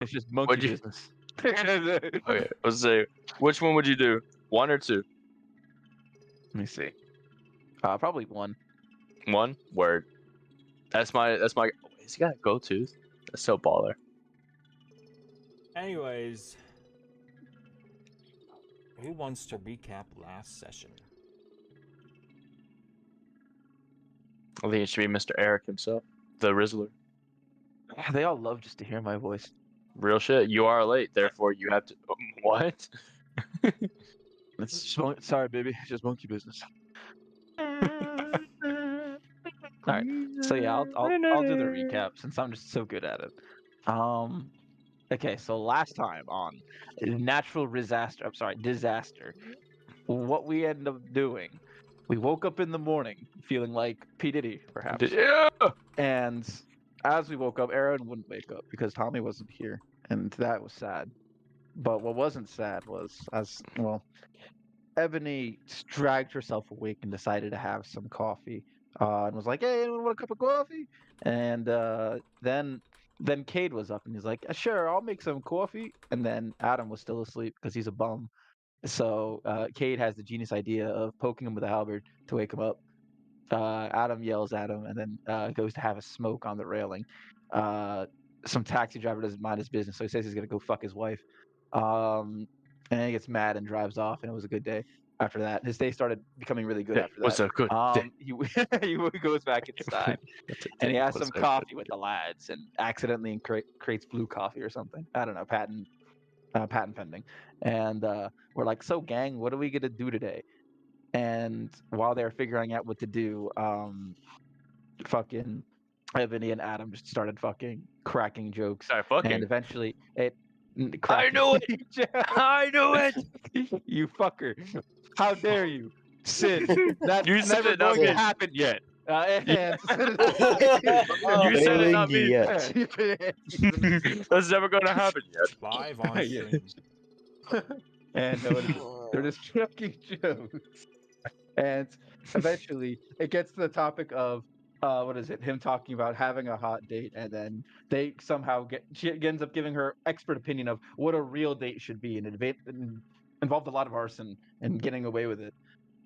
It's just monkey What'd you? business. Okay, let's say which one would you do? 1 or 2? Let me see. Probably 1. 1 word. That's my. Oh, he's got a go tooth. That's so baller. Anyways, who wants to recap last session? I think it should be Mr. Eric himself, the Rizzler. They all love just to hear my voice. Real shit. You are late, therefore you have to. What? Sorry, baby. It's just monkey business. All right. So yeah, I'll do the recap since I'm just so good at it. Okay. So last time on natural disaster. I'm sorry, disaster. What we ended up doing, we woke up in the morning feeling like P Diddy, perhaps. Yeah. And as we woke up, Aaron wouldn't wake up because Tommy wasn't here, and that was sad. But what wasn't sad was, as well, Ebony dragged herself awake and decided to have some coffee, and was like, "Hey, anyone want a cup of coffee?" And then Cade was up and he's like, "Sure, I'll make some coffee." And then Adam was still asleep because he's a bum. So Cade has the genius idea of poking him with a halberd to wake him up. Adam yells at him and then goes to have a smoke on the railing. Some taxi driver doesn't mind his business, so he says he's gonna go fuck his wife. And then he gets mad and drives off, and it was a good day. After that, his day started becoming really good It after was that. a good day. He goes back inside and he has some coffee with the lads, and accidentally creates blue coffee or something. I don't know, patent pending. And we're like, "So, gang, what are we gonna do today?" And while they're figuring out what to do, fucking Ebony and Adam just started fucking cracking jokes, Sorry, and fucking. eventually it. I Cracking knew it. I knew it. You fucker! How dare you, Sid? That's You said never it, not going to me. happen yet. And You said it, not Failing me. yet. That's never gonna happen yet. Live on Yeah. stream. And what is it? They're just cracking jokes. And eventually, it gets to the topic of what is it? Him talking about having a hot date, and then they somehow she ends up giving her expert opinion of what a real date should be, and it involved a lot of arson and getting away with it.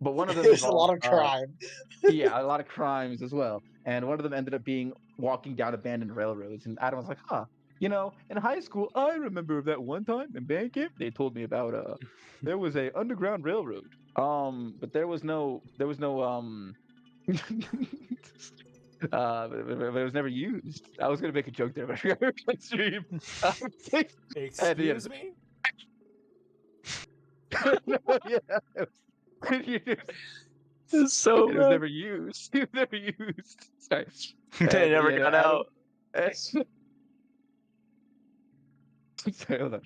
But one of them There's a involved, lot of crime. yeah, a lot of crimes as well. And one of them ended up being walking down abandoned railroads. And Adam was like, "Huh, you know, in high school, I remember that one time in band camp, they told me about there was a underground railroad. But there was no but it was never used. I was gonna make a joke there, but I forgot we were stream. Excuse me? No, yeah, It's so it was never used. It was never used. Sorry. They never got out. Sorry, hold on.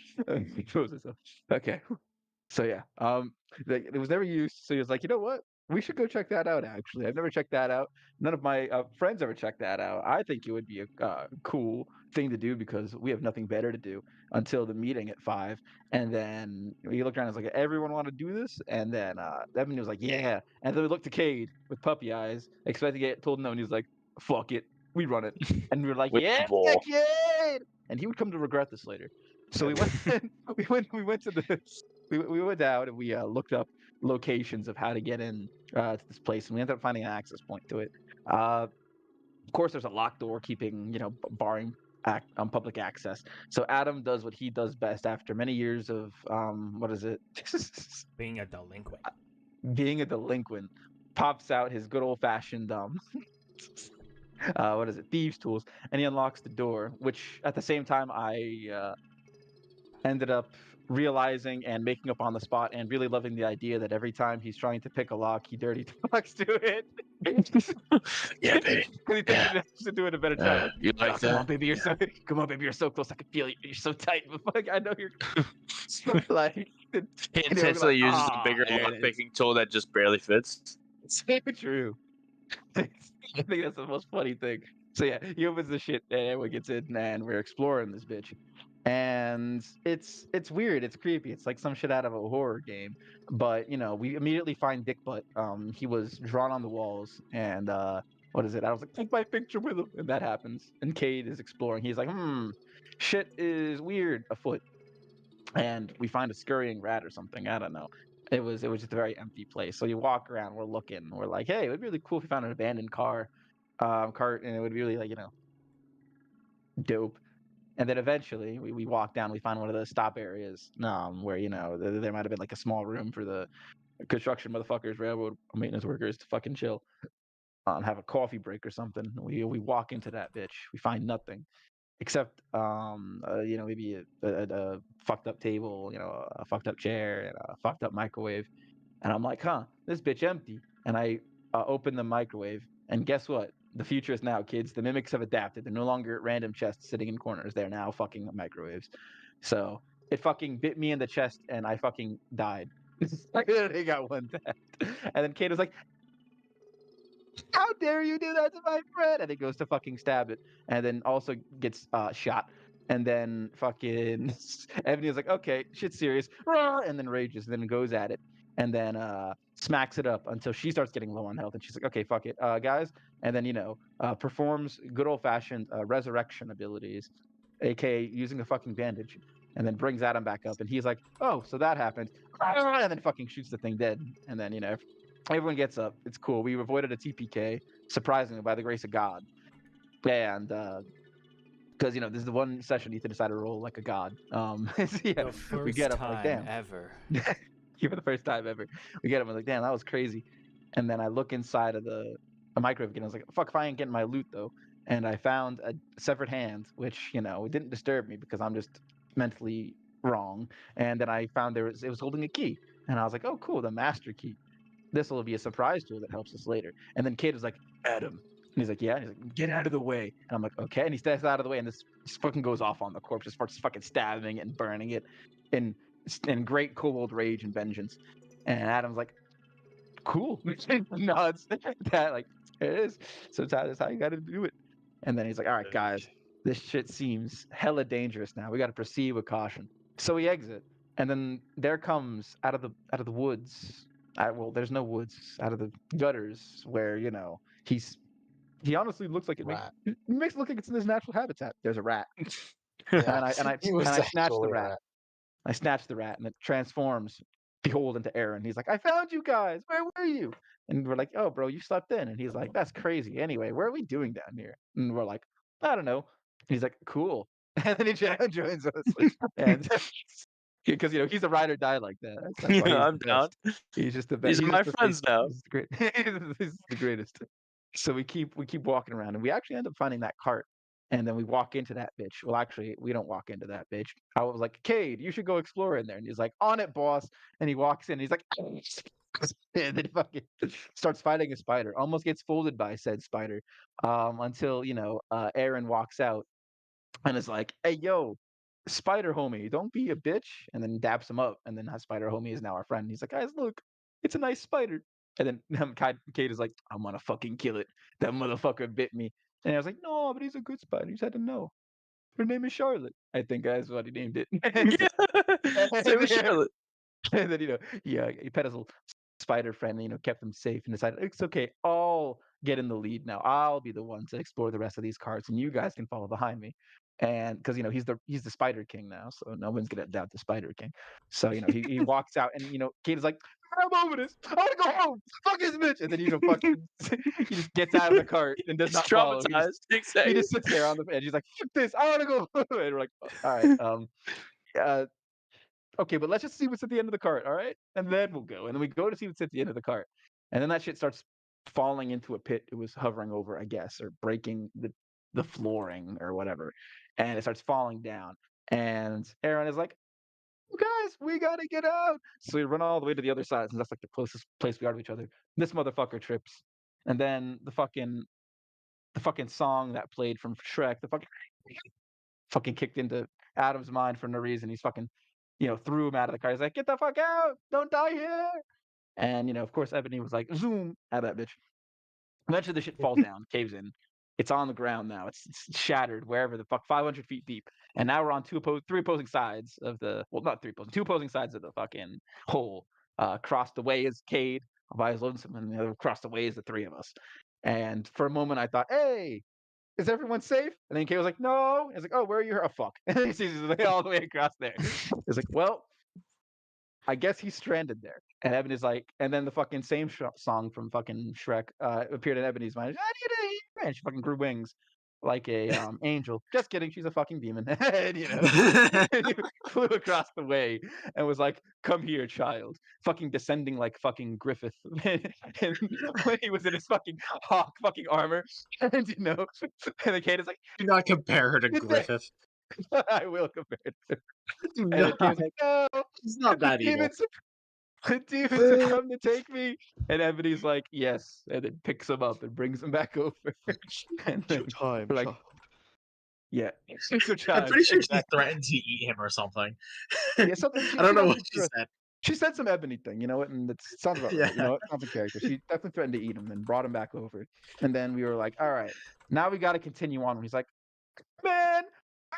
Close this up. Okay. So yeah, it was never used. So he was like, you know what? We should go check that out. Actually, I've never checked that out. None of my friends ever checked that out. I think it would be a cool thing to do because we have nothing better to do until the meeting at 5. And then we looked around and was like, everyone want to do this? And then Evan was like, yeah. And then we looked to Cade with puppy eyes, expecting to get told no, and he was like, fuck it, we run it. And we were like, With yeah, the ball. Cade. And he would come to regret this later. So we went. We went to the. We went out and we looked up locations of how to get in to this place, and we ended up finding an access point to it. Of course, there's a locked door keeping, barring public access. So Adam does what he does best after many years of what is it? Being a delinquent. Being a delinquent, pops out his good old fashioned what is it? Thieves' tools, and he unlocks the door. Which at the same time I ended up realizing and making up on the spot and really loving the idea that every time he's trying to pick a lock, he dirty talks to it. Yeah, baby. Because he thinks he has to do it a better time. You like Come on, that? baby, you're so close. I can feel you. You're so tight. But fuck, I know you're like. He intentionally uses a bigger lock picking tool that just barely fits. It's so true. I think that's the most funny thing. So yeah, he opens the shit and everyone gets in, and we're exploring this bitch. And it's weird, it's creepy, it's like some shit out of a horror game. But we immediately find Dick Butt. He was drawn on the walls, and what is it? I was like, take my picture with him, and that happens. And Cade is exploring. He's like, shit is weird afoot, and we find a scurrying rat or something. I don't know. It was just a very empty place. So you walk around, we're looking, we're like, hey, it would be really cool if we found an abandoned cart, and it would be really like dope. And then eventually we walk down, we find one of the stop areas, where there might have been like a small room for the construction motherfuckers, railroad maintenance workers to fucking chill, have a coffee break or something. We walk into that bitch, we find nothing except maybe a fucked up table, a fucked up chair, and a fucked up microwave. And I'm like, huh, this bitch empty. And I open the microwave, and guess what? The future is now, kids. The mimics have adapted. They're no longer random chests sitting in corners. They're now fucking microwaves. So it fucking bit me in the chest, and I fucking died. I literally got one death. And then Kate was like, how dare you do that to my friend? And it goes to fucking stab it, and then also gets shot. And then fucking Ebony is like, okay, shit's serious, and then rages, and then goes at it, and then smacks it up until she starts getting low on health, and she's like, okay, fuck it, guys, and then performs good old fashioned resurrection abilities, aka using a fucking bandage, and then brings Adam back up, and he's like, oh, so that happened, and then fucking shoots the thing dead, and then everyone gets up. It's cool. We avoided a TPK, surprisingly, by the grace of God. And because this is the one session Ethan decided to roll like a god. Yeah, The first we get him time like, damn. ever. For the first time ever, we get him. I was like, damn, that was crazy. And then I look inside of a microwave again. I was like, fuck, if I ain't getting my loot though. And I found a severed hand, which it didn't disturb me because I'm just mentally wrong. And then I found it was holding a key, and I was like, oh, cool, the master key. This will be a surprise tool that helps us later. And then Kate was like, Adam. And he's like, yeah. And he's like, get out of the way. And I'm like, okay. And he steps out of the way, and this fucking goes off on the corpse, just starts fucking stabbing it and burning it in great kobold rage and vengeance. And Adam's like, cool. Nods. That like, it is. So that's how you got to do it. And then he's like, all right, guys, this shit seems hella dangerous now. We got to proceed with caution. So we exit, and then there comes out of the woods. Well, there's no woods, out of the gutters where he honestly looks like Rat. it makes it look like it's in his natural habitat. There's a rat, Yeah, and he was I snatch the actually a rat. I snatch the rat, and it transforms, behold, into Aaron. He's like, I found you guys. Where were you? And we're like, oh, bro, you slept in. And he's like, that's crazy. Anyway, where are we doing down here? And we're like, I don't know. And he's like, cool. And then he joins us. And because he's a ride or die like that. That's why he's I'm the down. best. He's just the best. These are He's my just the friends now. He's great. He's the greatest. So we keep walking around, and we actually end up finding that cart. And then we walk into that bitch. Well, actually, we don't walk into that bitch. I was like, Cade, you should go explore in there. And he's like, on it, boss. And he walks in. And he's like, and then he fucking starts fighting a spider. Almost gets folded by said spider, until Aaron walks out and is like, "Hey, yo, Spider Homie, don't be a bitch," and then daps him up, and then Spider Homie is now our friend. He's like, "Guys, look, it's a nice spider." And then Kate is like, "I'm gonna fucking kill it. That motherfucker bit me." And I was like, "No, but he's a good spider. You just had to know. Her name is Charlotte. I think that's what he named it." Yeah. Same with Charlotte. And then he pet his little spider friend, and kept him safe, and decided it's okay. I'll get in the lead now. I'll be the one to explore the rest of these cards, and you guys can follow behind me. And because he's the Spider King now, so no one's gonna doubt the Spider King. So he walks out, and Kate is like, I'm over this. I want to go home. Fuck this bitch. And then fucking he just gets out of the cart and does He's not follow. traumatized. He just sits there on the edge. He's like, fuck this. I want to go home. And we're like, all right, okay, but let's just see what's at the end of the cart, all right? And then we'll go. And then we go to see what's at the end of the cart. And then that shit starts falling into a pit it was hovering over, I guess, or breaking the flooring or whatever. And it starts falling down. And Aaron is like, guys, we gotta get out. So we run all the way to the other side, since that's like the closest place we are to each other. This motherfucker trips. And then the fucking song that played from Shrek, the fucking kicked into Adam's mind for no reason. He's fucking, threw him out of the car. He's like, get the fuck out! Don't die here! And of course, Ebony was like, zoom out of that bitch. Eventually, the shit falls down, caves in. It's on the ground now. It's shattered wherever the fuck, 500 feet deep. And now we're on three opposing sides of not three opposing, two opposing sides of the fucking hole. Across the way is Cade by his lonesome, and the other across the way is the three of us. And for a moment, I thought, "Hey, is everyone safe?" And then Kay was like, "No." It's like, "Oh, where are you?" Oh, fuck. And then he sees his way all the way across there. It's like, well, I guess he's stranded there. And Evan is like, and then the fucking same song from fucking Shrek appeared in Ebony's mind. I need a hero. And she fucking grew wings like a angel. Just kidding, she's a fucking demon. And, and he flew across the way and was like, "Come here, child." Fucking descending like fucking Griffith. And when he was in his fucking hawk fucking armor. And and the kid is like, Do not compare her to "It's it." Griffith. I will compare it to. Do And the not. kid was like, "No, He's not that evil. demons the demons have come to take me." And Ebony's like, "Yes," and then picks him up and brings him back over. And then Showtime, we're like, child. yeah, I'm pretty sure she threatened to eat him or something. Yeah, something. I don't know what she said. She said some Ebony thing, and it sounds about right. Yeah. It sounds in character. She definitely threatened to eat him and brought him back over. And then we were like, all right, now we got to continue on. And he's like, "Man,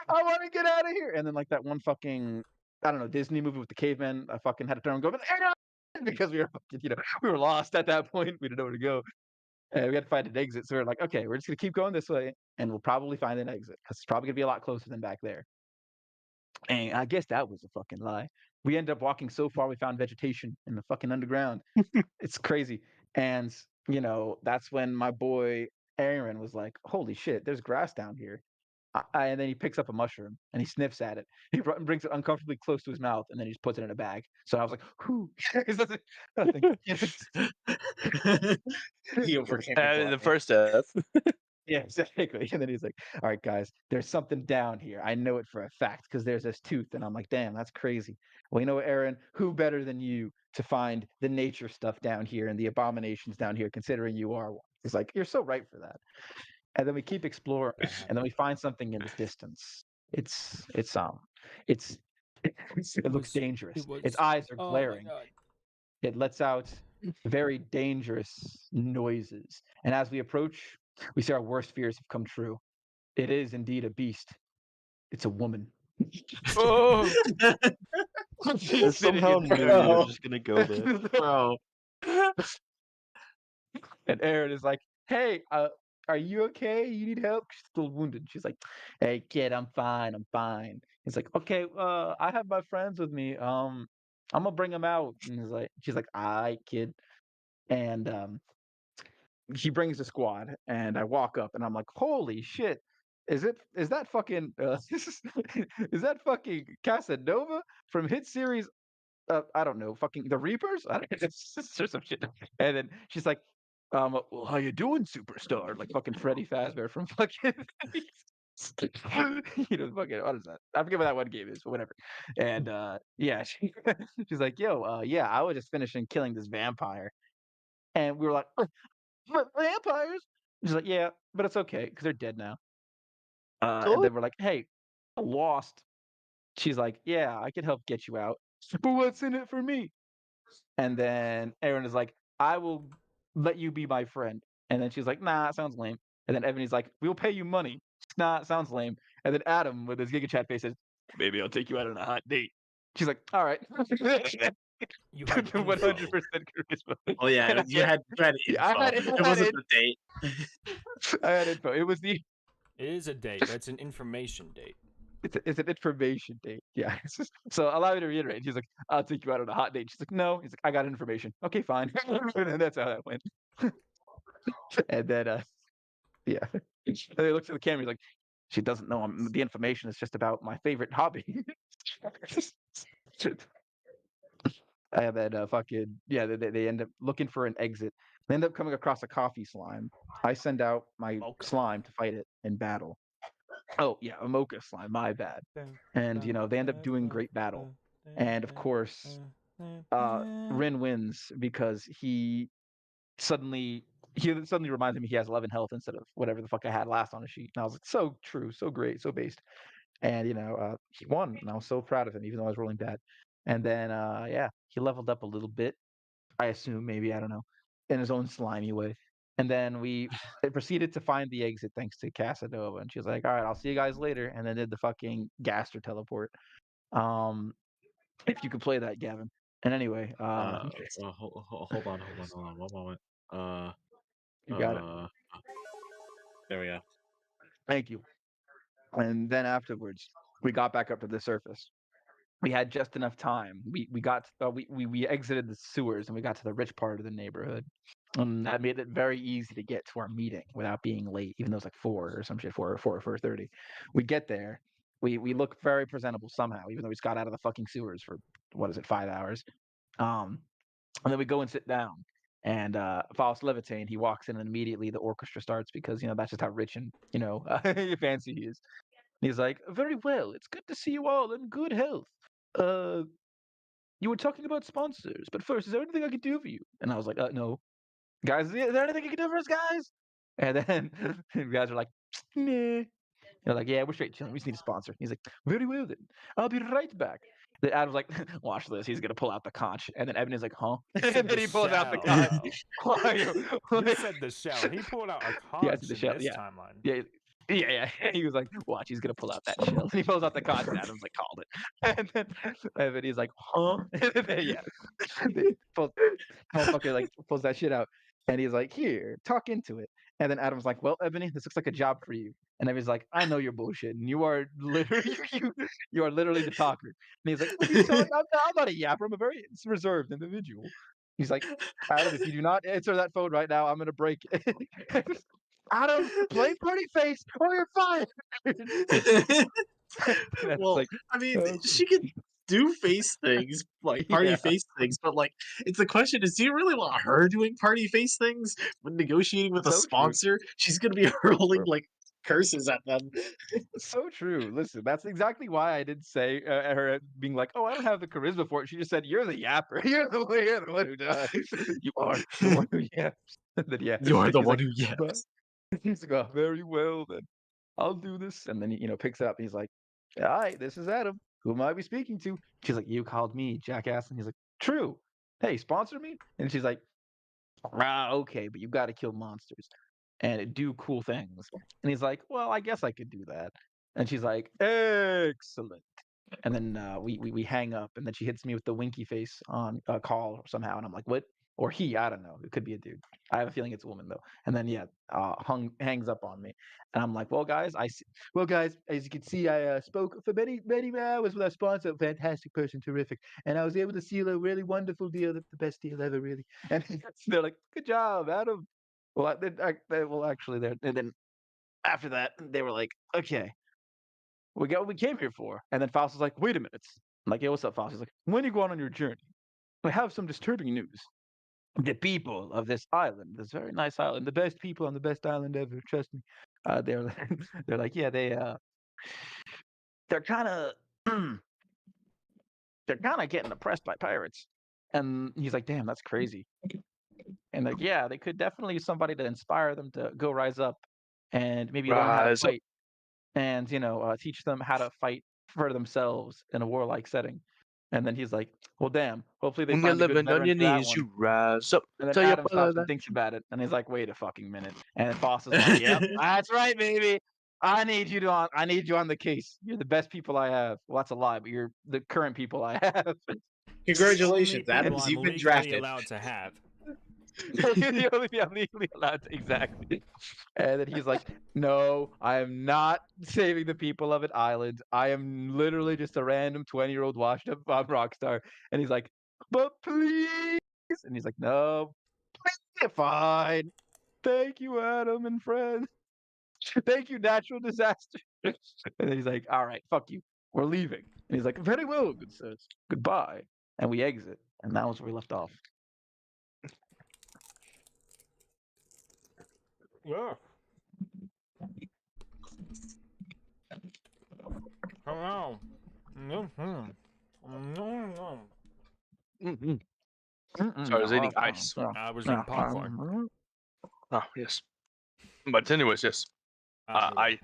I want to get out of here." And then like that one fucking, I don't know, Disney movie with the caveman, I fucking had to turn and go, because we were fucking, we were lost at that point. We didn't know where to go. And we had to find an exit. So we are like, okay, we're just gonna keep going this way, and we'll probably find an exit because it's probably gonna be a lot closer than back there. And I guess that was a fucking lie. We ended up walking so far, we found vegetation in the fucking underground. It's crazy. And that's when my boy Aaron was like, "Holy shit, there's grass down here." And then he picks up a mushroom and he sniffs at it. He brings it uncomfortably close to his mouth, and then he just puts it in a bag. So I was like, "Whew." Nothing. He overcame The first death. Yeah, exactly. And then he's like, "All right, guys, there's something down here. I know it for a fact because there's this tooth." And I'm like, "Damn, that's crazy." Well, Aaron, who better than you to find the nature stuff down here and the abominations down here, considering you are one? He's like, "You're so right for that." And then we keep exploring, and then we find something in the distance. It's it looks dangerous. Its eyes are Oh my glaring. god. It lets out very dangerous noises. And as we approach, we see our worst fears have come true. It is indeed a beast. It's a woman. Oh, I She's sitting somehow in knew front you of were Oh. just gonna go there. Bro. And Aaron is like, "Hey, are you okay? You need help?" She's still wounded. She's like, "Hey, kid, I'm fine. I'm fine." He's like, "Okay, I have my friends with me. I'm gonna bring them out." And she's like, "All right, kid." And he brings a squad, and I walk up, and I'm like, "Holy shit! Is that fucking is that fucking Casanova from hit series? I don't know, fucking the Reapers? I don't it's or some shit." And then she's like, "Well, how you doing, superstar?" Like fucking Freddy Fazbear from fucking fucking what is that? I forget what that one game is, but whatever. And yeah, she's like, "Yo, yeah, I was just finishing killing this vampire." And we were like, "But vampires?" She's like, "Yeah, but it's okay because they're dead now." And then we're like, "Hey, I lost." She's like, "Yeah, I can help get you out. But what's in it for me?" And then Aaron is like, "I will let you be my friend." And then she's like, "Nah, it sounds lame." And then Ebony's like, "We'll pay you money." "Nah, it sounds lame." And then Adam with his Giga Chat face says, "Maybe I'll take you out on a hot date." She's like, "All right." You had 100% charisma. Oh yeah, And I you had info. Yeah, I had It wasn't the date. I had info. It was the It is a date. That's an information date. it's an information date. Yeah. So allow me to reiterate. He's like, "I'll take you out on a hot date." She's like, "No." He's like, "I got information." "Okay, fine." And that's how that went. And then yeah. And then he looks at the camera, he's like, "She doesn't know the information is just about my favorite hobby." And then fucking yeah, they end up looking for an exit. They end up coming across a coffee slime. I send out my Mocha. slime to fight it in battle. Oh yeah, a mocha slime, my bad. And they end up doing great battle. And of course, Rin wins because he suddenly reminded me he has 11 health instead of whatever the fuck I had last on his sheet. And I was like, so true, so great, so based. And he won, and I was so proud of him, even though I was rolling bad. And then yeah, he leveled up a little bit. I assume, maybe, I don't know, in his own slimy way. And then we proceeded to find the exit thanks to Casanova, and she was like, "All right, I'll see you guys later," and then did the fucking Gaster teleport. Um, if you could play that, Gavin. And anyway, Hold on, one moment. You got it. There we go. Thank you. And then afterwards, we got back up to the surface. We had just enough time. We exited the sewers and we got to the rich part of the neighborhood. That made it very easy to get to our meeting without being late, even though it's like 4:30. We get there. We look very presentable somehow, even though we just got out of the fucking sewers for what is it, 5 hours. And then we go and sit down. And Faust Levitain, he walks in and immediately the orchestra starts because that's just how rich and fancy he is. And he's like, "Very well. It's good to see you all in good health. Uh, you were talking about sponsors, but first, is there anything I could do for you?" And I was like, "No, guys. Is there anything you can do for us, guys?" And then the guys are like, "Nah." They're like, "Yeah, we're straight chilling. We just need a sponsor." He's like, "Very well then. I'll be right back." Then Adam's like, "Watch this. He's gonna pull out the conch." And then Evan is like, "Huh?" And then he pulls out the conch. You said the shell. He pulled out a Yeah, conch the in shell, this yeah. timeline. Yeah. He was like, "Watch, he's gonna pull out that shell." And he pulls out the conch, and Adam's like, "Called it." And then he's like, "Huh?" And then, yeah, motherfucker like pulls that shit out, and he's like, "Here, talk into it." And then Adam's like, "Well, Ebony, this looks like a job for you." And Ebony's like, "I know you're bullshit, and you are literally you are literally the talker." And he's like, "What are you talking? I'm not a yapper. I'm a very reserved individual." He's like, "Adam, if you do not answer that phone right now, I'm gonna break it." Adam, play pretty face or you're fired. That's Well, like, I mean, okay. she can do face things, like party Yeah. face things, but like, it's the question is, do you really want her doing party face things when negotiating with a So true. sponsor? She's gonna be hurling like curses at them. So true. Listen, that's exactly why I didn't say her being like, "Oh, I don't have the charisma for it." She just said, "You're the yapper. You're the one who does. You are the one who yaps." And then yeah, You're the he's one like, who "But-" yaps. he's like, "Oh, very well then. I'll do this." And then he, picks it up. And he's like, "All right, this is Adam. Who am I be speaking to?" She's like, "You called me, jackass." And he's like, "True. Hey, sponsor me." And she's like, "Okay, but you got to kill monsters and do cool things." And he's like, "Well, I guess I could do that." And she's like, "Excellent." And then we hang up, and then she hits me with the winky face on a call somehow, and I'm like, "What?" Or he, I don't know. It could be a dude. I have a feeling it's a woman though. And then yeah, hangs up on me, and I'm like, "Well, guys, well, guys, as you can see, I spoke for many hours with our sponsor, fantastic person, terrific, and I was able to seal a really wonderful deal, the best deal ever, really." And they're like, "Good job, Adam." Well, actually, and then after that, they were like, "Okay, we got what we came here for." And then Faust was like, "Wait a minute." I'm like, "Yeah, what's up, Faust?" He's like, "When you go on your journey, I have some disturbing news. The people of this island, this very nice island, the best people on the best island ever, trust me." They're they're like, "Yeah, they're kind of they're kind of getting oppressed by pirates." And he's like, "Damn, that's crazy." And like, "Yeah, they could definitely use somebody to inspire them to go rise up and maybe learn how to Rise up. fight and teach them how to fight for themselves in a warlike setting." And then he's like, "Well, damn. Hopefully they When you're find a good living on veteran your for that knees, one." you rise up. And then Tell your Adam brother stops and that. thinks about it, and he's like, "Wait a fucking minute." And Boss is like, "Yep, that's right, baby. I need you on the case. You're the best people I have." Well, that's a lie, but you're the current people I have. Congratulations, Only Adams, people you've I'm been legally drafted. allowed to have. You're the only I'm legally allowed to, exactly. And then he's like, "No, I am not saving the people of it island. I am literally just a random 20-year-old washed up rock star." And he's like, "But please." And he's like, "No, please, fine. Thank you, Adam and friends. Thank you, natural disaster." And then he's like, "All right, fuck you. We're leaving." And he's like, "Very well, good sirs. Goodbye." And we exit. And that was where we left off. Yeah. Hello. Mm-mm. So I was eating ice. I was eating popcorn. Oh yes. But anyways, yes. I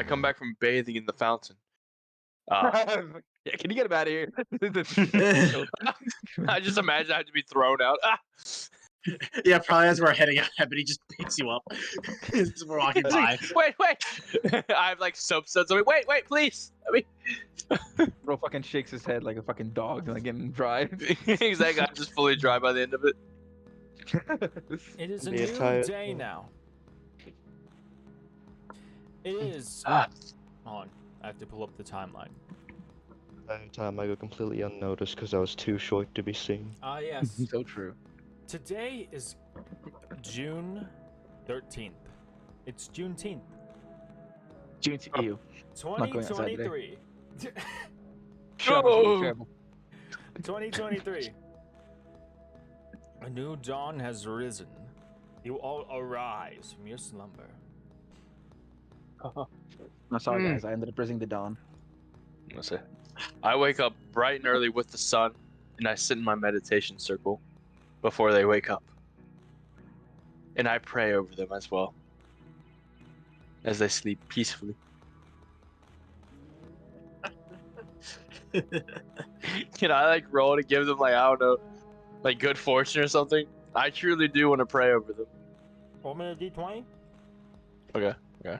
come back from bathing in the fountain. Yeah, can you get him out of here? I just imagine I had to be thrown out. Ah! Yeah, probably as we're heading out, but he just picks you up as we're walking by. Wait. I have like soap suds. I'm like, wait, please. I mean, Bro fucking shakes his head like a fucking dog, like getting dry. exactly. I'm just fully dry by the end of it. It is a The new entire- day now. It is. Ah. Hold on, I have to pull up the timeline. Every time I go completely unnoticed because I was too short to be seen. Ah, yes. So true. Today is June 13th. It's Juneteenth. Ew. Not going outside today. 2023. Travel, Oh. travel. 2023. A new dawn has risen. You all arise from your slumber. No, sorry guys, I ended up raising the dawn. Let's see. I wake up bright and early with the sun, and I sit in my meditation circle before they wake up. And I pray over them as well, as they sleep peacefully. Can I like roll to give them like, I don't know, like good fortune or something? I truly do want to pray over them. Roll me a d20. Okay, okay.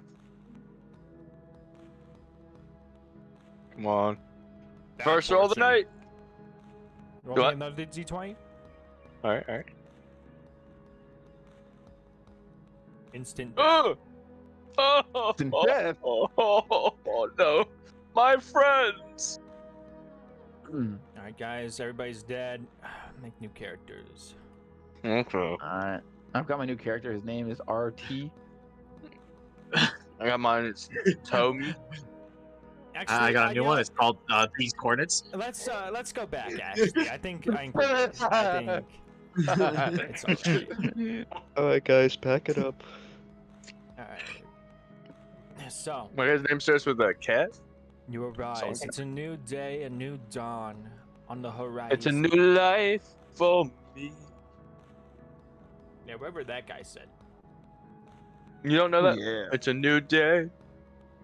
Come on. Bad First roll of the fortune. night. Roll Do me what? another d20. Alright, alright. Instant. Oh! Oh! Instant Oh, death. oh, no. My friends! Alright, guys, everybody's dead. Make new characters. Okay. Alright. I've got my new character. His name is RT. I got mine. It's Tommy. Actually, I got a new you one. know, It's called These Coordinates. Let's go back. Actually, I think it's alright. Alright, guys, pack it up. Alright. So My guy's name starts with a cat. you arise. Sounds- It's a new day, a new dawn on the horizon. It's a new life for me. Yeah, whatever that guy said. You don't know that? Yeah. It's a new day.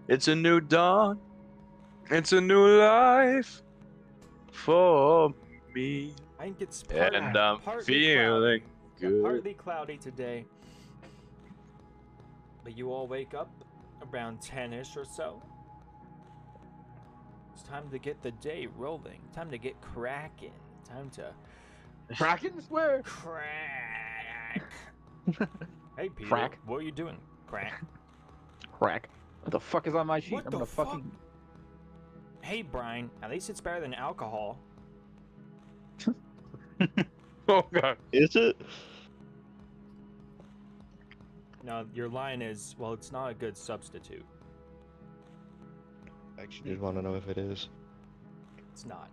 It's a new dawn. It's a new life for me. I think it's And I'm partly feeling cloudy. good. Partly cloudy today. But you all wake up around 10-ish or so. It's time to get the day rolling. Time to get cracking. Time to Kraken's where? crack. Hey Peter, Crack. what are you doing? Crack. Crack. What the fuck is on my sheet? What I'm the gonna fuck? fucking. Hey Brian, at least it's better than alcohol. Oh god. Is it? No, your line is, well, it's not a good substitute. I actually just want to know if it is. It's not.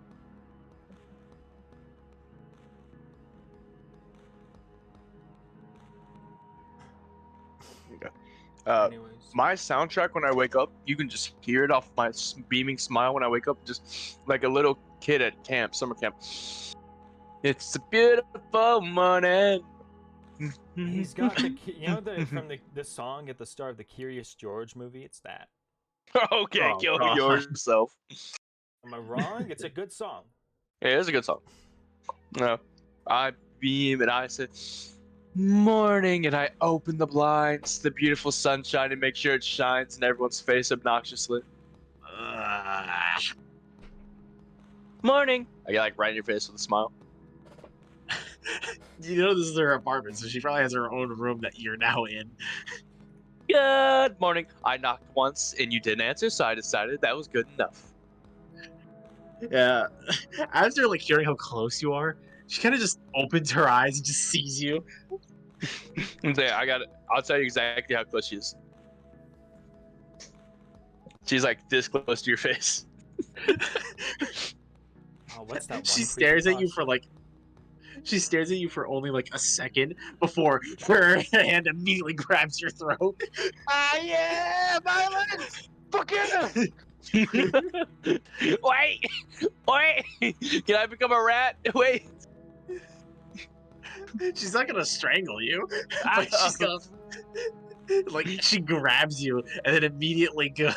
Anyways. My soundtrack when I wake up, you can just hear it off my beaming smile when I wake up, just like a little kid at camp, summer camp. It's a beautiful morning. He's got the, you know, from the song at the start of the Curious George movie? It's that. Okay, Oh, kill God. yourself. Am I wrong? It's a good song. Yeah, it's a good song. No, I beam and I said, morning, and I open the blinds, the beautiful sunshine, and make sure it shines in everyone's face obnoxiously. Morning. I get like right in your face with a smile. You know this is her apartment, so she probably has her own room that you're now in. Good morning. I knocked once and you didn't answer, so I decided that was good enough. Yeah. After like hearing how close you are, she kind of just opens her eyes and just sees you. And say, I'll tell you exactly how close she is. She's like this close to your face. Oh, what's that one? She creepy stares at you boss? for like. She stares at you for only like a second before her hand immediately grabs your throat. Ah, yeah! Violence! Fuck yeah! Wait! Can I become a rat? Wait! She's not gonna strangle you, but she's gonna like she grabs you and then immediately go.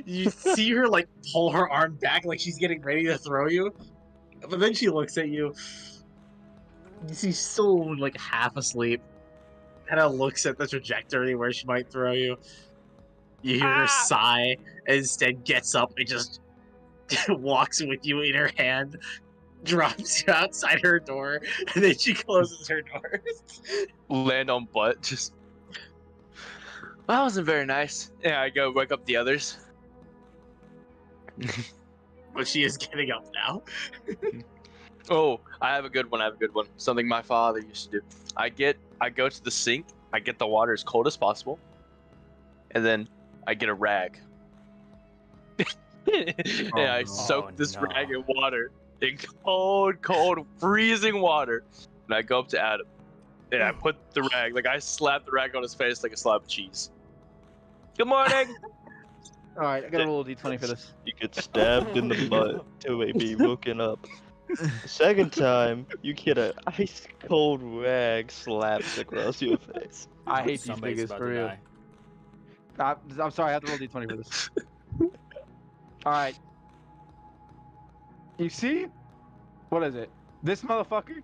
You see her like pull her arm back like she's getting ready to throw you, but then she looks at you. She's still like half asleep. Kind of looks at the trajectory where she might throw you. You hear her sigh and instead gets up and just walks with you in her hand. drops you outside her door, and then she closes her door. Land on butt. Just. Well, that wasn't very nice. Yeah, I go wake up the others. But she is getting up now. Oh, I have a good one. Something my father used to do. I go to the sink. I get the water as cold as possible, and then I get a rag. And I soak this rag in water, in cold, freezing water. And I go up to Adam, and I put the rag, like I slap the rag on his face like a slab of cheese. Good morning. All right, I gotta roll a d20 for this. You get stabbed in the butt to be woken up. The second time, you get a ice cold rag slapped across your face. I hate these Somebody's niggas about for to real. die. I'm sorry, I have to roll d20 for this. All right. You see? What is it? This motherfucker?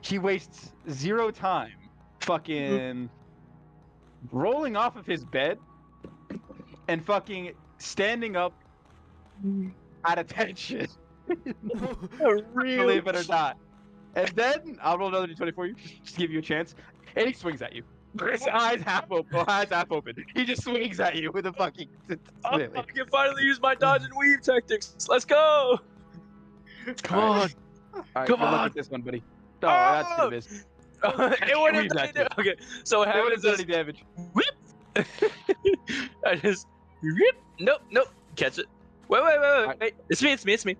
He wastes 0 time fucking rolling off of his bed and fucking standing up at attention. Believe it or not. And then I'll roll another d20 for you, just to give you a chance. And he swings at you. His eyes half open. He just swings at you with a fucking. I can finally use my dodge and weave tactics. Let's go. Come on. All right, Come good luck on. with this one, buddy. Oh, that's gonna miss. It wouldn't Weave have that Okay, so what It happens wouldn't is do any damage. I just whip. Nope. Catch it. Wait. It's me.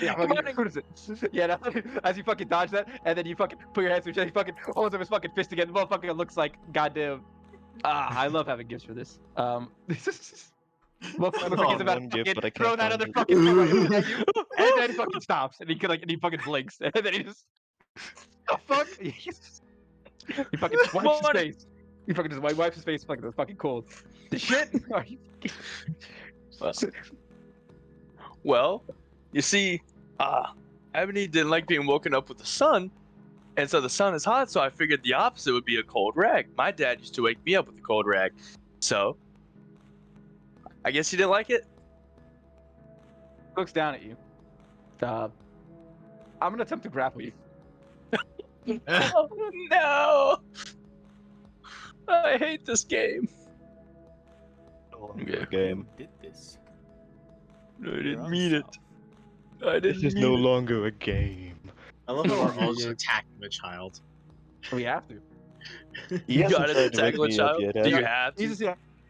Yeah, Come on. what is it? Yeah, no, as you fucking dodge that, and then you fucking put your hands through your chest, he fucking holds up his fucking fist again. The motherfucker looks like goddamn. I love having gifts for this. Motherfucker looks like he's about one to gift, but I fucking can't throw that find other it. fucking thing at you, and then he fucking stops, and he fucking blinks, and then he just. The fuck? He fucking wipes his face. He fucking just wipes his face, fucking fucking cold. The shit? Are you Well, you see, Ebony didn't like being woken up with the sun, and so the sun is hot, so I figured the opposite would be a cold rag. My dad used to wake me up with a cold rag, so I guess he didn't like it. looks down at you. I'm gonna attempt to grapple you. Oh, no! I hate this game. Okay. Game. Who did this? I Your didn't own mean it. self. I This didn't is mean no it. longer a game. I love how we're all just attacking the child. We have to. He You hasn't got tried it, to wake tackle a me up child. yet, Do has you he? have to? He just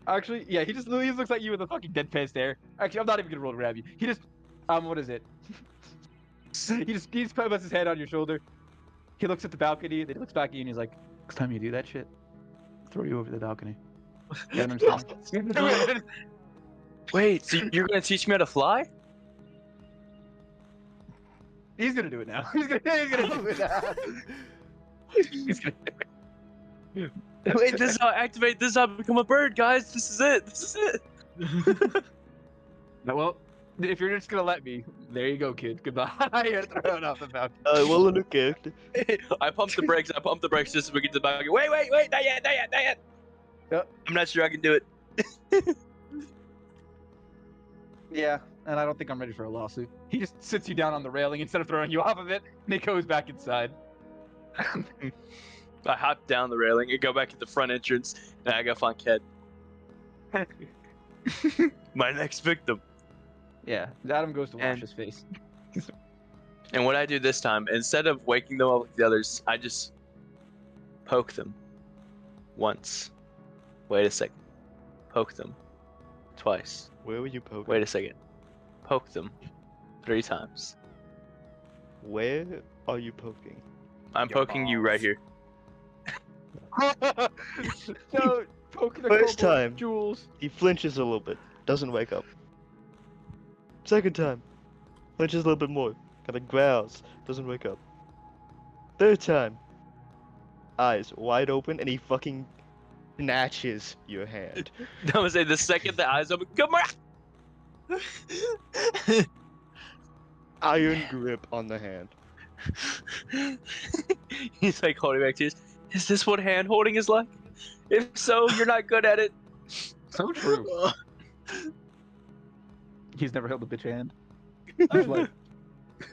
actually he just looks like you with a fucking deadpan stare. Actually, I'm not even gonna roll to grab you. He just what is it? he just puts his hand on your shoulder. He looks at the balcony. Then he looks back at you and he's like, "Next time you do that shit, I'll throw you over the balcony." You understand? Wait, so you're gonna teach me how to fly? He's gonna do it now. He's gonna do it now. He's gonna do it. Wait, this is how I activate. This is how I become a bird, guys. This is it. No, well, if you're just gonna let me, there you go, kid. Goodbye. You're thrown off the balcony. Well, a new character. I pumped the brakes just so we get to the back. Wait, not yet. Yep. I'm not sure I can do it. Yeah, and I don't think I'm ready for a lawsuit. He just sits you down on the railing instead of throwing you off of it, and he goes back inside. I hop down the railing and go back at the front entrance, and I go find Ked. My next victim. Yeah, Adam goes to wash And- his face. And what I do this time, instead of waking them up like the others, I just poke them once. Wait a second. Poke them twice. Where were you poking? Wait a second. Poke them 3 times. Where are you poking? I'm Your poking you right balls. here. No, poking the First kobold, time. Jules. He flinches a little bit, doesn't wake up. Second time, flinches a little bit more, kinda growls, doesn't wake up. Third time, eyes wide open, and he fucking snatches your hand. I'm gonna say the second the eyes open, come on! Iron grip on the hand. He's like holding back tears. Is this what hand holding is like? If so, you're not good at it. So true. He's never held a bitch hand. He's like,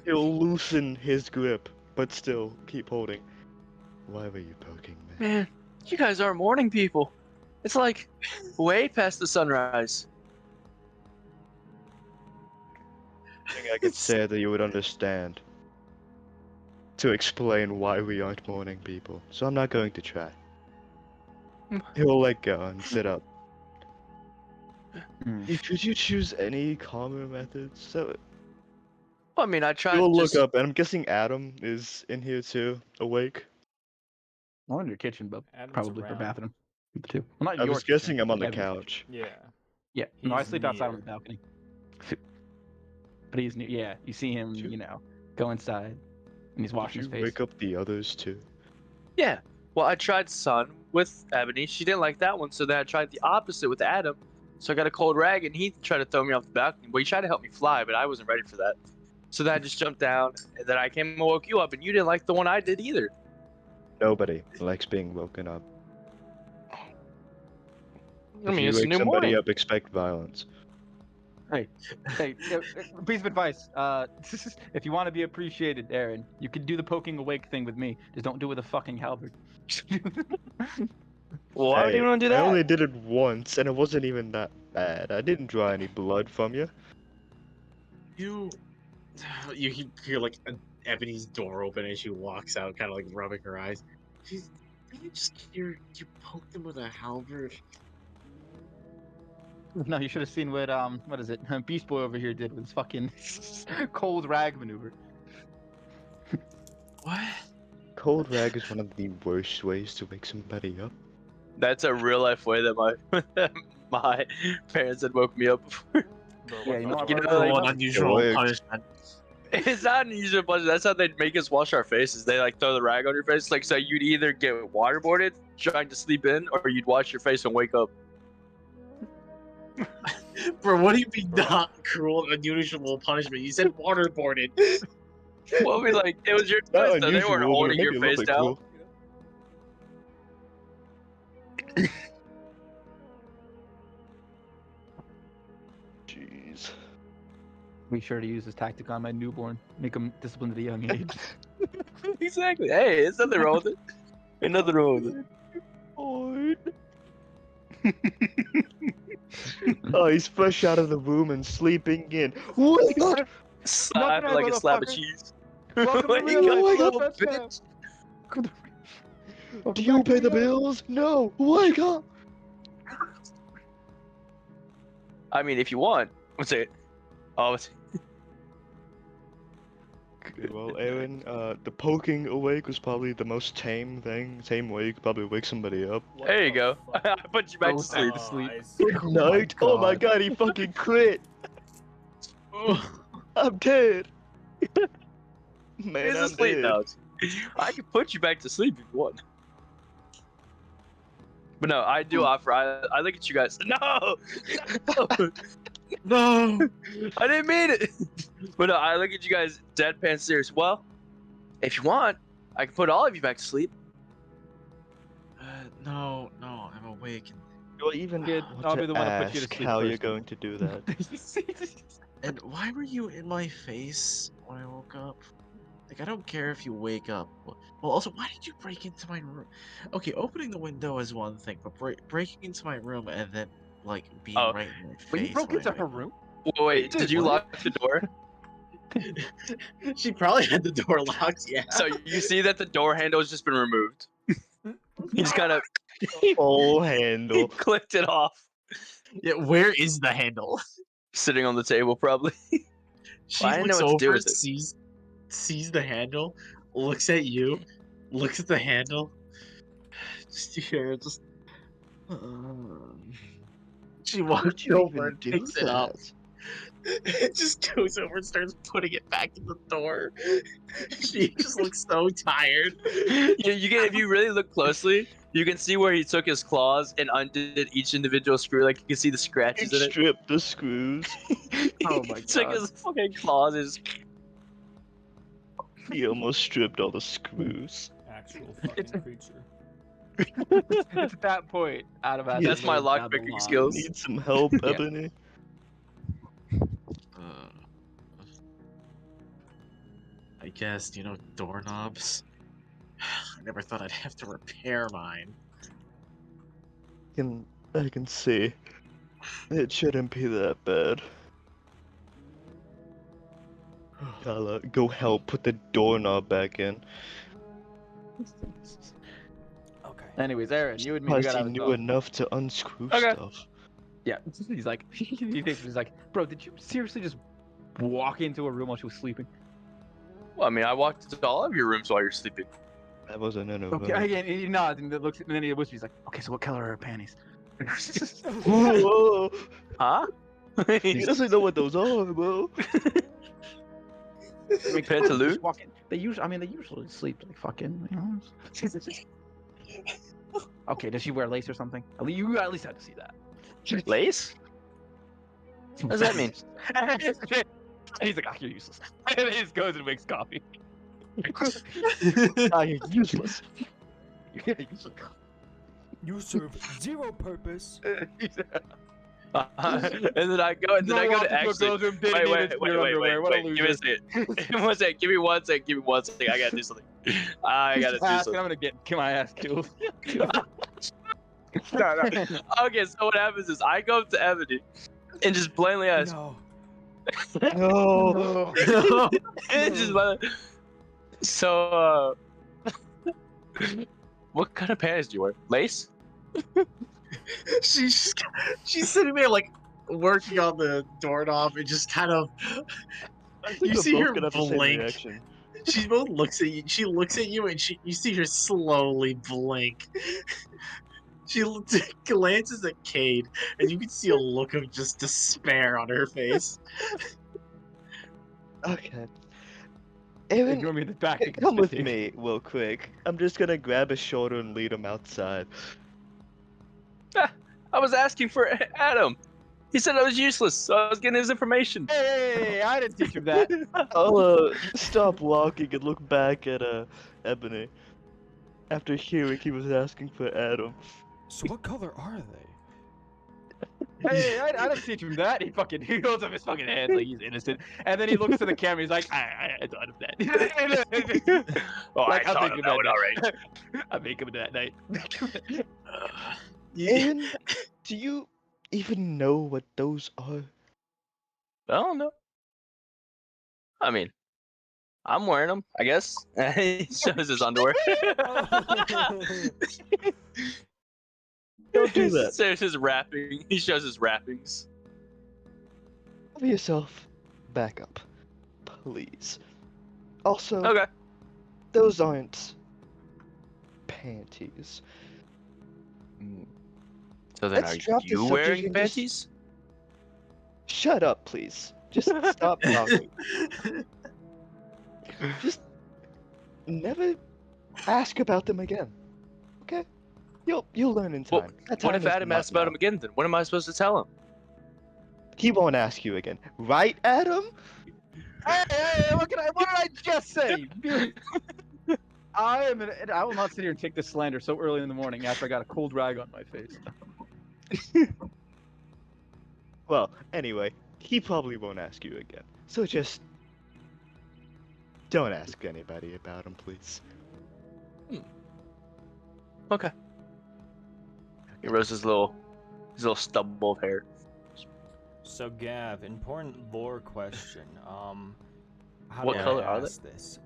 He'll loosen his grip, but still keep holding. Why were you poking me? Man, you guys aren't morning people. It's like way past the sunrise. I think I could say that you would understand. To explain why we aren't morning people, so I'm not going to try. He'll let go and sit up. Could you choose any calmer methods? So Well, I mean, I tried you'll just... look up, and I'm guessing Adam is in here too, awake. Well, in your kitchen, but Adam's probably her around. bathroom. Too. Well, not I your was kitchen, guessing I'm on the Evan's kitchen. couch. Yeah. Yeah, no, I He's sleep outside on near. the balcony. But he's new. Yeah, you see him, Did you- you know, go inside, and he's washing Did his you face. wake up the others too? Yeah. Well, I tried sun with Ebony. She didn't like that one, so then I tried the opposite with Adam. So I got a cold rag, and he tried to throw me off the balcony. Well, he tried to help me fly, but I wasn't ready for that. So then I just jumped down, and then I came and woke you up, and you didn't like the one I did either. Nobody likes being woken up. I mean, if you it's a wake new somebody morning. up, expect violence. Hey, piece of advice. If you want to be appreciated, Aaron, you can do the poking awake thing with me. Just don't do it with a fucking halberd. Well, why would Hey, anyone do I that? only did it once, and it wasn't even that bad. I didn't draw any blood from you. You hear like Ebony's door open as she walks out, kind of like rubbing her eyes. She's, you just hear you poked him with a halberd. No, you should have seen what is it? Beast Boy over here did with his fucking cold rag maneuver. What? Cold rag is one of the worst ways to wake somebody up. That's a real life way that my parents had woke me up before. Yeah, you know what? You know, Cruel like- and unusual It works. punishment. It's not an usual pleasure. That's how they make us wash our faces. They like throw the rag on your face. Like, so you'd either get waterboarded trying to sleep in, or you'd wash your face and wake up. Bro, what do you mean not cruel and unusual punishment? You said waterboarded. Well, I mean, like, it was your Not choice, though. They weren't unusual, but holding maybe your a little face bit down. cruel. Jeez. Be sure to use this tactic on my newborn. Make him disciplined at a young age. Exactly. Hey, there's nothing wrong with it. Ain't nothing wrong with it. Oh, he's fresh out of the womb and sleeping in. Wake up! Slap Nothing, like a slab of motherfucker. cheese. Welcome to Wake real up, life, little let's go. bitch. Do you pay the bills? No! Wake up! I mean, if you want. What's it? Oh, it's... Well, Aaron, the poking awake was probably the most tame way you could probably wake somebody up. There you go. I put you back to Oh, sleep. Good Oh night! my Oh my God. god, he fucking crit! I'm dead! Man, He's I'm asleep dead. now. I can put you back to sleep if you want. But no, I do offer. I look at you guys. No! No! I didn't mean it. But no, I look at you guys deadpan serious. Well, if you want, I can put all of you back to sleep. No, I'm awake. Do I even Kid, want I'll to be the one to put you to ask sleep how you're first. going to do that? And why were you in my face when I woke up? Like, I don't care if you wake up. Well, also, why did you break into my room? Okay, opening the window is one thing, but breaking into my room and then, like, being Oh. right in my face. But you broke when I into wake her up. room? Wait, Dude, did you what? lock the door? She probably had the door locked, yeah. So you see that the door handle has just been removed. He just kind of Full he handle. clicked it off, Yeah, where is the handle? sitting on the table probably. She I didn't know looks what to do over, with it. sees the handle, looks at you, looks at the handle. Just here, just. She Why'd walks you over even and do picks it up. that? It just goes over and starts putting it back in the door. She just looks so tired. You get if you really look closely, you can see where he took his claws and undid each individual screw. Like you can see the He scratches in it. stripped the screws. Oh my He took God. his fucking claws and just... He almost stripped all the screws. Actual fucking creature. It's at that point, out of That's my lock picking skills. Need some help, Yeah. Ebony? I guess, doorknobs. I never thought I'd have to repair mine. I can see. It shouldn't be that bad. I'll go help put the doorknob back in. Okay. Anyways, Aaron, you and me, we Because gotta he have a knew talk. enough to unscrew Okay. stuff. Yeah, he's like, he's like, bro, did you seriously just walk into a room while she was sleeping? Well, I mean, I walked into all of your rooms while you're sleeping. That wasn't in a Okay, room. and he nods and looks, and then he whispers, he's like, okay, so what color are her panties? Whoa! Huh? He doesn't know what those are, bro. I mean, Pantaloons? just walk in. They usually sleep like fucking, Okay, does she wear lace or something? You at least had to see that. Lace? What does that mean? He's like, you're useless. And he just goes and makes coffee. You're useless. You're useless. You serve zero purpose. And then I go to actually. Wait, give me a second. Give me one second. I gotta do something. I gotta do I'm something. gonna get my ass killed. No. Okay, so what happens is I go up to Ebony and just blatantly ask, No. No. and just what kind of panties do you wear? Lace? she's sitting there like working on the doorknob and just kind of. You see her blink. She both looks at you. She looks at you and you see her slowly blink. She glances at Cade, and you can see a look of just despair on her face. Okay. Ignore Aaron, me in the back. come with me real quick. I'm just gonna grab his shoulder and lead him outside. I was asking for Adam. He said I was useless, so I was getting his information. Hey, I didn't teach him that. I'll stop walking and look back at Ebony. After hearing he was asking for Adam. So what color are they? Hey, I didn't teach him that. He holds up his fucking hand like he's innocent, and then he looks to the camera. He's like, I thought of that. I thought of that one already. I make him that night. Aaron, do you even know what those are? I don't know. I mean, I'm wearing them, I guess. He shows his underwear. Don't do that. There's his wrapping. He shows his wrappings. Cover yourself back up, please. Also, Okay. those aren't panties. So then, Let's are drop the you subject wearing and just- panties? Shut up, please. Just stop talking. Just never ask about them again. Okay? You'll learn in Well, time. That what time if is Adam not asks about now. him again? Then what am I supposed to tell him? He won't ask you again, right, Adam? Hey, what did I just say? I will not sit here and take this slander so early in the morning after I got a cold rag on my face. Well, anyway, he probably won't ask you again. So just don't ask anybody about him, please. Okay. He rose his little stubble of hair. So Gav, important lore question. How What do color I are they? ask this?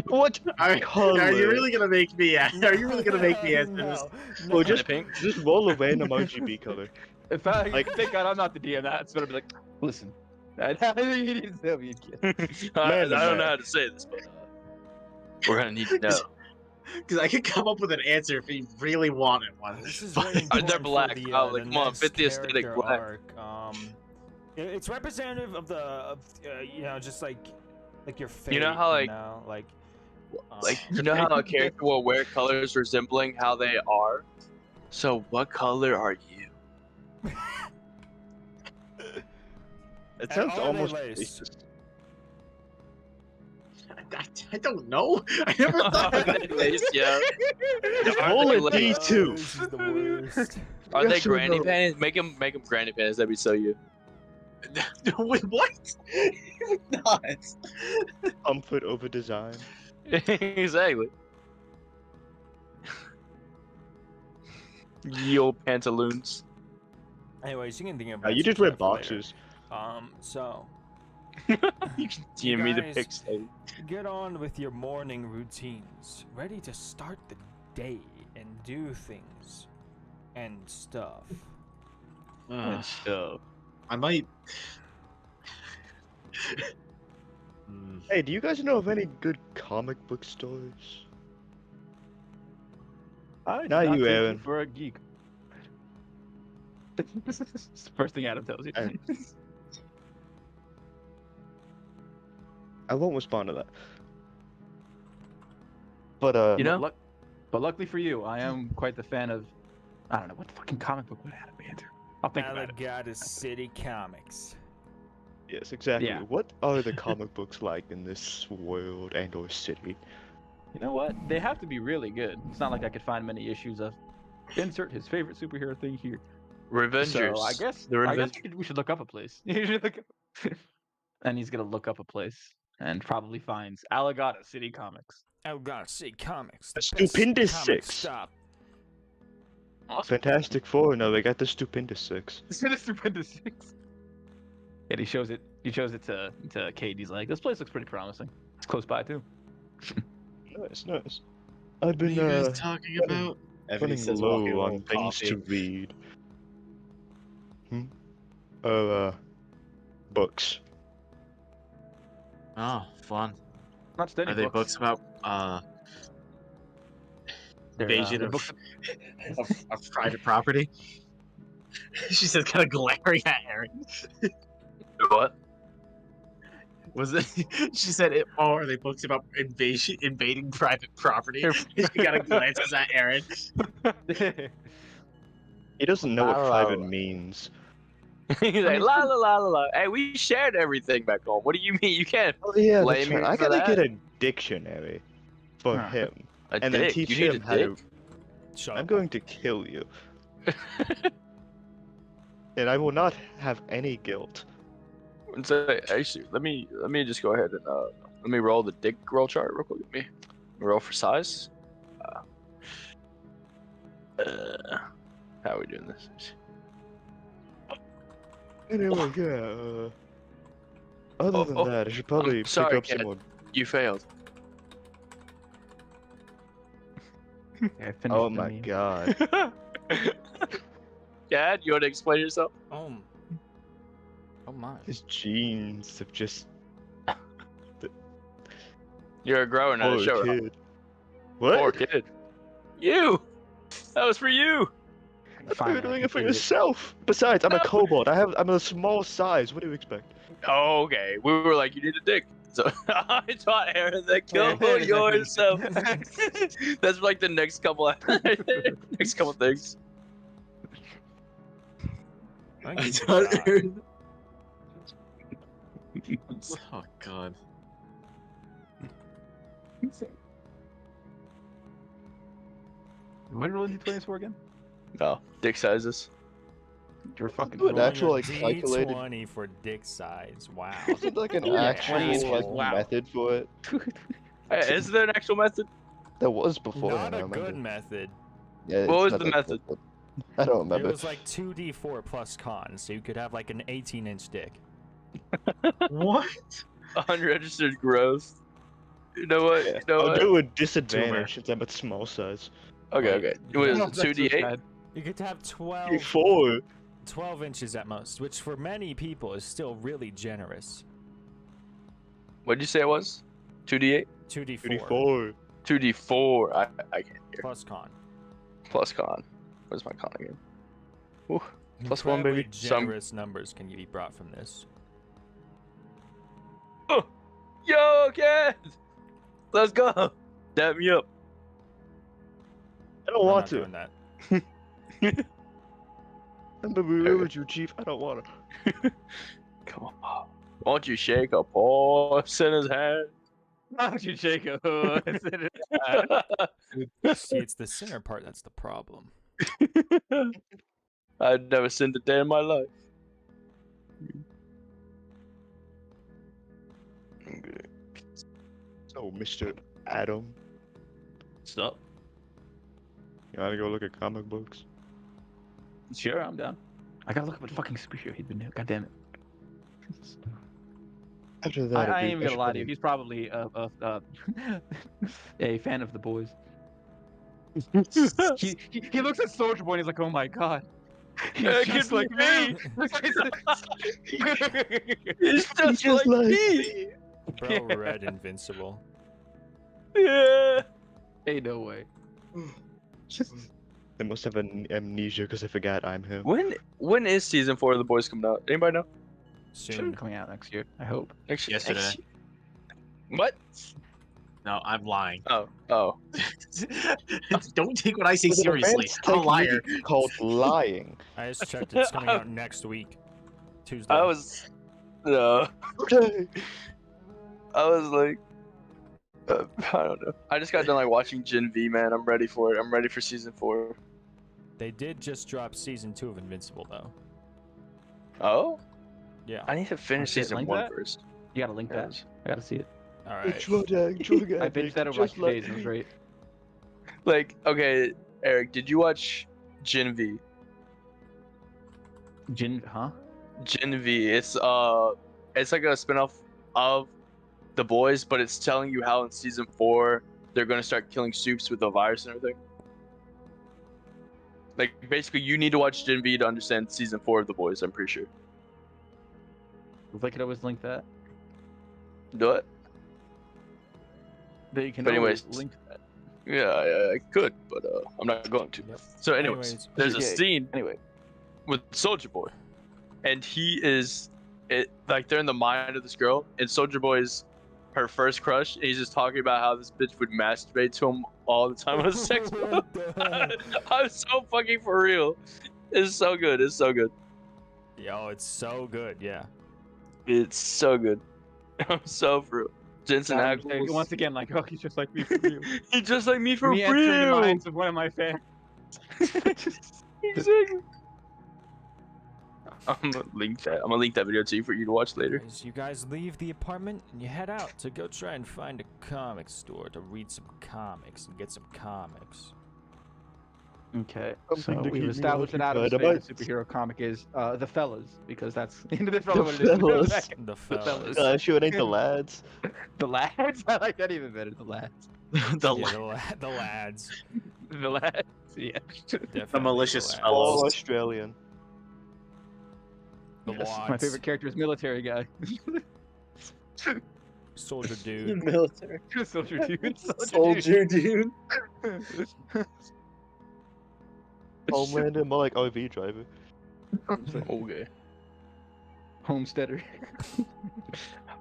What Are color? you really gonna make me? Are you really gonna make me answer this? Well, just Pink? roll a random RGB color. In fact, thank God I'm not the DM. That's gonna be like, listen. I don't I don't know how to say this, but we're gonna need to know. Because I could come up with an answer if you really wanted one. This is But- very important They're black. For the, Oh, like, the come on, next fit the aesthetic character black. arc. It's representative of just like your fate. You know how, like- like You know how a character will wear colors resembling how they are? So what color are you? It And sounds are they almost laced? racist. I don't know. I never thought of that. Yeah. Roll a Are they D2. This is the worst. Are they Yes or granny no? panties? Make them granny panties. That'd be so you. Wait, what? Not. Comfort over design. Exactly. Ye old pantaloons. Anyways, you can think of You that just some wear stuff for later. boxers. So You can You DM me the guys- pics. get on with your morning routines, ready to start the day and do things and stuff. Uh, Stuff. I might. Hmm. Hey, do you guys know of any good comic book stories? I did Not not you, take Aaron. for a geek. It's the first thing Adam tells you. And- I won't respond to that. But You know? But luckily for you, I am quite the fan of. I don't know what fucking comic book would Adam be into. I'll think about it. Alligator City Comics. yes, exactly. Yeah. What are the comic books like in this world and/or city? You know what? They have to be really good. It's not like I could find many issues of insert his favorite superhero thing here. Revengers. So I guess The Revengers. we should look up a place. You should look up- and he's gonna look up a place and probably finds Alligator City Comics. Alligator City Comics. A The best stupendous comic six. shop. Awesome. Fantastic Four. No, they got the Stupendous Six. It's been a stupendous six. And he shows it. He shows it to Kate. He's like, "This place looks pretty promising. It's close by too." Nice, nice. I've What are been you guys talking running- about? Ebony running says walking low along on things coffee. to read. Books. Oh, fun. Not steady Are they books. books about They're, invasion they're of, books. of private property? She said, kind of glaring at Aaron. What? Was it? She said, "Oh, are they books about invading private property?" She kind of glances at Aaron. He doesn't know what La, la, private la. means. He's like, la la la la la. Hey, we shared everything back home. What do you mean? You can't Oh yeah, blame that's me right. I for gotta that. get a dictionary for Huh. him, a and dick. then teach you need him a how dick? to. Shut I'm up. going to kill you, and I will not have any guilt. So, actually, let me just go ahead and let me roll the dick roll chart real quick. Let me roll for size. How are we doing this? Anyway, yeah. Other than oh, that, I should probably pick sorry, up some Kat. more. You failed. Yeah, I finished Oh the my meme. god. Dad, you want to explain yourself? Oh. Oh my. His genes have just. You're a grower, not a Poor shower. kid. What? Poor kid. You. That was for you. I thought you Finally, were I doing it for completed yourself. Besides, I'm a No. kobold. I'm a small size. What do you expect? Oh, okay. We were like, you need a dick. So I taught Aaron that kill Yeah, yourself. exactly. That's like the next couple next couple things. I I think you taught forgot. Aaron. Oh god. What did rolling d20s for again? No, dick sizes. You're fucking. Do an rolling actual, a- like, calculated- D20 for dick size. Wow. Is it like an Yeah, actual like wow. method for it? Hey, is there an actual method? There was before. Not I a remember. good method. Yeah, What it's was not the that method? good. I don't It remember. was like 2d4 plus cons, so you could have like an 18-inch dick. What? Unregistered growth. You know what? Yeah. You know I'll what? do a disadvantage since I'm a small size. Okay, okay. It was That's so 2d8. sad. You could have 12, 4. 12 inches at most, which for many people is still really generous. What'd you say it was? 2d8? 2d4 4. 2d4. I can't hear. plus con. Plus con. Where's my con again? Ooh, plus one, Incredibly baby. So I'm- generous numbers can be brought from this. Yo, kid! Let's go! Dab me up. I don't We're want not to. doing that. I'm gonna be real with you, Chief. I don't want to. Come on. Won't you shake a poor sinner's hand? Why don't you, Jacob? See, it's the sinner part that's the problem. I've never sinned a day in my life. So, Mr. Adam, What's up? you wanna go look at comic books? Sure, I'm down. I gotta look at what fucking superhero he's been doing. God damn it. After that, I ain't even gonna should lie to you. probably- He's probably a fan of the boys. He looks at Soldier Boy and he's like, oh my god. He's It just could like be me. It's just, just like like me. Bro, Red Invincible. Yeah. Ain't no way. They must have an amnesia because they forgot I'm him. When is season 4 of The Boys coming out? Anybody know? Should Soon. be coming out next year, I hope. Next Yesterday. next- What? No, I'm lying. Oh. Don't take what I say But an seriously. event's I'm a liar. technically called lying. I just checked. It's coming out next week, Tuesday. I was. No. Okay. I was like. I don't know. I just got done like watching Gen V, man. I'm ready for it. I'm ready for season 4. They did just drop season 2 of Invincible, though. Oh? Yeah. I need to finish shit, season like 1 that? first. You gotta link that. I gotta see it. All The right. drug I addict, binged that over like just 2 days and it was great. Like, okay, Eric, did you watch Gen V? Huh? Gen V. It's like a spinoff of The Boys, but it's telling you how in season 4 they're gonna start killing soups with the virus and everything. Like basically, you need to watch Gen V to understand season 4 of The Boys. I'm pretty sure. If I could always link that. Do it. That you can But always anyways. link that. Yeah, I could, but I'm not going to. Yep. So, anyways, there's a Yeah, scene Anyway. with Soldier Boy, and like they're in the mind of this girl, and Soldier Boy's her first crush, and he's just talking about how this bitch would masturbate to him all the time on sex. What the heck? I'm so fucking for real. It's so good. It's so good. Yo, it's so good. Yeah. It's so good. I'm so for real. Jensen Ackles. Once again, like, oh, he's just like me for real. He's just like me for me entering the real. minds of one of my fans. Exactly. I'm gonna link that video to you for you to watch later. As you guys leave the apartment and you head out to go try and find a comic store to read some comics and get some comics. Okay, Something so to keep we've me established that Adam's occupied. favorite superhero comic is The Fellas, because that's probably The what it is. Fellas. The fellas. fellas. Sure, it ain't the lads. The Lads? I like that even better, The Lads. The lads. The Lads, yeah. Definitely malicious the lads. fellows. All Australian. The Yes, my wads. favorite character is Military Guy. Soldier dude. Military. Soldier Dude. Soldier dude. Homelander, more like OV driver. Okay. Homesteader.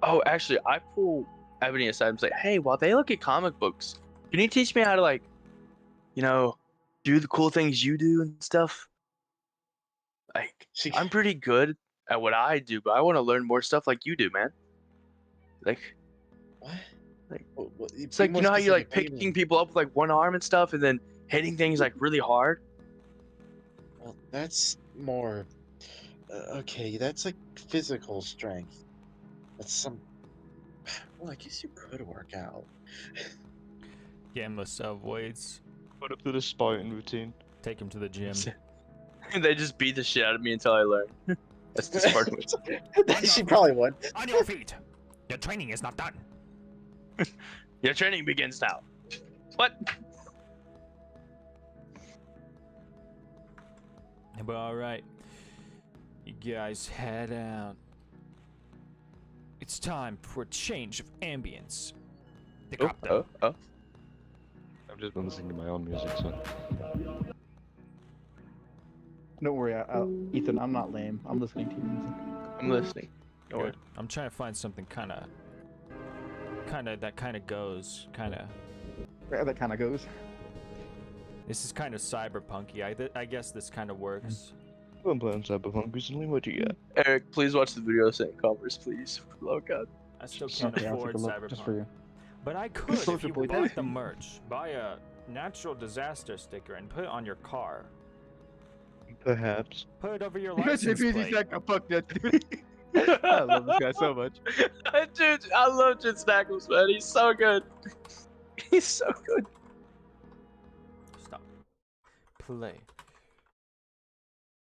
Oh, actually, I pull Ebony aside and say, "Hey, while they look at comic books, can you teach me how to like, do the cool things you do and stuff? Like, I'm pretty good at what I do, but I want to learn more stuff like you do, man. Like, What? Like, It's it's like you know how you like picking people up with like one arm and stuff, and then hitting things like really hard. Well, that's more. Okay, that's like physical strength. That's some. Well, I guess you could work out. Gamma sub weights. Put up to the Spartan routine. Take him to the gym. And they just beat the shit out of me until I learn. That's the smart way. She probably would. On your feet. Your training is not done. Your training begins now. What? But all right, you guys head out. It's time for a change of ambience. The captain. Oh. I've just been listening to my own music, so. Don't worry, Ethan, I'm not lame. I'm listening to you. I'm listening. Go Good. I'm trying to find something kind of goes, That kind of goes. This is kind of cyberpunky. I guess this kind of works. I've been playing Cyberpunk recently, what you got? Eric, please watch the video saying Converse, please. Oh god. I still can't Okay, I'll afford take a look just for cyberpunk. you. But I could if Soldier you Boy bought did. the merch. Buy a natural disaster sticker and put it on your car. Perhaps. Put it over your Imagine license if he's plate. like, fuck that dude. I love this guy so much. Dude, I love Jensen Ackles, man. He's so good. He's so good. Stop. Play.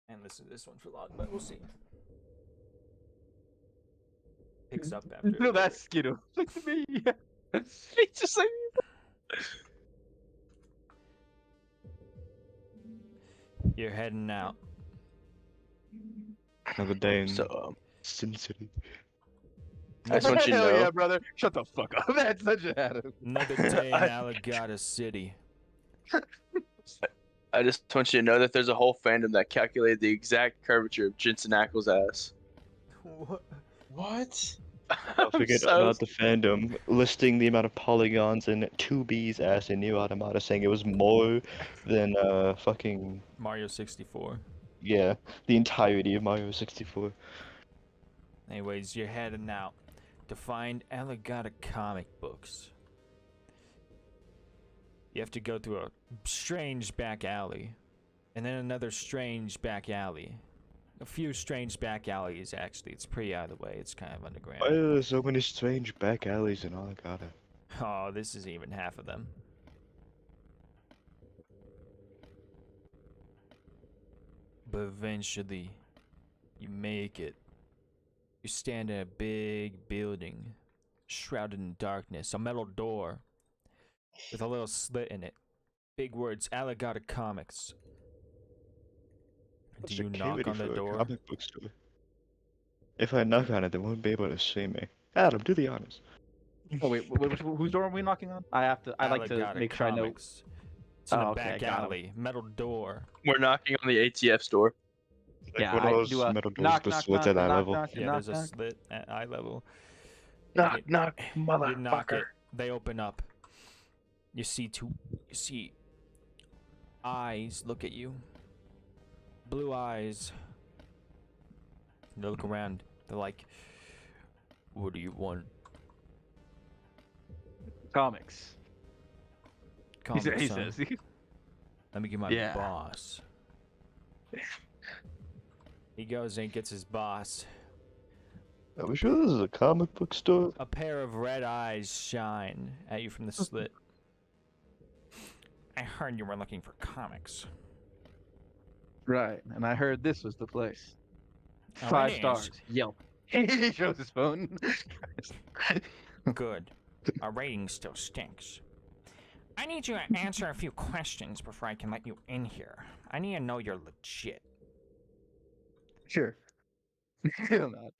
And listen to this one for long, but we'll see. Picks up after. No, that's Skidoo. Look at me. He's just like. You're heading out. Another day in So, Sin City. I just want you to Hell know. yeah, brother. Shut the fuck up. That's such a Adam. Another day in Alligator City. I just want you to know that there's a whole fandom that calculated the exact curvature of Jensen Ackles' ass. What? Don't forget so- about the fandom listing the amount of polygons in 2B's ass in New Automata, saying it was more than fucking Mario 64. yeah, the entirety of Mario 64. Anyways, you're heading out to find Alligator comic books. You have to go through a strange back alley, and then another strange back alley. A few strange back alleys, actually. It's pretty out of the way. It's kind of underground. Why are there so many strange back alleys in Alligator? Oh, this is even half of them. But eventually, you make it. You stand in a big building, shrouded in darkness, a metal door with a little slit in it. Big words, Alligator Comics. Do you knock Security on the for a door? comic book store. If I knock on it, they won't be able to see me. Adam, do the honors. Oh wait, whose door are we knocking on? I like to Alligator make sure I know. Comics. It's in Oh, a okay, back got 'em. alley, metal door. We're knocking on the ATF store. Like Yeah, one of I those do a metal doors knock, with knock, slits knock, at eye knock, level. knock, Yeah, knock, there's a knock. slit at eye level. Knock, You- knock, You knock it. motherfucker. They open up. You see eyes look at you. Blue eyes. They look around. They're like, "What do you want?" Comics. Comics, He huh? says. Let me get my Yeah. boss. He goes and gets his boss. Are we sure this is a comic book store? A pair of red eyes shine at you from the slit. I heard you were looking for comics. Right, and I heard this was the place. Oh, 5 it is. stars. Yelp. He shows his phone. Good. Our rating still stinks. I need you to answer a few questions before I can let you in here. I need to know you're legit. Sure. Hell not.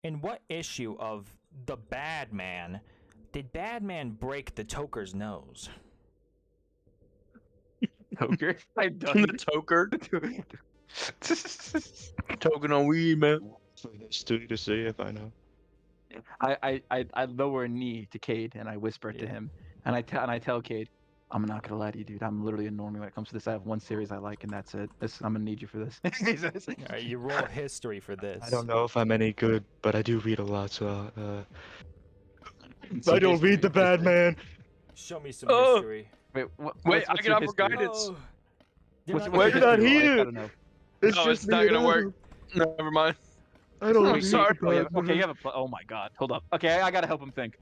In what issue of The Bad Man did Badman break the Toker's nose? Poker. I The done. toker. Token on weed, man. For the studio to see if I know. I lower a knee to Cade and I whisper it to Yeah. him, and I tell Cade, I'm not gonna lie to you, dude. I'm literally a normie when it comes to this. I have one series I like, and that's it. I'm gonna need you for this. He says, Alright, you roll history for this. I don't know if I'm any good, but I do read a lot, so So I don't history, read the bad history. man. Show me some Oh. history. Wait, Wait, I what's get your offer history? guidance. Oh, you're What's, not what's We're your not history roll? I here. gotta know. It's No, just it's not me and gonna work. Adam. Never mind. I don't I'm read sorry. the Oh, yeah, bad okay, you man. have a. Oh my God, hold up. Okay, I gotta help him think.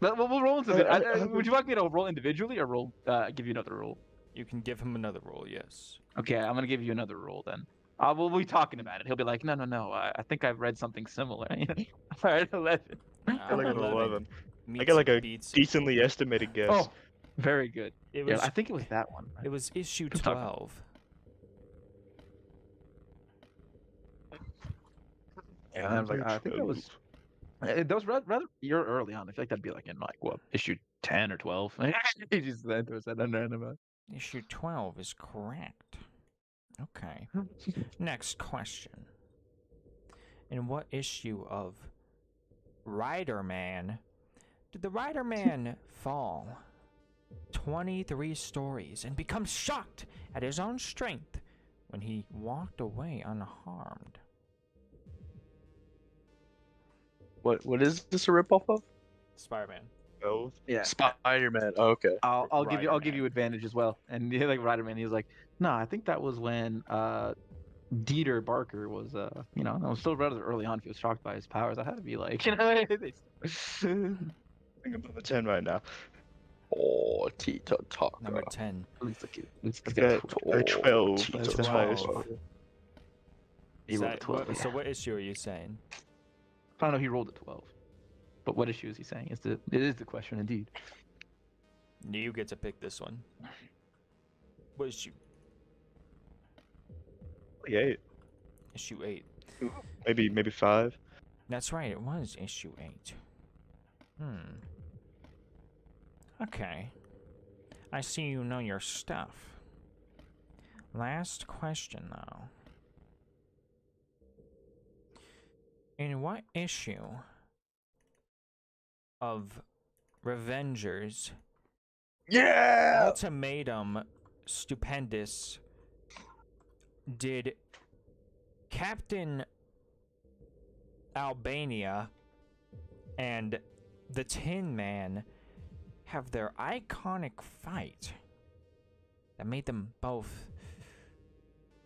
We'll roll into the. Would you like me to roll individually or roll? Give you another roll. You can give him another roll, yes. Okay, I'm gonna give you another roll then. We'll be talking about it. He'll be like, no. I think I've read something similar. All right, 11. I got like an 11. I Meets got like and a beats it. decently estimated guess. Oh, very good. It Yeah, was I think it was that one. it was issue Keep talking. 12. And I was like, I think that was. That was rather. You're early on. I feel like that'd be like in like what issue 10 or 12. He just said to us that about. Issue 12 is correct. Okay. Next question. In what issue of Rider Man did the Rider Man fall 23 stories and become shocked at his own strength when he walked away unharmed? What is this a ripoff of? Spider-Man. 12. Yeah. Spider-Man. Oh, okay. I'll give Rider you Man. advantage as well. And yeah, like Riderman, he was like, no, I think that was when Dieter Barker was I was still rather early on. If he was shocked by his powers, I had to be like, I think I'm above a 10 right now. Oh, Tito Talk. Number 10. let's I've get got a 12. Tito That's the 12. highest. He rolled a 12. So what issue are you saying? I don't know. He rolled a 12. But what issue is he saying? It is the question indeed. You get to pick this one. What issue? 8. Issue 8. Maybe 5. That's right, it was issue 8. Okay. I see you know your stuff. Last question, though. In what issue of Revengers Ultimatum Stupendous did Captain Albania and the Tin Man have their iconic fight that made them both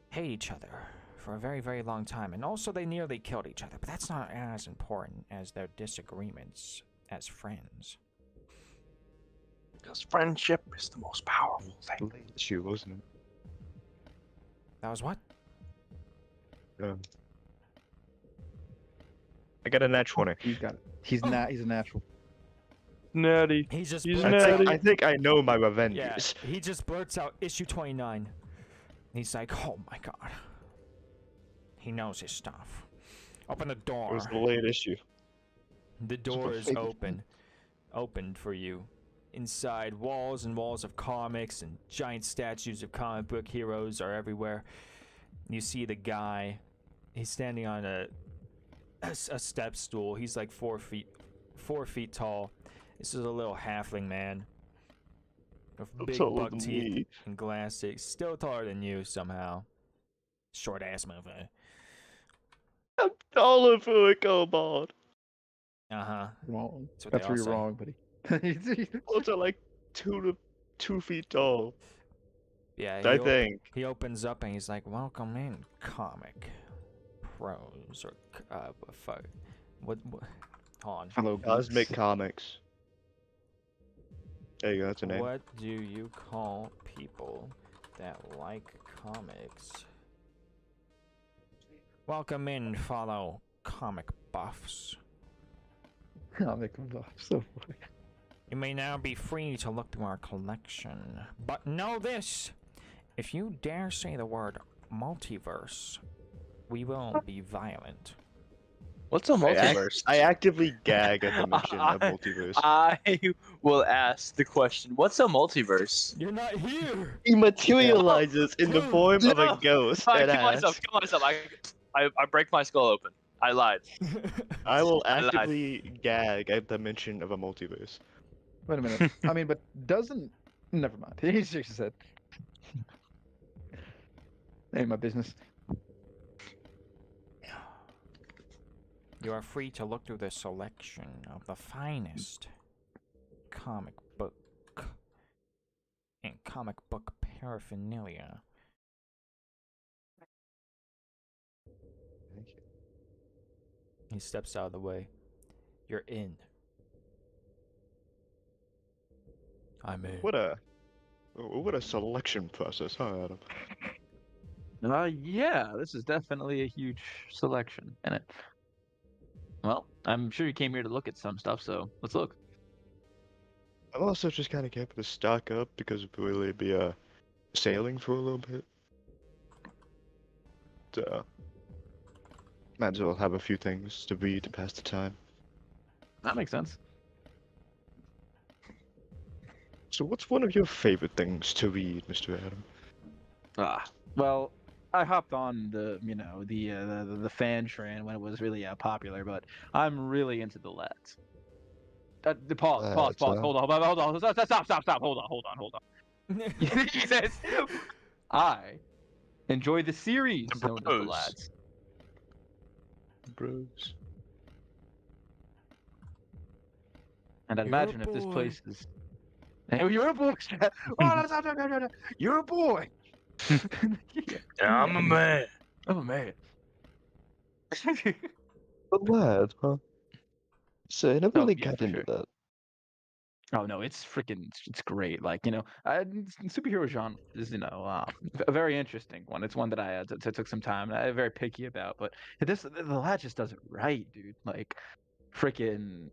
hate each other for a very, very long time? And also they nearly killed each other, but that's not as important as their disagreements as friends. Because friendship is the most powerful thing. Issue, wasn't it? That was what? I got a nat 20. He's got it. He's a natural. Natty. He's just He's blurts out, I think I know my Revengers. yeah, he just blurts out issue 29. He's like, oh my god. He knows his stuff. Open the It door. was the late issue. The door is opened for you. Inside, walls and walls of comics and giant statues of comic book heroes are everywhere. You see the guy. He's standing on a step stool. He's like 4 feet tall. This is a little halfling man with big taller buck than teeth me. and glasses. Still taller than you somehow. Short ass motherfucker. I'm taller for a kobold. Uh-huh. Wrong. That's what That's they where all you're say. wrong, buddy. Also like 2 feet tall. Yeah, I think. he opens up and he's like, "Welcome in, comic pros or fuck, what? Hold on. Hello, Cosmic geeks. Comics. There you go, that's a name. What do you call people that like comics? Welcome in, fellow comic buffs. Comic buff. So funny. You may now be free to look through our collection, but know this: if you dare say the word multiverse, we will be violent." What's a multiverse? I actively gag at the mention of multiverse. I will ask the question. What's a multiverse? You're not here. He materializes in the form of a ghost I and kill myself. I break my skull open. I lied. I will I lied. actively gag at the mention of a multiverse. Wait a minute. I mean, but doesn't. Never mind. He just said. Ain't my business. You are free to look through the selection of the finest comic book and comic book paraphernalia. Thank you. He steps out of the way. You're in. I'm in. What a selection process, huh, Adam? Yeah, this is definitely a huge selection in it. Well, I'm sure you came here to look at some stuff, so let's look. I'm also just kind of happy to stock up because we'll be sailing for a little bit. So, might as well have a few things to read to pass the time. That makes sense. So, what's one of your favorite things to read, Mr. Adam? Well, I hopped on the fan train when it was really popular, but I'm really into the lads. Pause. Hold on. Stop. Hold on. Jesus. I enjoy the series The known as bros. the lads. Bros. And I'd You're a imagine if this boy. place is, hey, you're a boy. Oh, no. You're a boy. Yeah, I'm a man. I'm a man. A lad, huh? So I never Oh really yeah, got for into sure. that. Oh no, it's freaking, it's great. Like, superhero genre is, a very interesting one. It's one that I took some time. I'm very picky about, but the lad just does it right, dude. Like, freaking,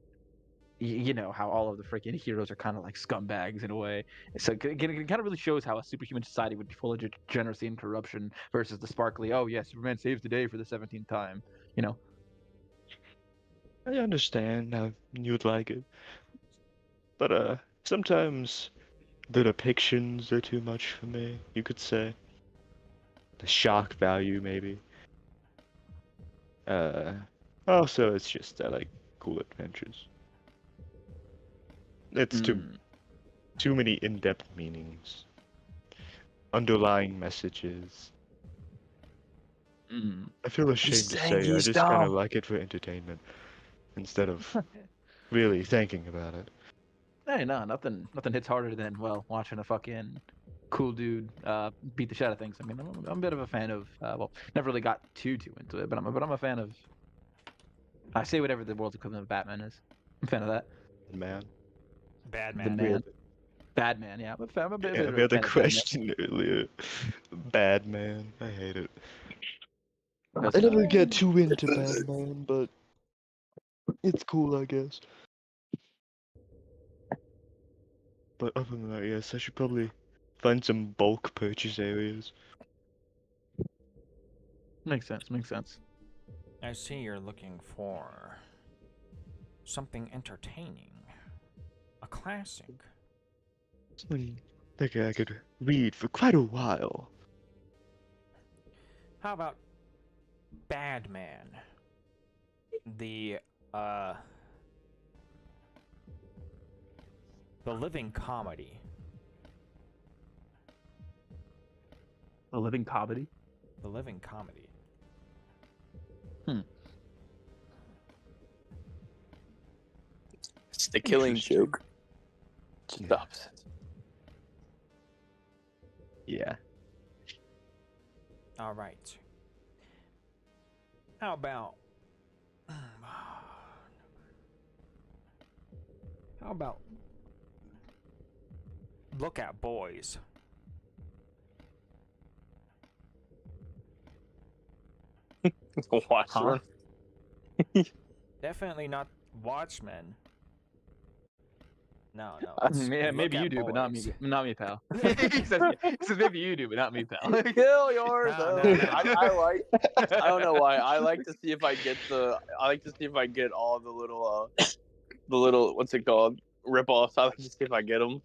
you know how all of the freaking heroes are kind of like scumbags in a way. So it kind of really shows how a superhuman society would be full of degeneracy and corruption versus the sparkly, oh yeah, Superman saves the day for the 17th time. You know. I understand how you'd like it, but sometimes the depictions are too much for me. You could say the shock value, maybe. Uh, Also, it's just I like cool adventures. It's Mm, too many in-depth meanings, underlying messages. mm. I feel ashamed to saying say I he's just kind of dumb. like it for entertainment instead of really thinking about it. Hey, no, nothing hits harder than watching a fucking cool dude beat the shit out of things. I mean, I'm a bit of a fan of never really got too into it, but I'm a fan of. I say whatever the world's equivalent of Batman is. I'm a fan of that. Man, Bad The man. man, Batman. Yeah, I'm a bit yeah, of we a had the fan of Batman. question earlier. Bad man, I hate it. Because I never get too into Batman, but it's cool, I guess. But other than that, yes, I should probably find some bulk purchase areas. makes sense. Makes sense. I see you're looking for something entertaining. A classic. Something like I could read for quite a while. How about Bad Man? The uh the living comedy. A living comedy. The living comedy. It's the killing Interesting. joke. Just Yeah. the opposite. Yeah. All right. How about how about Look at Boys? Watch Huh? one. Definitely not Watchmen. No. Yeah, Look maybe you at do, but not me. Boys. Not me, pal. he says maybe you do, but not me, pal. Kill yours. No. I don't know why. I like to see if I get all the little what's it called rip-offs. I like to see if I get them.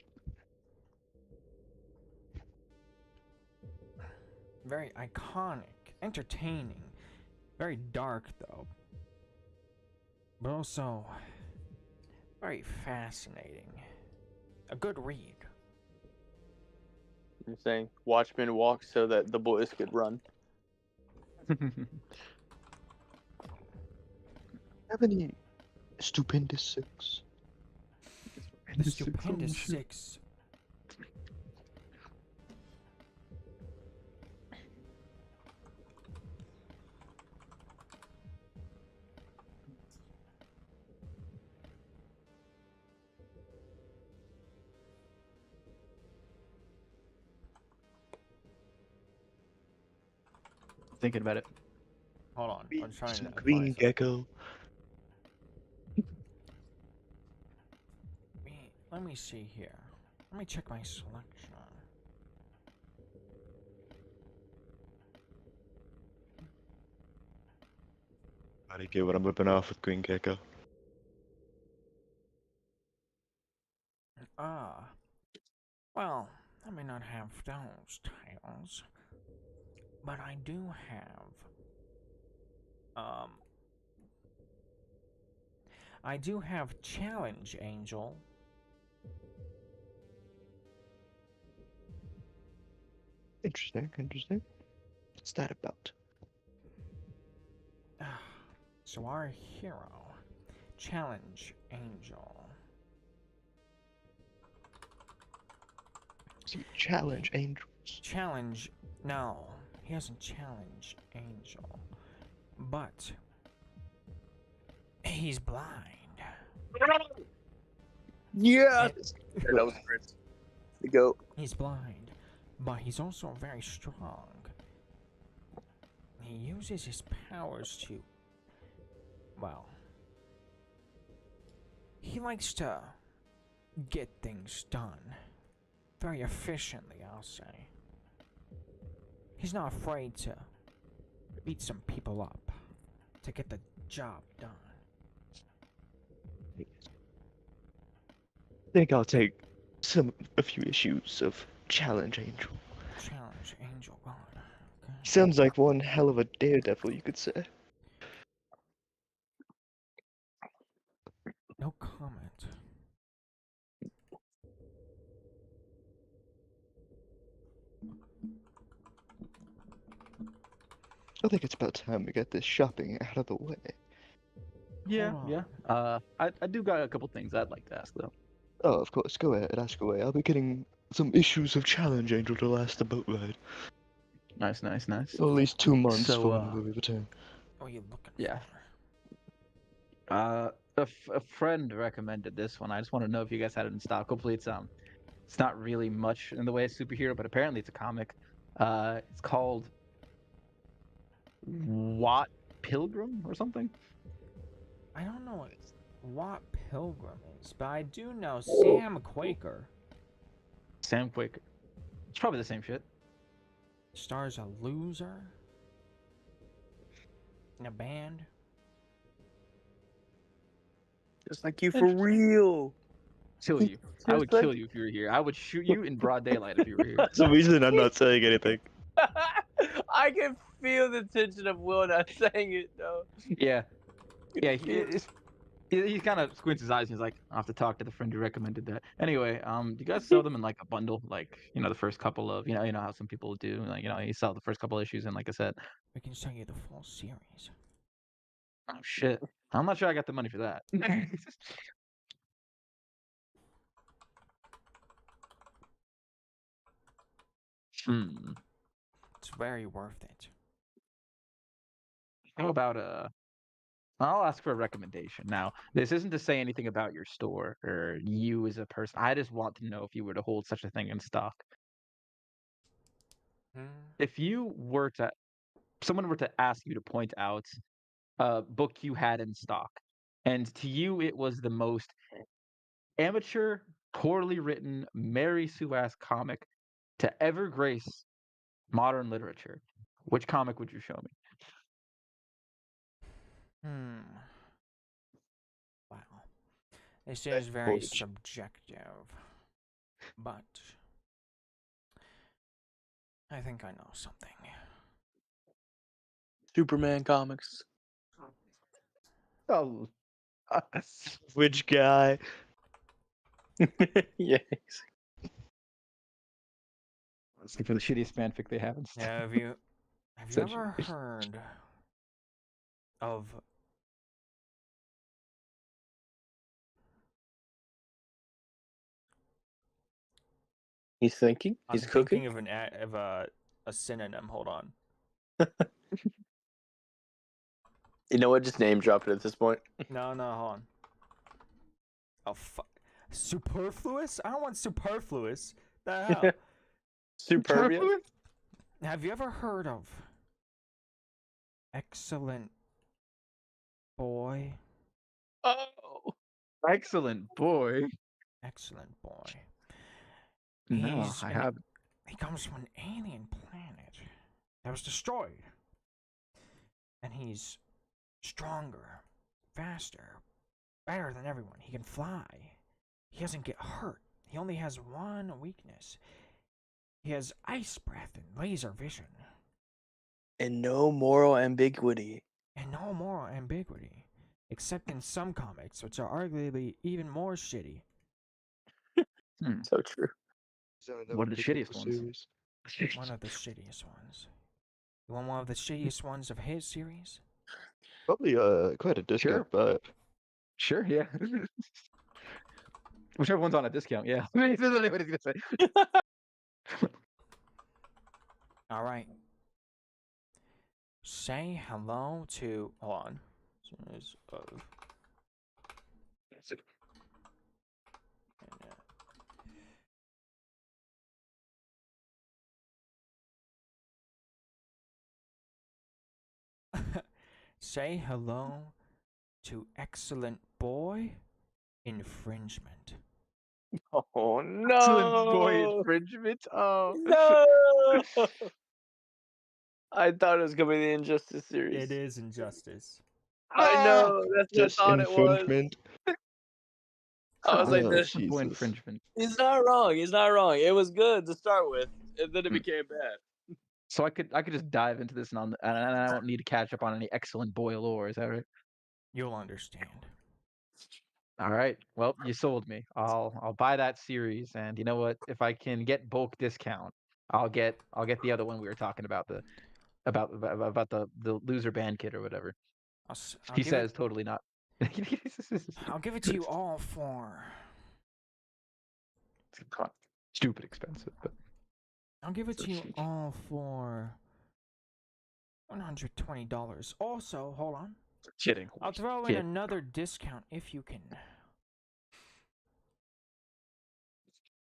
Very iconic, entertaining, very dark though, but also very fascinating. A good read. I'm saying Watchmen walk so that the boys could run. Have any stupendous six? The Stupendous Six. Thinking about it. Hold on, I'm trying Some to green find gecko. Let me see here. Let me check my selection. How do you get what I'm ripping off with green gecko? Well, I may not have those titles, but I do have, I do have Challenge Angel. Interesting. What's that about? So our hero, Challenge Angel, Some challenge angels. Challenge? No, he hasn't challenged Angel. But he's blind. Yes. That was Prince. The goat. He's blind, but he's also very strong. He uses his powers to, well, he likes to get things done very efficiently, I'll say. He's not afraid to beat some people up to get the job done. I think I'll take a few issues of Challenge Angel. Challenge Angel God. Okay. Sounds like one hell of a daredevil, you could say. No comment. I think it's about time we get this shopping out of the way. Yeah, Hold yeah. on. I do got a couple things I'd like to ask though. Oh, of course, go ahead, ask away. I'll be getting some issues of Challenge Angel to last the boat ride. Nice, nice, nice. At least 2 months So, for when we return. What are you looking Yeah. for? A friend recommended this one. I just want to know if you guys had it in stock. Hopefully, it's not really much in the way of superhero, but apparently it's a comic. It's called Watt Pilgrim or something. I don't know what Pilgrim is, but I do know Sam Quaker Sam Quaker. It's probably the same shit. stars a loser in a band. Just like you for real. Kill you. I would kill you if you were here. I would shoot you in broad daylight if you were here. That's the reason I'm not saying anything. I can feel the tension of Will not saying it though. Yeah. Yeah, he kind of squints his eyes and he's like, I'll have to talk to the friend who recommended that. Anyway, do you guys sell them in like a bundle? Like, the first couple of, you know how some people do, like, you sell the first couple issues and like I said, We can sell you the full series. oh shit. I'm not sure I got the money for that. Hmm. It's very worth it. How about I'll ask for a recommendation. Now, this isn't to say anything about your store or you as a person. I just want to know if you were to hold such a thing in stock. If someone were to ask you to point out a book you had in stock, and to you it was the most amateur, poorly written, Mary Sue-ass comic to ever grace modern literature, which comic would you show me? Wow. This is very subjective. But I think I know something. Superman comics. Oh, Which guy? Yes. let's look for the shittiest fanfic they have in stock. Now, have you ever Essentially. heard of He's thinking. I'm He's cooking. thinking of a synonym. Hold on. You know what? Just name drop it at this point. No, hold on. Oh fuck. Superfluous? I don't want superfluous. The hell? Superbia. Have you ever heard of Excellent Boy? Oh. Excellent boy. Excellent Boy. No, He's I an- haven't. He comes from an alien planet that was destroyed. And he's stronger, faster, better than everyone. He can fly. He doesn't get hurt. He only has one weakness. He has ice breath and laser vision. And no moral ambiguity. And no moral ambiguity. Except in some comics, which are arguably even more shitty. So true. What are the shittiest ones? Series. One of the shittiest ones. You want one of the shittiest ones of his series? Probably quite a discount, but Sure, yeah. Whichever one's on a discount, yeah. That's what I was gonna say. All right. Say hello to. Hold on. Series of. Say hello to excellent boy infringement. Oh Excellent boy no! infringement. Oh. No! I thought it was gonna be the Injustice series. It is injustice. I know. That's what I Just thought it was. infringement. I was like, Oh, this. Excellent boy Jesus. infringement. He's not wrong. He's not wrong. It was good to start with, and then it Hmm. became bad. So I could just dive into this and I won't need to catch up on any excellent boy lore. Is that right? You'll understand. All right. Well, you sold me. I'll buy that series, and you know what? If I can get bulk discount, I'll get the other one we were talking about, the about the loser band kid or whatever. I'll He give it. says totally not. I'll give it to you all for. Stupid expensive, but I'll give it So to you cheap. all for $120. Also, hold on. kidding. I'll throw in Kid. another discount if you can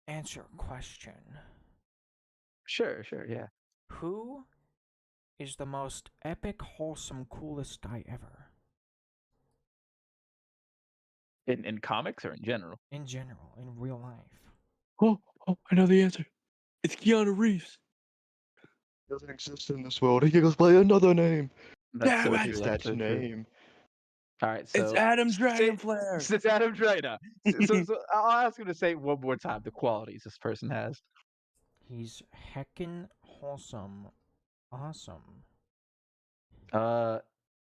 answer a question. Sure, yeah. Who is the most epic, wholesome, coolest guy ever? In comics or in general? In general, in real life. Oh, I know the answer. It's Keanu Reeves. Doesn't exist in this world. He goes by another name. That's Damn so What it! true. is That's that so true. name? All right, It's so Adam say- Dragonflare. It's Adam Draina. So I'll ask him to say one more time the qualities this person has. He's heckin' wholesome, awesome. No,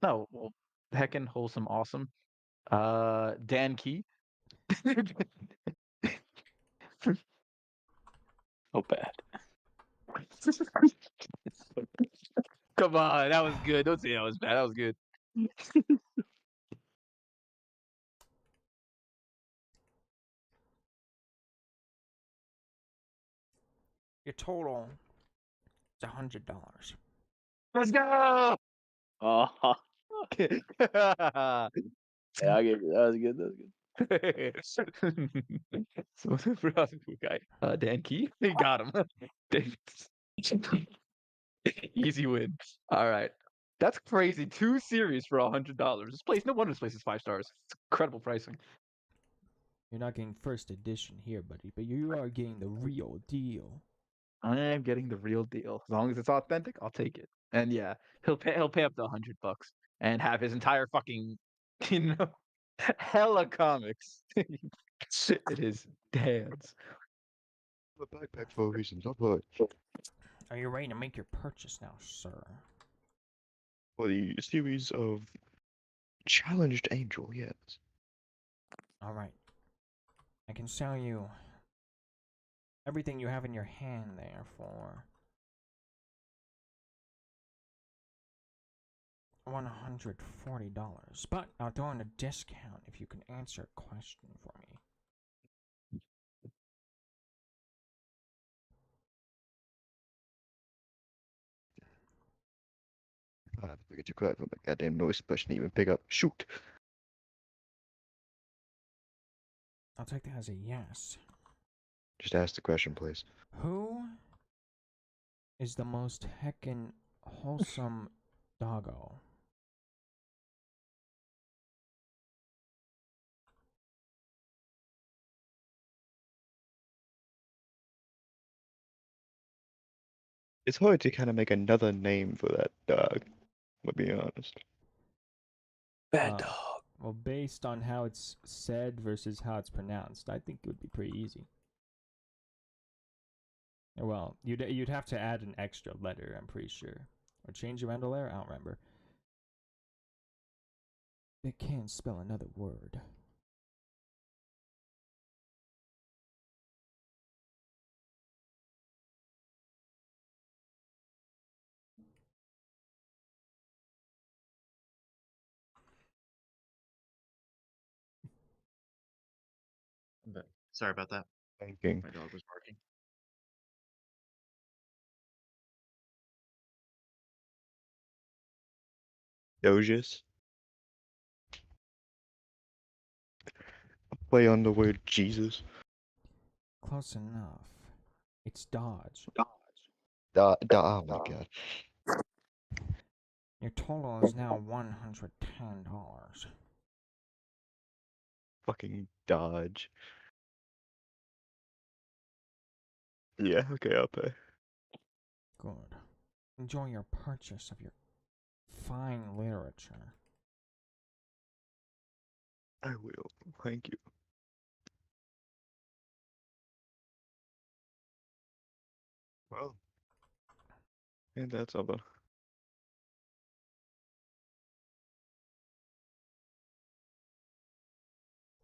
well, heckin' wholesome, awesome. Dan Key. So bad. Come on, that was good. Don't say that was bad. That was good. Your total is $100. Let's go. Oh, Yeah, yeah, I get it. That was good. That was good. so for us, guy, Dan Key, he got him. Easy win. All right, that's crazy. 2 series for $100. This place, no wonder this place is 5 stars. It's incredible pricing. You're not getting first edition here, buddy, but you are getting the real deal. I am getting the real deal. As long as it's authentic, I'll take it. And yeah, he'll pay up to $100 and have his entire fucking, you know, hella comics. It is dad's. A backpack for a reason. Don't worry. Are you ready to make your purchase now, sir? For the series of Challenged Angel, yes. All right. I can sell you everything you have in your hand there for $140. But I'll throw in a discount if you can answer a question for me. I have to forget to cry for my goddamn noise suppression even pick up. Shoot. I'll take that as a yes. Just ask the question, please. Who is the most heckin' wholesome doggo? It's hard to kind of make another name for that dog. I'll be honest. Bad Uh, dog. Well, based on how it's said versus how it's pronounced, I think it would be pretty easy. Well, you'd have to add an extra letter, I'm pretty sure, or change around a letter. I don't remember. They can't spell another word. Sorry about that. Thinking. My dog was barking. Doges. Play on the word Jesus. Close enough. It's dodge. Oh my god. Your total is now $110. Fucking dodge. Yeah, okay, I'll pay. Good. Enjoy your purchase of your fine literature. I will. Thank you. Well. And that's all.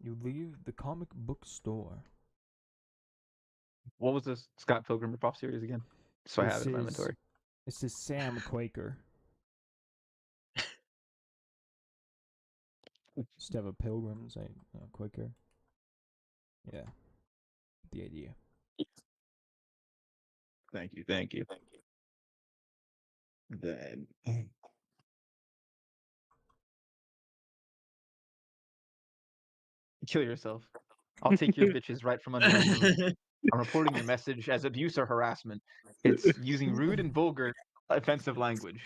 You leave the comic book store. What was this Scott Pilgrim ripoff series again? So I have it in my This inventory. This is Sam Quaker. Just have a pilgrim say Quaker. Yeah. The idea. Thank you. Then kill yourself. I'll take your bitches right from under my nose. I'm reporting your message as abuse or harassment. It's using rude and vulgar, offensive language.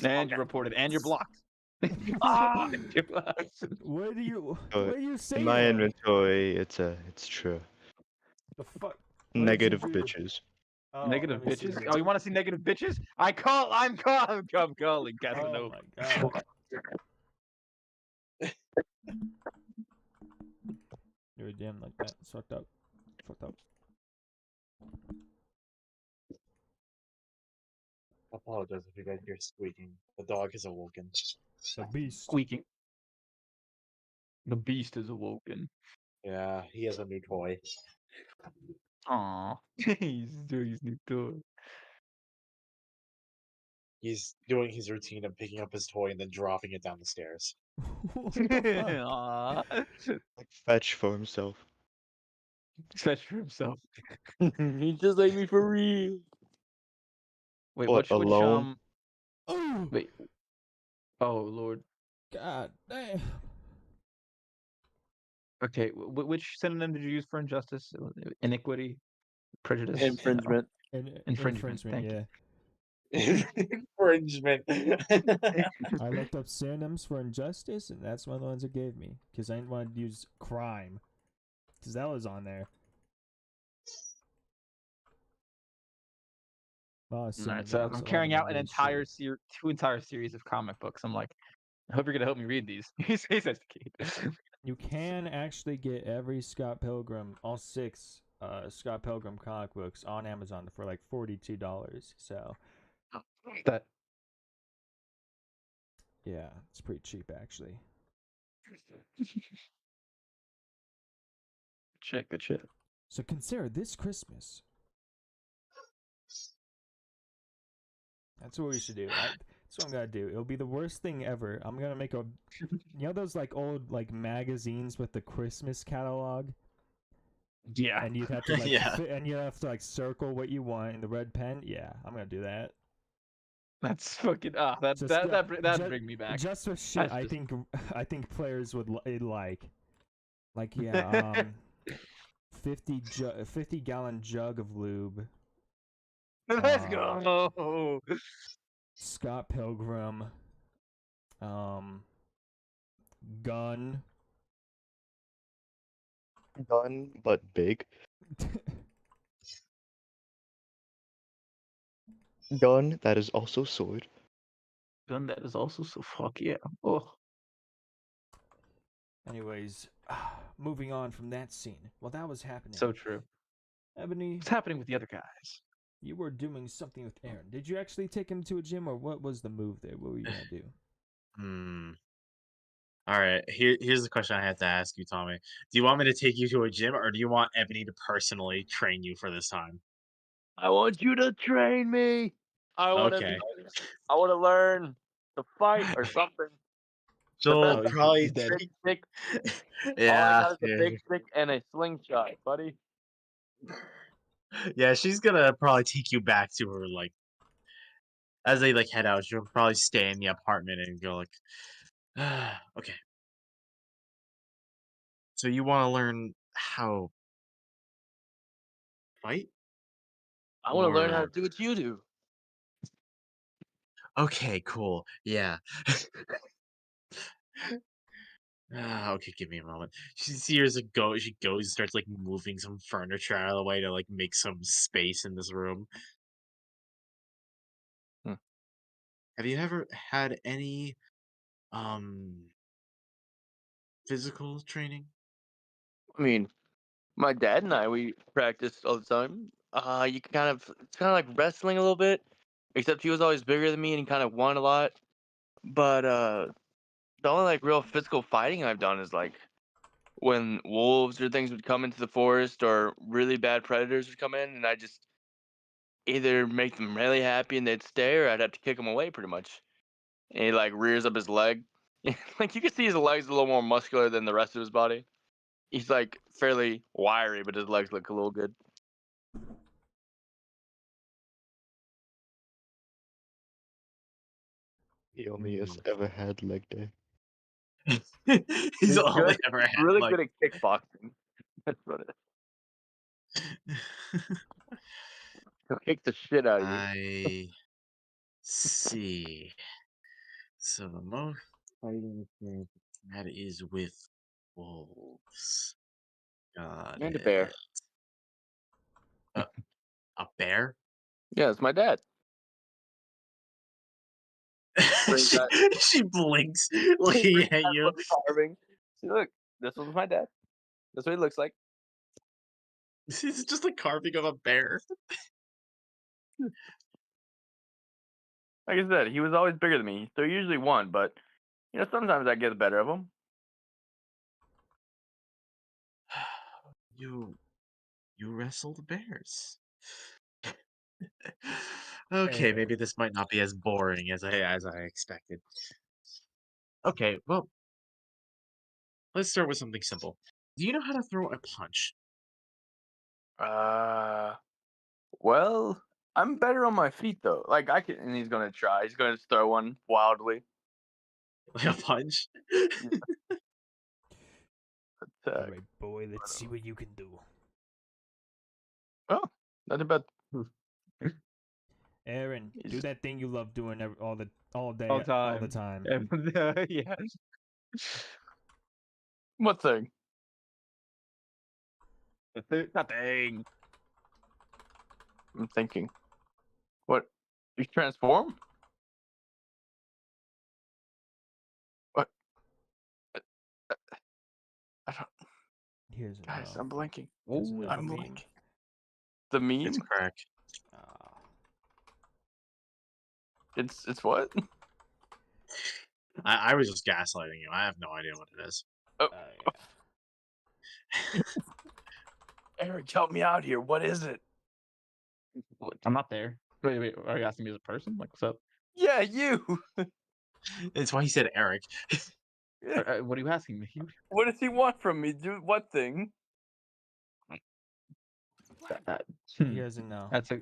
And you're reported, and you're blocked. You're blocked. What do you say? In my though? inventory, it's true. The fuck? Negative What did you do? bitches. Oh, Negative let me see bitches. here. Oh, you want to see negative bitches? I'm calling Casanova. Oh my god. You're a damn like that. It's fucked up. Fucked up. I apologize if you guys hear squeaking. The dog has awoken. The beast. Squeaking. The beast is awoken. Yeah, he has a new toy. Aw. He's doing his new tour. He's doing his routine of picking up his toy and then dropping it down the stairs. What the fuck? Aw. Like fetch for himself. Fetch for himself. He just like me for real. Wait, What, which alone? Oh wait. Oh Lord. god damn. Okay, which synonym did you use for injustice? Iniquity, prejudice, Infringement. infringement. Thank Yeah. Infringement. I looked up synonyms for injustice, and that's one of the ones it gave me. Because I didn't want to use crime. Because that was on there. Oh, All right, synonyms, so I'm carrying out an good entire shit. two entire series of comic books. I'm like, I hope you're gonna help me read these. He says to Kate. You can actually get every Scott Pilgrim, all 6 Scott Pilgrim comic books on Amazon for like $42. So That yeah, it's pretty cheap actually. good shit. So consider this Christmas. That's what we should do. That's what I'm gonna do. It'll be the worst thing ever. I'm gonna make a, you know those like old like magazines with the Christmas catalog, Yeah. and you'd have to like Yeah. and you have to like circle what you want in the red pen. Yeah, I'm gonna do that. That's fucking Just, that'd bring me back. Just for shit, That's just- I think players would like yeah 50 gallon jug of lube. Let's go. Scott Pilgrim, gun. Gun, but big. Gun that is also sword. Gun that is also so fuck yeah. Oh. Anyways, moving on from that scene. Well, that was happening. So true. Ebony, What's happening with the other guys? you were doing something with Aaron. Did you actually take him to a gym, or what was the move there? What were you gonna do? All right. Here's the question I had to ask you, Tommy. Do you want me to take you to a gym, or do you want Ebony to personally train you for this time? I want you to train me. I want Okay. I want to learn to fight or something. She'll best probably dead. Big stick. All I Yeah. got is a big stick and a slingshot, buddy. Yeah, she's gonna probably take you back to her like As they like head out, she'll probably stay in the apartment and go like, okay. So you want to learn how fight? I want to learn how to Or do what you do. okay, cool. Yeah. Okay, give me a moment. She sees a go. She goes and starts like moving some furniture out of the way to like make some space in this room. Hmm. Have you ever had any um physical training? I mean, my dad and I, we practice all the time. You can kind of, it's kind of like wrestling a little bit, except he was always bigger than me and he kind of won a lot. But the only like real physical fighting I've done is like when wolves or things would come into the forest or really bad predators would come in, and I just either make them really happy and they'd stay, or I'd have to kick them away pretty much. And he like rears up his leg. Like you can see his legs a little more muscular than the rest of his body. He's like fairly wiry, but his legs look a little good. He only has ever had leg day. He's all good. they ever had. Really Like, good at kickboxing. That's what it is. He'll kick the shit out of you. I see. So the most fighting experience that is with wolves. Got And a it. bear. A bear? Yeah, it's my dad. Brings she, that. she blinks, He looking brings at that you. little carving. See, look, this one's my dad. That's what he looks like. It's just a carving of a bear. Like I said, he was always bigger than me, so he usually won. But you know, sometimes I get the better of him. You wrestle the bears. Okay, maybe this might not be as boring as I expected. Okay, well, let's start with something simple. Do you know how to throw a punch? Uh, well, I'm better on my feet though. Like I can, and he's gonna try. He's gonna just throw one wildly. Like a punch? Attack. All right, boy, let's see what you can do. Oh, nothing bad. Aaron, do He's- that thing you love doing all day, All all the time. time. Yeah. What thing? Nothing. I'm thinking. What? You transform? What? I don't. Here's a Guys, no. I'm blinking. Here's Ooh, another I'm meme. blinking. The It's meme? crack. Ah, It's what? I was just gaslighting you. I have no idea what it is. yeah. Eric, help me out here. What is it? I'm not there. Wait, are you asking me as a person? Like, what's up? Yeah, you. It's why he said Eric. What are you asking me? What does he want from me? Do what thing? That, Here's a no. That's a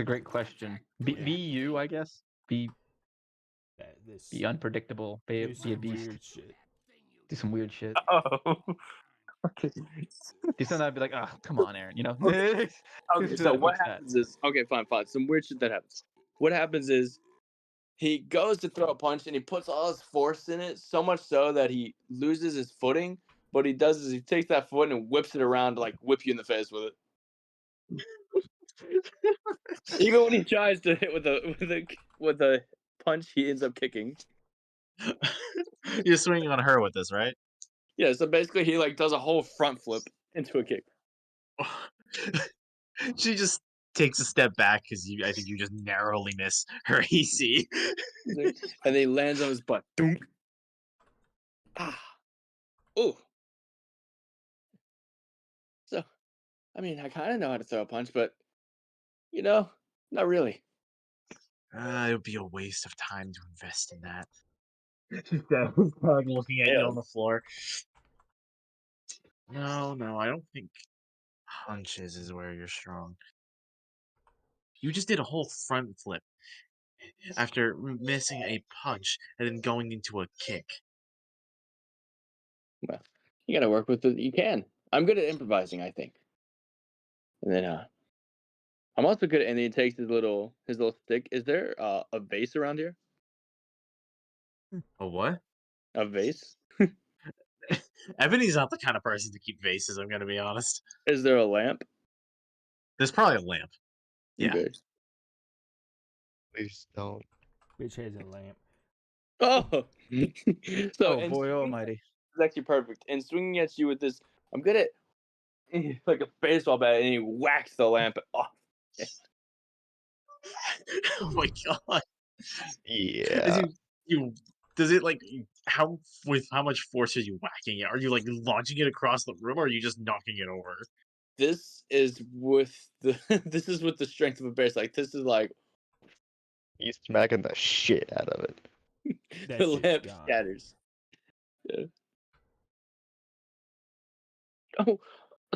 great question. Be you, I guess. Be This unpredictable. Be do a some beast. weird shit. Do some weird shit. Oh. Okay. Do something I'd be like, oh, come on, Aaron. You know. Okay, so what What's that? happens is okay, fine. Some weird shit that happens. What happens is he goes to throw a punch and he puts all his force in it, so much so that he loses his footing. What he does is he takes that foot and whips it around to like whip you in the face with it. Even when he tries to hit with a punch, he ends up kicking. You're swinging on her with this, right? Yeah, so basically he like does a whole front flip into a kick. She just takes a step back because I think you just narrowly miss her AC. And then he lands on his butt. Dunk. Ah. Ooh. So, I mean, I kind of know how to throw a punch, but you know, not really. It would be a waste of time to invest in that. Like looking at you on the floor. No, I don't think punches is where you're strong. You just did a whole front flip after missing a punch and then going into a kick. Well, you gotta work with it. You can. I'm good at improvising, I think. And then I'm also good at, and he takes his little stick. Is there a vase around here? A what? A vase? Ebony's not the kind of person to keep vases, I'm gonna be honest. Is there a lamp? There's probably a lamp. Yeah. Okay. Please don't. Bitch has a lamp. Oh, so Oh and boy swinging almighty. is actually perfect. And swinging at you with this, I'm good at like a baseball bat, and he whacks the lamp off. Oh my god. As Yeah. you does it like how with how much force are you whacking it? Are you like launching it across the room or are you just knocking it over? This is with the this is with the strength of a bear. Like this is like He's smacking the shit out of it. That the shit's lamp gone. shatters. Yeah. Oh,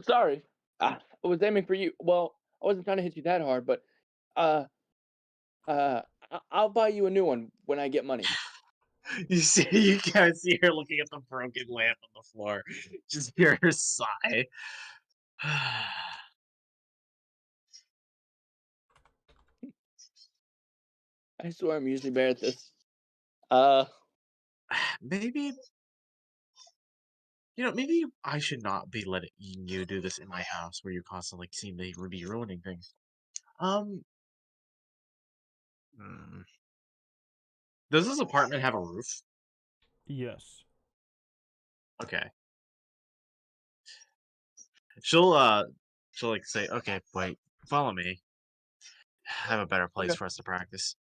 sorry. I was aiming for you. Well, I wasn't trying to hit you that hard, but uh, I'll buy you a new one when I get money. You guys see her looking at the broken lamp on the floor. Just hear her sigh. I swear I'm usually bad at this. Maybe maybe I should not be letting you do this in my house where you constantly seem to be ruining things. Um, hmm. Does this apartment have a roof? Yes. Okay. She'll like say, okay, wait, follow me. I have a better place Okay. for us to practice.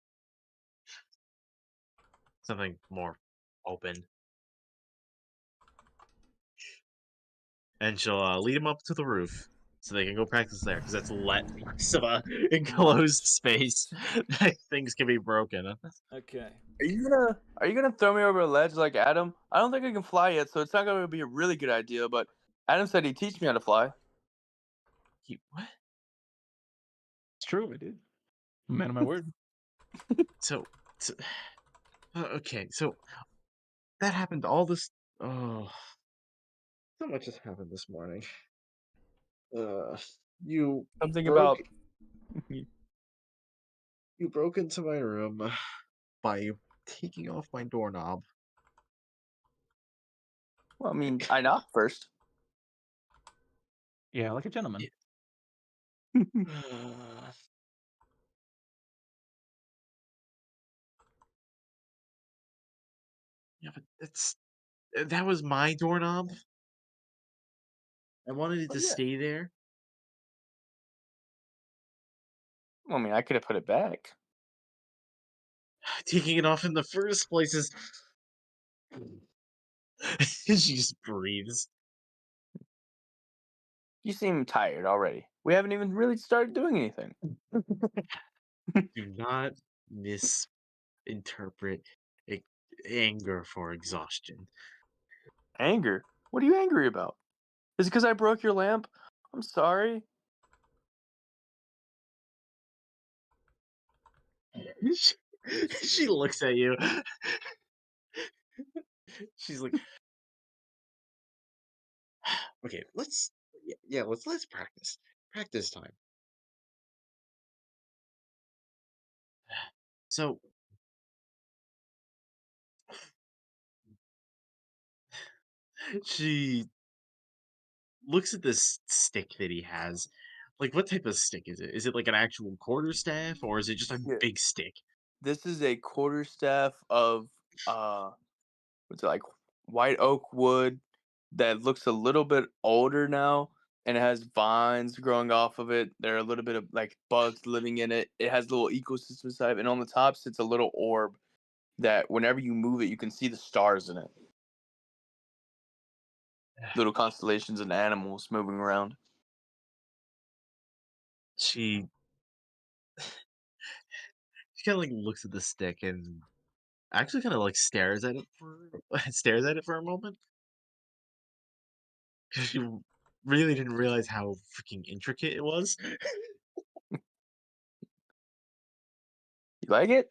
Something more open. And she'll lead him up to the roof so they can go practice there because that's less of a enclosed space that things can be broken. Okay. Are you gonna throw me over a ledge like Adam? I don't think I can fly yet, so it's not gonna be a really good idea. But Adam said he'd teach me how to fly. What? It's true, I did. Man of my word. So okay, so that happened all this. Oh, so much has happened this morning. You Something broke about you broke into my room by taking off my doorknob. well, I mean, I knocked first. Yeah, like a gentleman. Yeah, but that was my doorknob. I wanted it Oh, to yeah. stay there. Well, I mean, I could have put it back. Taking it off in the first place is. She just breathes. You seem tired already. We haven't even really started doing anything. Do not misinterpret anger for exhaustion. Anger? What are you angry about? Is it because I broke your lamp? I'm sorry. She looks at you. She's like, okay, let's practice. Practice time. So she looks at this stick that he has. Like, what type of stick is it? Is it like an actual quarterstaff, or is it just a Yeah. big stick? This is a quarterstaff of what's it like white oak wood that looks a little bit older now and it has vines growing off of it. There are a little bit of like bugs living in it. It has a little ecosystem inside, and on the top sits a little orb that whenever you move it, you can see the stars in it. Little constellations and animals moving around. She kind of like looks at the stick and actually kind of like stares at it for a moment because she really didn't realize how freaking intricate it was. You like it?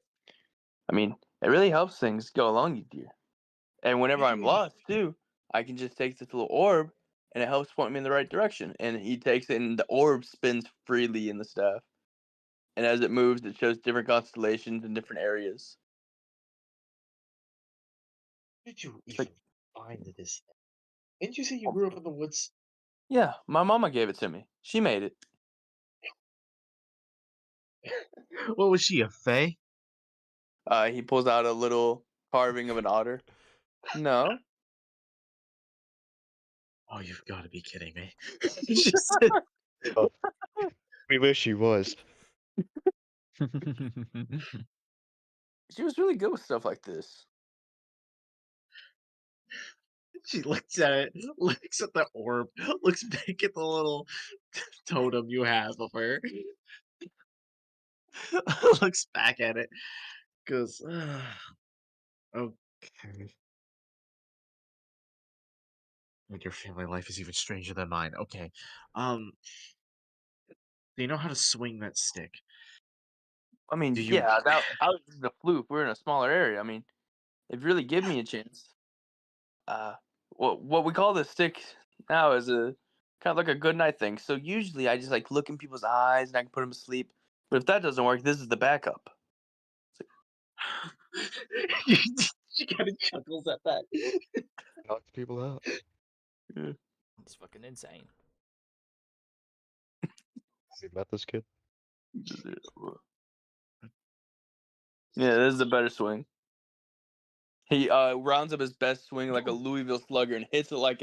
I mean, it really helps things go along easier. And whenever I'm Usually, lost too, I can just take this little orb, and it helps point me in the right direction. And he takes it, and the orb spins freely in the staff. And as it moves, it shows different constellations in different areas. how did you It's like, even find this thing? Didn't you say you grew up in the woods? yeah, my mama gave it to me. She made it. What was she, a fae? He pulls out a little carving of an otter. No, Oh, you've got to be kidding me. She said, Oh, we wish he was. she was really good with stuff like this. she looks at it, looks at the orb, looks back at the little totem you have of her, looks back at it, goes, okay. Like your family life is even stranger than mine. Okay. Do you know how to swing that stick? I mean, Do you yeah, that I was just a fluke. We're in a smaller area. I mean, if you really give me a chance, what we call this stick now is a kind of like a good night thing. So usually I just like look in people's eyes and I can put them to sleep. But if that doesn't work, this is the backup. she kind of chuckles at that. Knocks people out. It's fucking insane. Have you met this kid? Yeah, this is a better swing. He rounds up his best swing like a Louisville slugger and hits it like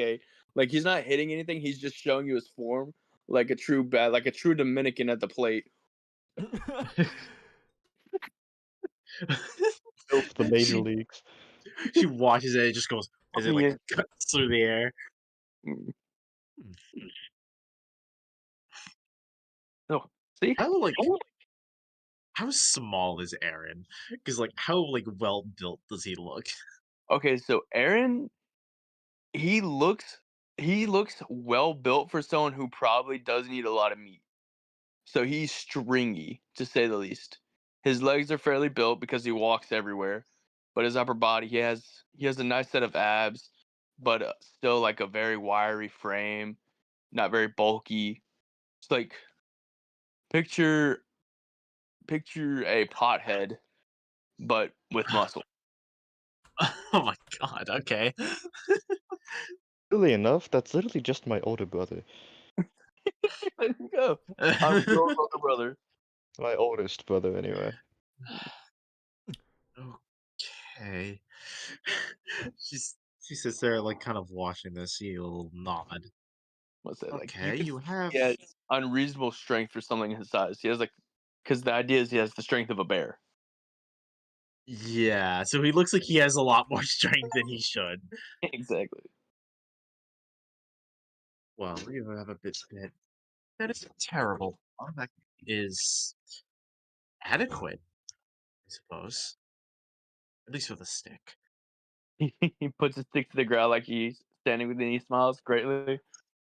he's not hitting anything. He's just showing you his form like a true Dominican at the plate. Built the major She- leagues. She watches it, just goes, as it like cuts through the air. Mm. Oh, see? How small is Aaron? Because like how like well built does he look? Okay, so Aaron, he looks well built for someone who probably doesn't eat a lot of meat. So he's stringy, to say the least. His legs are fairly built because he walks everywhere, but his upper body, he has a nice set of abs, but still like a very wiry frame, not very bulky. It's like picture a pothead, but with muscle. Oh my god, okay. Really enough, that's literally just my older brother. There you go. I'm your older brother. My oldest brother, anyway. Okay. She sits there like kind of watching this, she a little nod. What's that like? Okay, you have He has unreasonable strength for something his size. He has like, because the idea is he has the strength of a bear. yeah, so he looks like he has a lot more strength than he should. Exactly. Well, you have a bit that is terrible. That is adequate, I suppose. At least with a stick. He puts his stick to the ground like he's standing with, and he smiles greatly.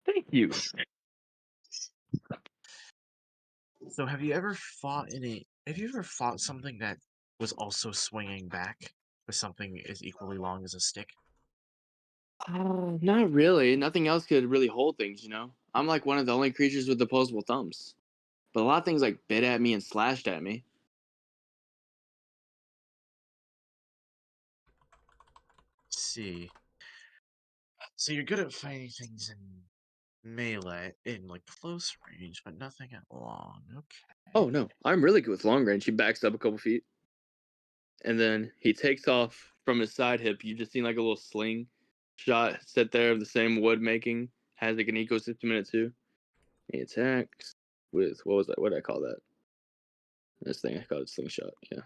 Thank you. So have you ever fought something that was also swinging back with something as equally long as a stick? Not really. Nothing else could really hold things, you know? I'm like one of the only creatures with opposable thumbs. But a lot of things like bit at me and slashed at me. See. So you're good at fighting things in melee, in like close range, but nothing at long. Okay. Oh no, I'm really good with long range. He backs up a couple feet. And then he takes off from his side hip. You just seen like a little sling shot set there of the same wood making. Has like an ecosystem in it too. He attacks with what was that? What did I call that? This thing I called it slingshot. Yeah.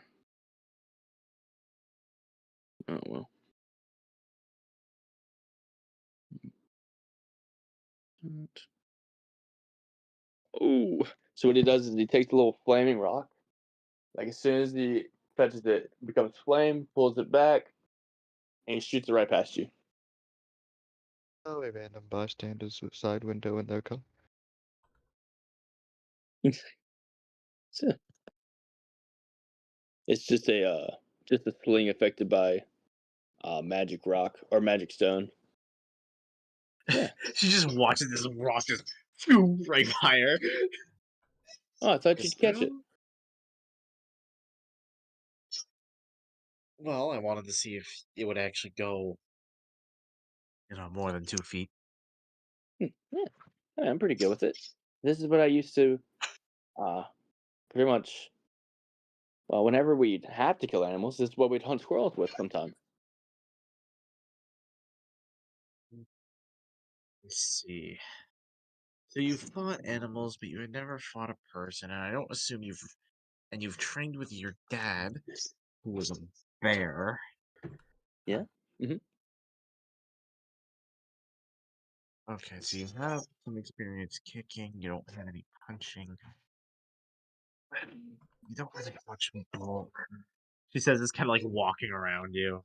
Oh well. Oh. So what he does is he takes a little flaming rock. Like as soon as he touches it, it becomes flame, pulls it back, and he shoots it right past you. Oh, a random bystander's side window in their car. It's just a Just a sling affected by magic rock or magic stone. Yeah. She just watches this rock just phew, right by her. Oh, I thought you'd catch it. Well, I wanted to see if it would actually go, more than 2 feet. Yeah, I'm pretty good with it. This is what I used to, pretty much. Well, whenever we'd have to kill animals, this is what we'd hunt squirrels with sometimes. Let's see. So you've fought animals, but you've never fought a person, and I don't assume you've trained with your dad, who was a bear. Yeah. Okay, so you have some experience kicking. You don't have any punching. You don't have much bulk. She says it's kind of like walking around you.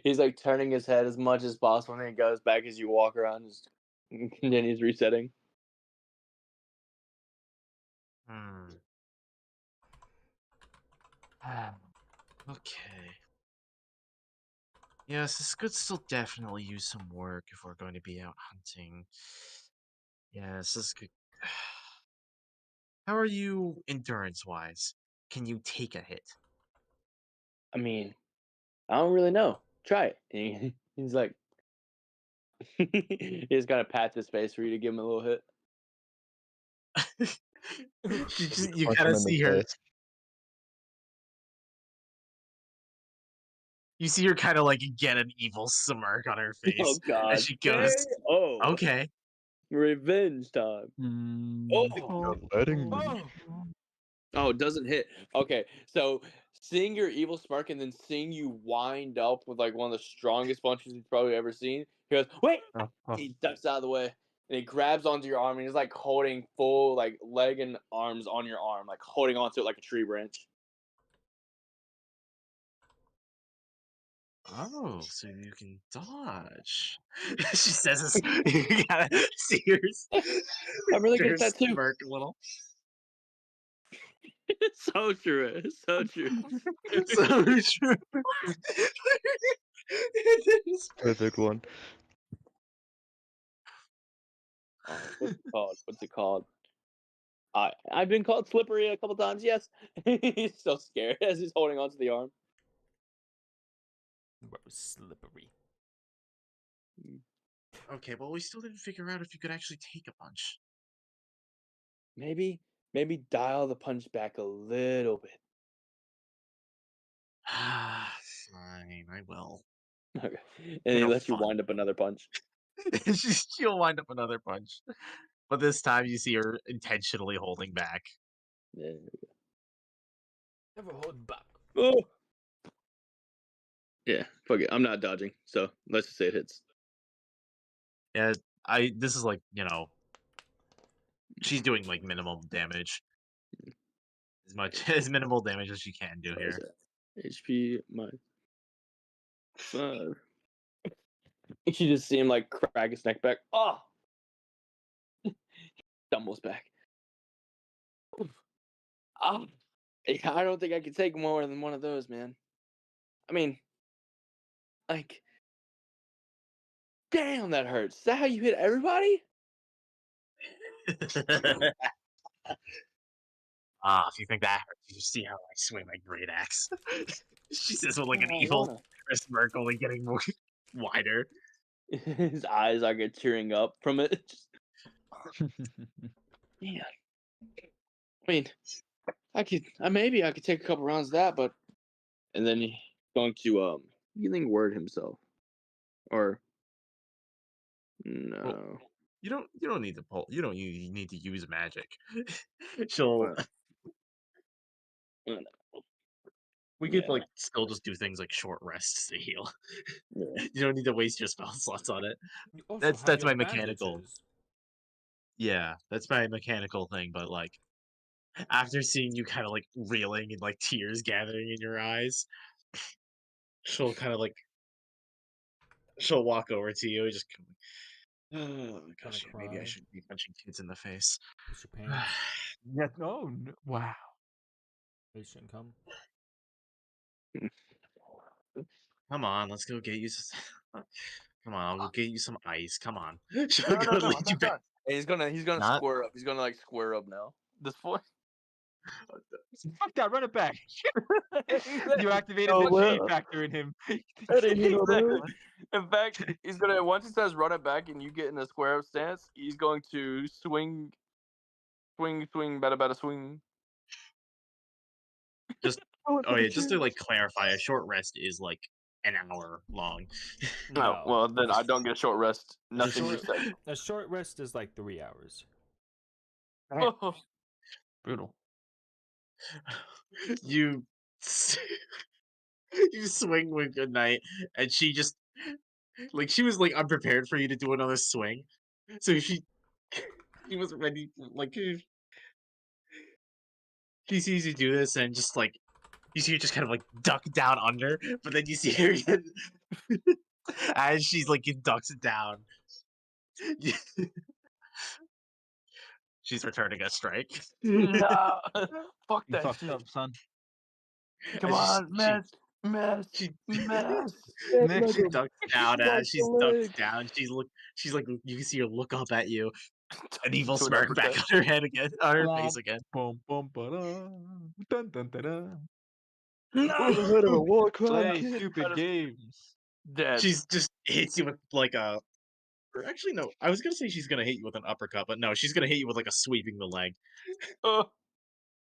He's like turning his head as much as possible, and then he goes back as you walk around, just continues resetting. Hmm. Okay. Yes, this could still definitely use some work if we're going to be out hunting. Yes, this could. How are you endurance-wise? Can you take a hit? I mean, I don't really know. Try it. And he's like, he's got to pat his face for you to give him a little hit. You Punch kind him of in the see her. face. You see her kind of like get an evil smirk on her face Oh God! as she goes, Oh, "Okay." revenge time. Oh, You're letting me. oh, it doesn't hit. Okay, so seeing your evil smirk and then seeing you wind up with like one of the strongest punches you've probably ever seen, he goes, "Wait!" He ducks out of the way and he grabs onto your arm and he's like holding full like leg and arms on your arm, like holding onto it like a tree branch. Oh, so you can dodge. She says this. You gotta see her. I'm really good her at that too. smirk a little. So true. So true. So true. Perfect one. Oh, what's it called? What's it called? I've been called slippery a couple times. Yes. He's so scared as he's holding onto the arm. Whoa, slippery. Okay, well, we still didn't figure out if you could actually take a punch. Maybe dial the punch back a little bit. Fine, I will. Okay. And he No lets you fun. wind up another punch. She'll wind up another punch, but this time you see her intentionally holding back. Yeah. Never hold back. Oh. Yeah, fuck it. I'm not dodging, so let's just say it hits. Yeah, this is like, she's doing like minimum damage. As much as minimal damage as she can do What here. is that? HP minus 5. You just see him like crack his neck back. Oh! Stumbles back. Ah! I don't think I could take more than one of those, man. I mean, like, damn, that hurts. Is that how you hit everybody? If you think that hurts, you see how I swing my great axe. She says with like an Oh, I evil wanna. smirk, only getting more wider. His eyes are get tearing up from it. Man. I mean, maybe I could take a couple rounds of that, but and then he's going to healing word himself. Or no. Well, you don't need to pull. You don't need to use magic. She'll. Uh, We could yeah. like still just do things like short rests to heal. Yeah. You don't need to waste your spell slots on it. You also That's have your my mechanical. bandages. Yeah, that's my mechanical thing. But like, after seeing you kind of like reeling and like tears gathering in your eyes, she'll kind of like she'll walk over to you and just. Oh my gosh! Yeah, maybe I Cry. shouldn't be punching kids in the face. Piss your pants. Yeah, no, wow. They shouldn't come. Come on, let's go get you. Come on, I'll go get you some ice. Come on. No, She'll no, go no, lead you I'm back. done. Hey, he's gonna Not. square up. He's gonna like square up now. This boy. Fuck that, run it back. You activated Oh, the G well. factor in him. I didn't hear all that. Exactly. In fact, he's gonna once he says run it back and you get in a square up stance, he's going to swing, better, swing. Oh yeah, just to like clarify, a short rest is like an hour long. No, well then I don't get a short rest. A Nothing you short, said. a short rest is like 3 hours. Brutal. You you swing with good night, and she just like she was like unprepared for you to do another swing, so she wasn't ready. Like she sees you do this, and just like you see her just kind of like duck down under, but then you see her again as she's like ducks down. She's returning a strike. No, fuck You that fucked shit. up, son. Come on, mess. She ducks down as she's ducked down. She's like you can see her look up at you, an evil To an smirk back uppercut. on her head again, on her face Womp. again. Boom, boom, ba-da. Dun, dun, da, da. Never heard of a war crime Play kid? stupid games. Dead. She's just hits you with like a. Or actually, no. I was gonna say she's gonna hit you with an uppercut, but no, she's gonna hit you with like a sweeping the leg.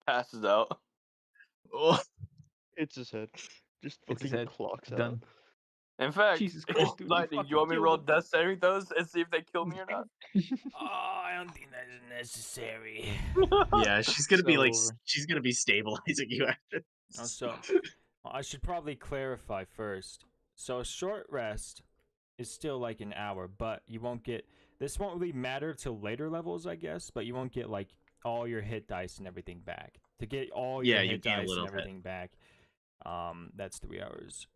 Passes out. Oh, Hits his head. Just Hits his fucking head. clocks out. Done. In fact, Jesus Christ, dude, you Lightning, fucking you want me to killed roll him. death saving throws and see if they kill me or not? Oh, I don't think that is necessary. yeah, she's gonna be So like over. she's gonna be stabilizing you after. So, I should probably clarify first. So, a short rest is still like an hour, but you won't get. This won't really matter till later levels, I guess, but you won't get like all your hit dice and everything back. To get all your Yeah, you hit gain a dice little and bit. everything back, that's 3 hours.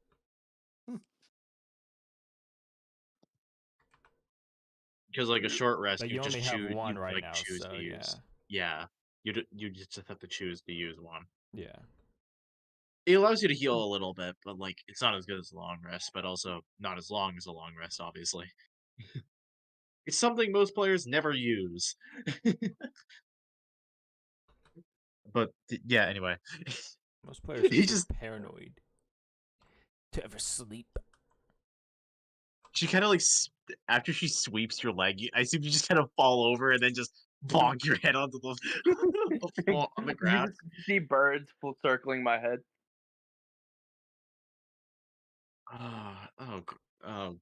Because like a short rest, But you you just only have choose. one You right like now, choose so to use. yeah. Yeah, you just have to choose to use one. Yeah. It allows you to heal a little bit, but like it's not as good as a long rest, but also not as long as a long rest, obviously. It's something most players never use. But yeah, anyway. Most players are He too just paranoid to ever sleep. she kind of like after she sweeps your leg, I assume you just kind of fall over and then just bonk your head onto the on the ground. You just see birds full circling my head. Oh.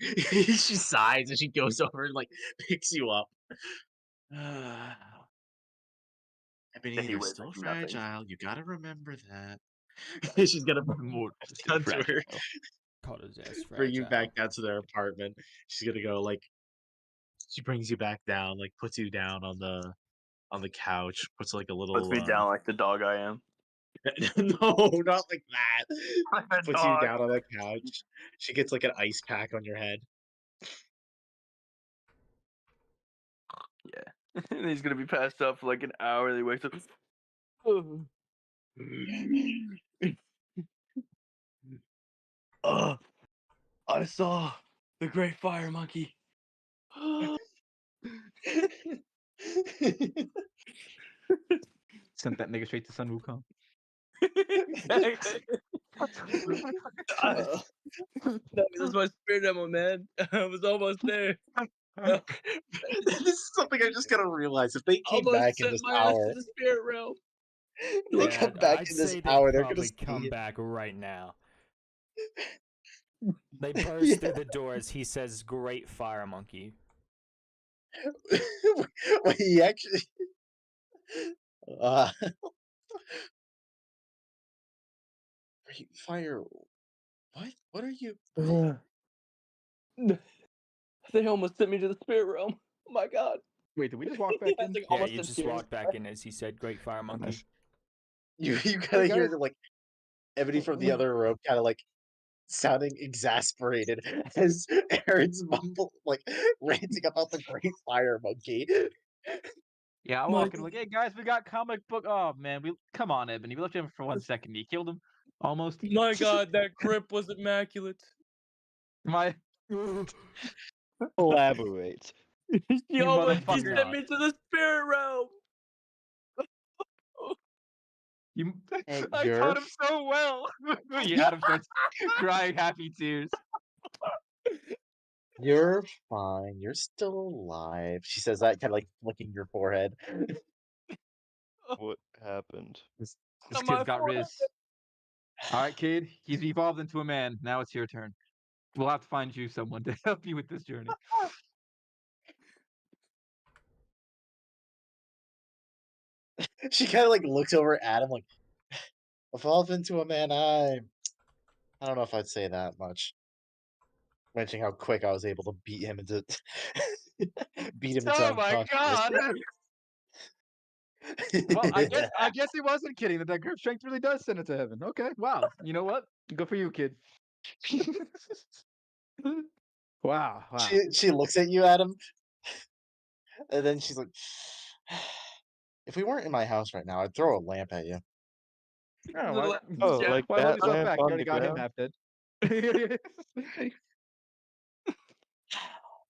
She sighs and she goes over and like picks you up. Ebony, He they're weighs still like nothing. fragile. You gotta remember that. She's gonna More down to her, Called his ass bring you fragile. back down to their apartment. She's gonna go like she brings you back down, like puts you down on the couch, puts like a little Puts me down like the dog I am. no, not like that. Like a Puts you dog. down on the couch. She gets like an ice pack on your head. Yeah. And he's gonna be passed out for like an hour. And he wakes up. I saw the great fire monkey. Sent that nigga straight to Sun Wukong. Exactly. That was my spirit animal, man. I was almost there. This is something I just gotta realize. If they came Almost back in sent this my ass to hour, the spirit realm. they Yeah, come back I'd in this say they hour, they're gonna probably come see. back right now. They burst through the door as he says, "Great fire monkey." Wait, he actually. Fire. What? What are you? They almost sent me to the spirit realm. Oh my god. Wait, did we just walk back in? Yeah, Almost you in just tears. walked back in as he said, "Great fire monkey." You gotta hear guys. like Ebony from the other room, kind of like sounding exasperated as Aaron's mumble like ranting about the great fire monkey. Yeah, I My walk in like, hey guys, we got comic book. Oh man, come on, Ebony. We left him for 1 second. You killed him, almost. My God, that grip was immaculate. My Elaborate. He You almost he motherfucker. sent me to the spirit realm. you, Hey, I taught him so well. Adam starts crying happy tears. You're fine. You're still alive. She says that, kind of like flicking your forehead. What happened? This On kid's my got forehead. Riz. All right, kid. He's evolved into a man. Now it's your turn. We'll have to find you someone to help you with this journey. She kind of like looks over at him, like, evolve into a man. I don't know if I'd say that much. Mentioning how quick I was able to beat him into Oh my unconsciousness. god! Well, I guess he wasn't kidding. That grip strength really does send it to heaven. Okay, wow. You know what? Good for you, kid. Wow, wow. She looks at you, Adam, and then she's like, "If we weren't in my house right now, I'd throw a lamp at you." Oh, Little why, Oh, Jack- like why hold that yourself lamp back? You on already the got him ground? half dead.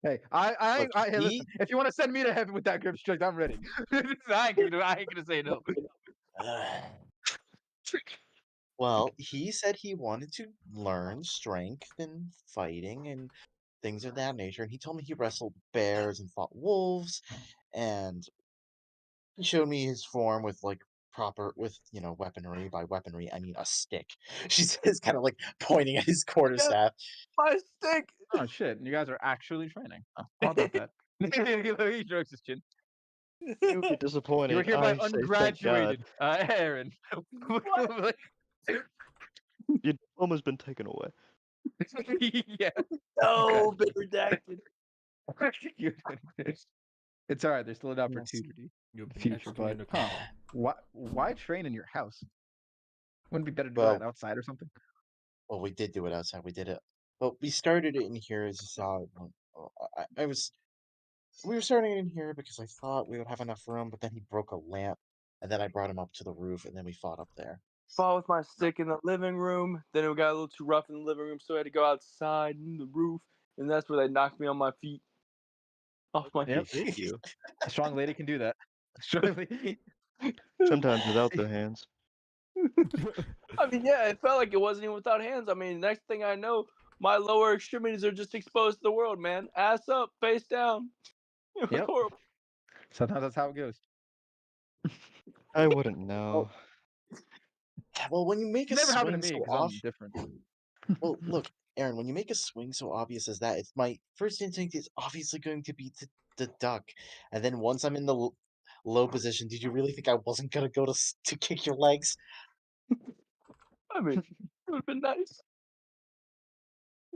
Hey, Look, hey, listen. If you want to send me to heaven with that grip strength, I'm ready. I ain't gonna say no. Well, he said he wanted to learn strength and fighting and things of that nature. And he told me he wrestled bears and fought wolves, and he showed me his form with like weaponry. By weaponry, I mean a stick. She says, kind of like pointing at his quarterstaff. My stick. Oh shit! You guys are actually training. Oh, how about that? He strokes his chin. You get You were disappointed. hereby I say thank God. ungraduated, Aaron. Your diploma's been taken away. Yeah. No, been redacted. It's all right. There's still an Yes. opportunity You've in the been future, but excommunicated. why train in your house? Wouldn't it be better to do Well, that outside or something? well, we did do it outside. We did it. Well, we started it in here, as you saw. I was. We were starting it in here because I thought we would have enough room, but then he broke a lamp, and then I brought him up to the roof, and then we fought up there. Fought with my stick in the living room. Then it got a little too rough in the living room, so I had to go outside in the roof, and that's where they knocked me on my feet. Off my Yep. They hit you. A strong lady can do that. Strong lady. Sometimes without their hands. I mean, yeah, it felt like it wasn't even without hands. I mean, next thing I know, my lower extremities are just exposed to the world, man. Ass up, face down. It was Yep. horrible. Sometimes that's how it goes. I wouldn't know. Well, when you make a It never happened to swing me so because off, I'm different. well, look, Aaron, when you make a swing so obvious as that, it's my first instinct is obviously going to be to duck, and then once I'm in the low position, did you really think I wasn't gonna go to kick your legs? I mean, it would have been nice.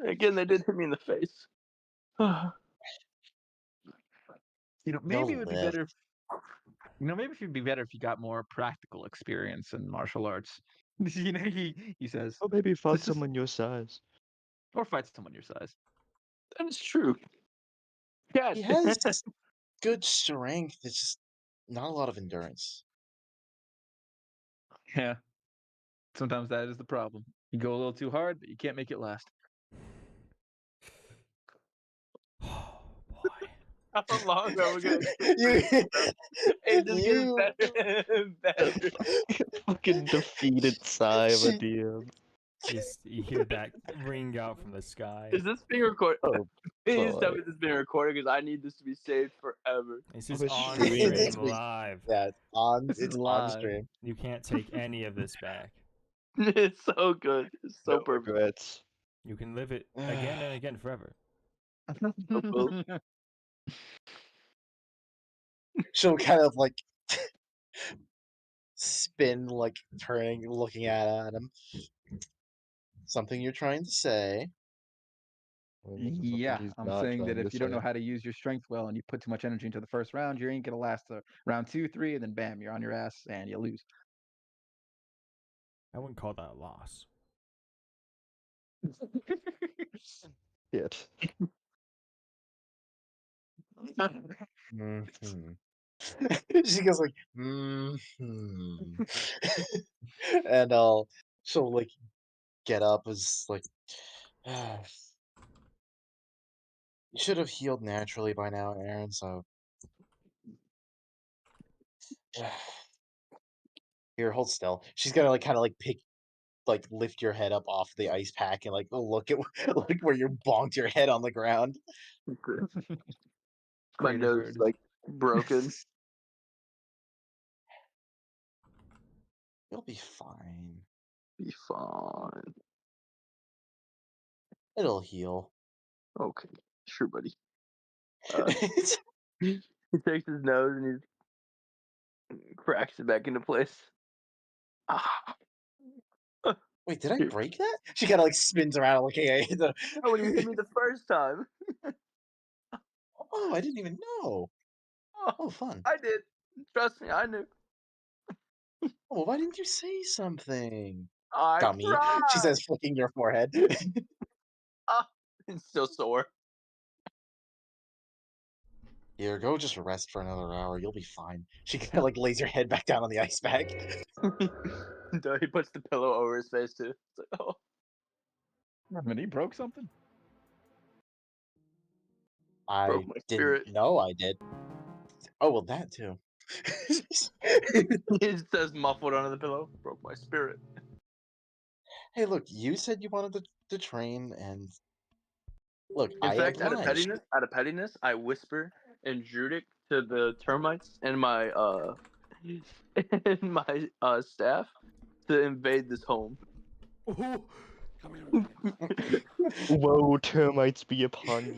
Again, they did hit me in the face. Maybe it You'll would be live. better. Maybe it'd be better if you got more practical experience in martial arts. He says, Or maybe fight This is- someone your size. or fight someone your size. That is true. Yeah. He has good strength. It's just not a lot of endurance. Yeah. Sometimes that is the problem. You go a little too hard, but you can't make it last. Oh boy. How long are we gonna? you, It just gets you, better and better. Fucking defeated sigh of a She- DM. You hear that ring out from the sky. Is this being recorded? Oh, Please tell boy. me this is being recorded because I need this to be saved forever. This is it's on streaming. stream It's- live. yeah, it's on. This is It's on live. stream. You can't take any of this back. It's so good. It's so No perfect. regrets. You can live it again and again forever. She'll kind of like spin, like turning, looking at him. Something you're trying to say? Or this is something Yeah, he's I'm not saying that trying to if you don't know say. how to use your strength well and you put too much energy into the first round, you ain't gonna last round 2, 3, and then bam, you're on your ass and you lose. I wouldn't call that a loss. Shit. Mhm. She goes like, and she'll like get up as like, you should have healed naturally by now, Aaron. So here, hold still. She's gonna like kind of like lift your head up off the ice pack and like look at look where you bonked your head on the ground. My Great nose bird. like broken. You'll be fine. Be fine. It'll heal. Okay, sure, buddy. He takes his nose and he cracks it back into place. Ah. Wait, did I break that? She kind of like spins around looking at you. Oh, when you hit me the first time. Oh, I didn't even know. Oh, Oh, fun. I did. Trust me, I knew. Oh, well, why didn't you say something? I Dummy. tried. She says, flicking your forehead. Ah, it's still sore. Here, go just rest for another hour. You'll be fine. She kind of like lays your head back down on the ice bag. He puts the pillow over his face too. It's like, oh. I mean, he broke something. I Broke my didn't spirit. know I did. Oh, well, that too. He says muffled under the pillow. Broke my spirit. Hey, look, you said you wanted to train, and look, In I fact, out obliged. of pettiness, I whisper in Druidic to the termites and my staff to invade this home. Whoa, termites be upon you.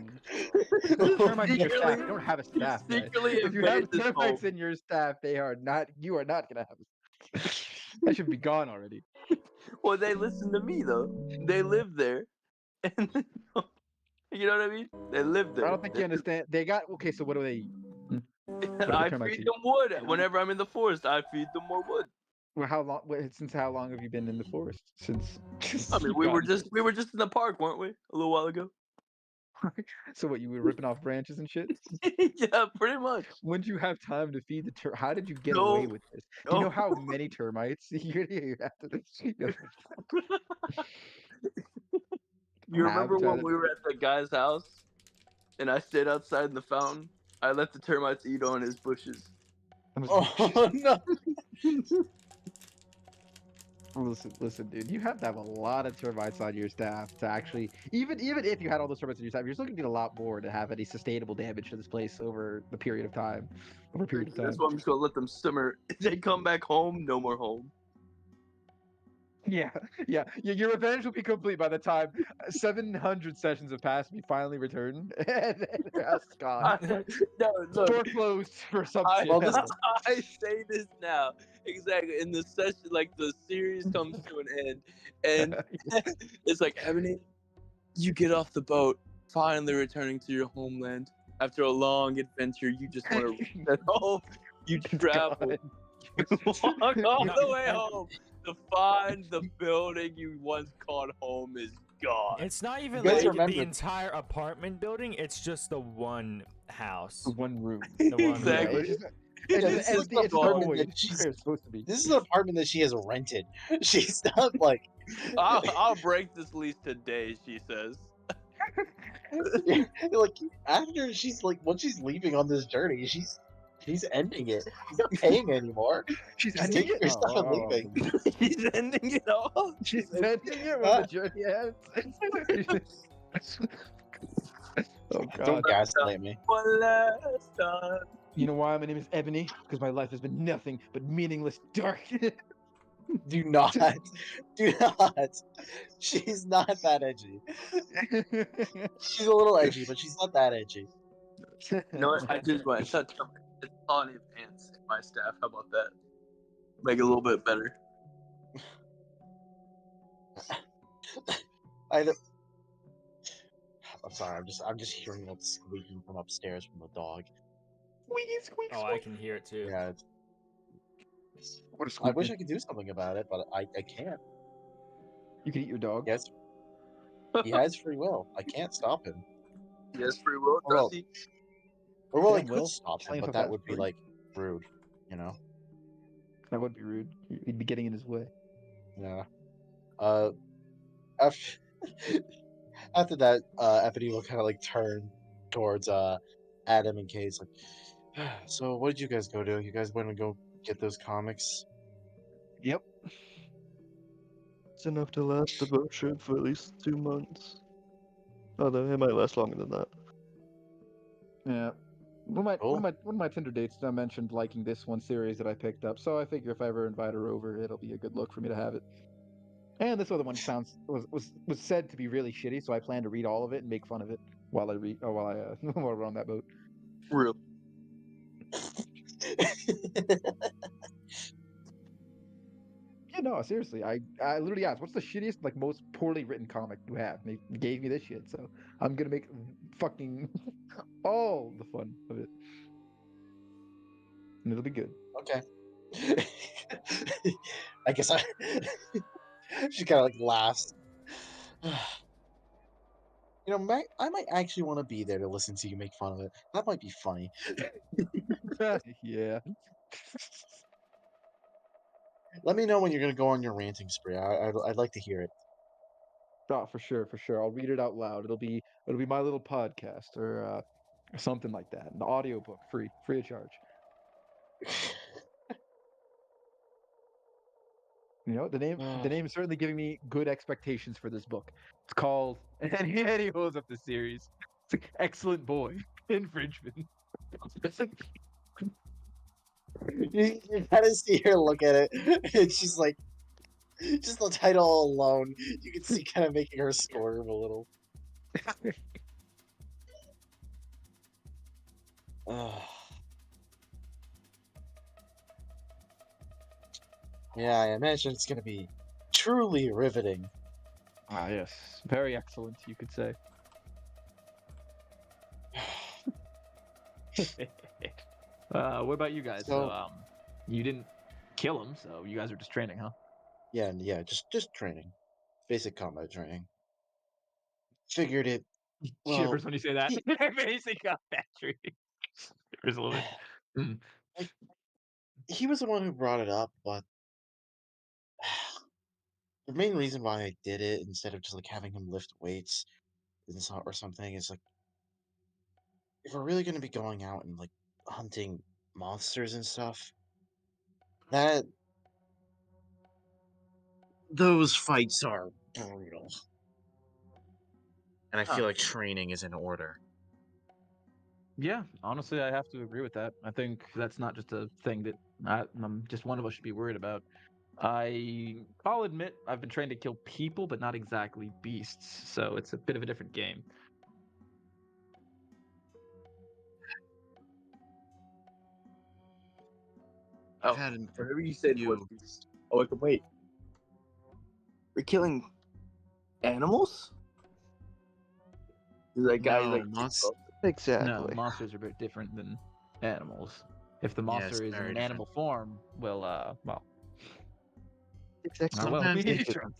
Termites in your staff. Secretly- You don't have a staff. guys. secretly If you have invade this termites home. in your staff, you are not gonna have. That should be gone already. Well, they listen to me though. They live there, and you know what I mean. They live there. I don't think you understand. They got okay. So what do they eat? What do the I termites feed eat? them wood whenever I'm in the forest. I feed them more wood. Well, how long? Since how long have you been in the forest? Since. I mean, you we were got just in the park, weren't we? A little while ago. So what? You were ripping off branches and shit. Yeah, pretty much. When did you have time to feed the How did you get No. away with this? Do you know No. how many termites you have to? You remember Have to- when we were at the guy's house, and I stayed outside in the fountain? I let the termites eat on his bushes. Oh, no. Listen, dude. You have to have a lot of termites on your staff to actually, even if you had all those termites on your staff, you're still gonna need a lot more to have any sustainable damage to this place over the period of time. Over a period of time. That's why I'm just gonna let them simmer. If they come back home, no more home. Yeah. Your revenge will be complete by the time 700 sessions have passed. And you finally return, and your house is gone. No, look, Store closed for some I, shit. Well, this- I say this now. Exactly. In the session, like the series comes to an end, and it's like, Ebony, you get off the boat, finally returning to your homeland. After a long adventure, you just want to return home. You travel. You walk all the way home to find the building you once called home is gone. It's not even You guys like remember- the entire apartment building. It's just the one house. One room. The one Exactly. room. It's This is the it's apartment void. that she's- It's supposed to be. This is an apartment that she has rented. She's not like I'll break this lease today, she says. like after she's like once she's leaving on this journey, she's ending it. She's not paying anymore. She's She's ending taking it. her stuff and leaving. He's ending it all. She's ending it when the journey ends. Oh God. Don't gaslight me. One last time. You know why my name is Ebony? Because my life has been nothing but meaningless dark. Do not. Do not. She's not that edgy. She's a little edgy, but she's not that edgy. You know what? I just went. It's colony of ants in my staff. How about that? Make it a little bit better. I'm sorry. I'm just hearing that squeaking from upstairs from the dog. Squeak. Oh, I can hear it too. Yeah. What a I wish I could do something about it, but I can't. You can eat your dog. Yes. He has free will. I can't stop him. Yes, free will, Well, does he? Or well, I Yeah, could Will. stop him, Playing but for that that would be free. like rude, you know? That would be rude. He'd be getting in his way. Yeah. After, after that, Ebony will kind of like turn towards Adam and Kay's like, so what did you guys go do? You guys went to go get those comics? Yep. It's enough to last a boat trip for at least 2 months. Although it might last longer than that. Yeah. One Cool. of my Tinder dates mentioned liking this one series that I picked up, so I figure if I ever invite her over, it'll be a good look for me to have it. And this other one was said to be really shitty, so I plan to read all of it and make fun of it while I while we're on that boat. Real. Yeah, no, seriously. I literally asked, what's the shittiest, like most poorly written comic you have? And they gave me this shit, so I'm gonna make fucking all the fun of it. And it'll be good. Okay. I guess I. She kind of like laughs. You know, I might actually want to be there to listen to you make fun of it. That might be funny. Yeah. Let me know when you're gonna go on your ranting spree. I'd like to hear it. Oh, for sure, for sure. I'll read it out loud. It'll be my little podcast or something like that. An audiobook, free of charge. You know, the name is certainly giving me good expectations for this book. It's called and he holds up the series. It's like Excellent Boy Infringement. You gotta see her look at it. And she's like, just the title alone, you can see kind of making her squirm a little. Yeah, I imagine it's gonna be truly riveting. Ah, yes. Very excellent, you could say. What about you guys? So- So, you didn't kill him, so you guys are just training, huh? Yeah, just training, basic combat training. Figured it. Well, Shivers when you say that. he- Basic combat training. Shivers a little bit. Mm. He was the one who brought it up, but the main reason why I did it instead of just like having him lift weights or something is like, if we're really gonna be going out and like hunting monsters and stuff, that those fights are brutal, and I feel like training is in order. Yeah, honestly, I have to agree with that. I think that's not just a thing that just one of us should be worried about. I'll admit I've been trained to kill people, but not exactly beasts, so it's a bit of a different game. Oh, I've had whatever you said was. few- Oh, I can wait. We're killing animals? Is that guy No, like monst- Exactly. No, monsters are a bit different than animals. If the Yes, monster is in very an different. animal form, well, Exactly. Sometimes we they- trust.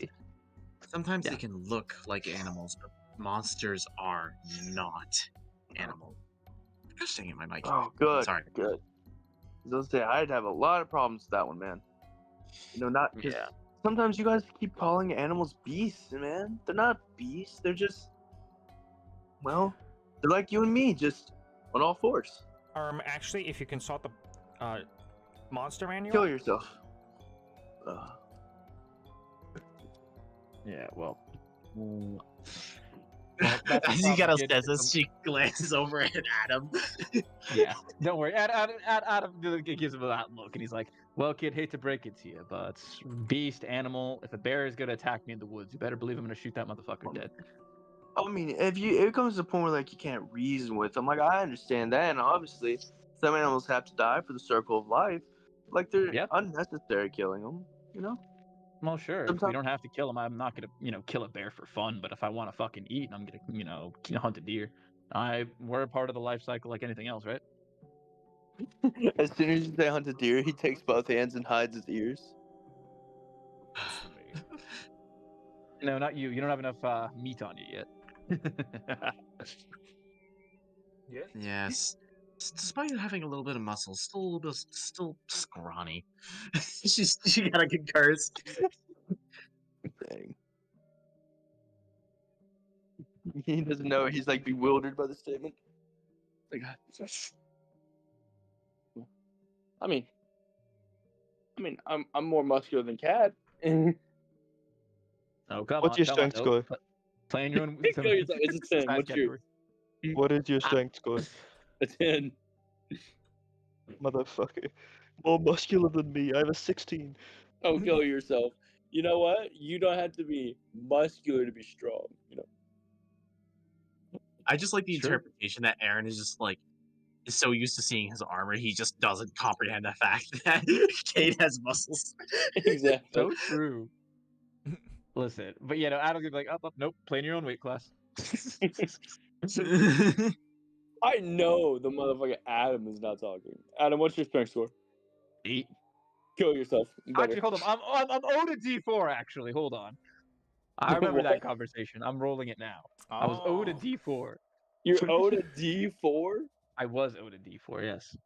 Sometimes Yeah. they can look like animals, but monsters are not animals. I'm just saying it, my mic. Oh, good. Sorry. Good. Those say I'd have a lot of problems with that one, man. You know, not because Yeah. sometimes you guys keep calling animals beasts, man. They're not beasts. They're just, well, they're like you and me, just on all fours. Actually, if you consult the monster manual, Kill yourself. Yeah, well. As he kind of says this, she glances over at Adam. Yeah, don't worry. Adam gives him that look, and he's like, "Well, kid, hate to break it to you, but beast, animal. If a bear is gonna attack me in the woods, you better believe I'm gonna shoot that motherfucker dead." I mean, if it comes to the point where like you can't reason with them, like I understand that, and obviously some animals have to die for the circle of life. Like they're Yep. unnecessary killing them, you know. Well, sure. If we Sometimes- don't have to kill him, I'm not gonna, kill a bear for fun. But if I want to fucking eat, I'm gonna, hunt a deer. We're a part of the life cycle like anything else, right? As soon as they hunt a deer, he takes both hands and hides his ears. No, not you. You don't have enough meat on you yet. Yes. despite having a little bit of muscle, still a little bit, still scrawny. She got a good curse. Dang. He doesn't know. He's like bewildered by the statement. Like, I mean, I'm more muscular than Cad. Oh, come What's on, your come strength on. score? Playing your own Kill yourself. It's a 10. size What's your category. What is your strength score? a 10? Motherfucker. More muscular than me. I have a 16. Oh, kill yourself. You know what? You don't have to be muscular to be strong. You know. I just like the Sure. interpretation that Aaron is just like is so used to seeing his armor, he just doesn't comprehend the fact that Kate has muscles. Exactly. So true. Listen, but yeah, no, Adam's gonna be like, up, nope, playing your own weight class. I know the motherfucker Adam is not talking. Adam, what's your strength score? 8. Kill yourself. You better. Actually, hold on. I'm owed a D4. Actually, hold on. I remember that What? conversation. I'm rolling it now. I was owed a Oh. D4. You're owed a D4? I was owed a D4. Yes.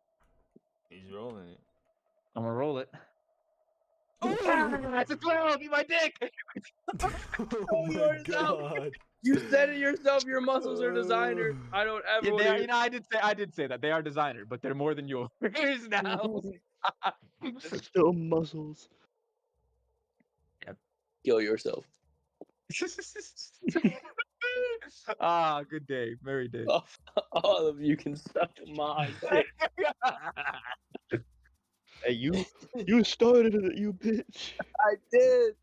He's rolling it. I'm gonna roll it. Oh, It's a 12. Eat my dick. oh my yourself. god. You said it yourself. Your muscles are designer. I don't ever Yeah, want they are, to. you know, I did say that they are designer, but they're more than yours now. Still muscles. Kill yourself. Ah, good day, merry day. All of you can suck my dick. Hey, you started it, you bitch. I did.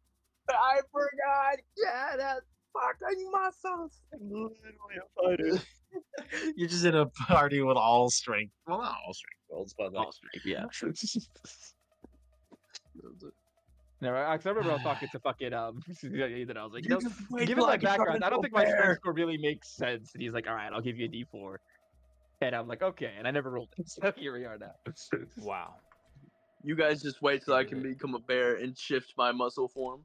I forgot. Cat has fucking muscles. I'm literally a fighter. You're just in a party with all strength. Well, not all strength rolls, but like, All straight, yeah. No, I remember I was talking to fucking Ethan. I was like, you know, given my background, I don't think my strength score really makes sense. And he's like, all right, I'll give you a D4. And I'm like, okay. And I never rolled it. So here we are now. Wow. You guys just wait till I can become a bear and shift my muscle form.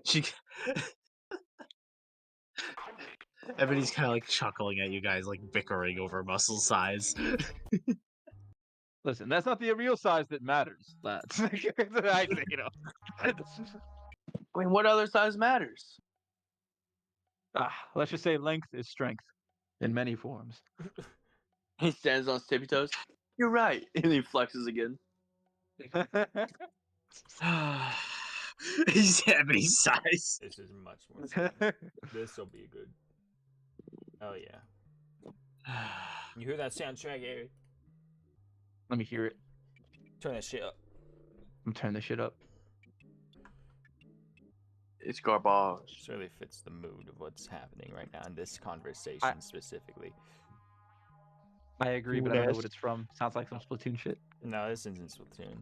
she. Ebony's kind of like chuckling at you guys, like bickering over muscle size. Listen, that's not the real size that matters, lads. I say, you know. I mean, what other size matters? Let's just say length is strength in many forms. He stands on his tippy toes. You're right. And he flexes again. He's Ebony's size. This is much more fun. This will be good. Oh yeah. You hear that soundtrack, Eric? Let me hear it. Turn that shit up. I'm turning this shit up. It's garbage. This really fits the mood of what's happening right now in this conversation specifically. I agree, but I don't know what it's from. Sounds like some Splatoon shit. No, this isn't Splatoon.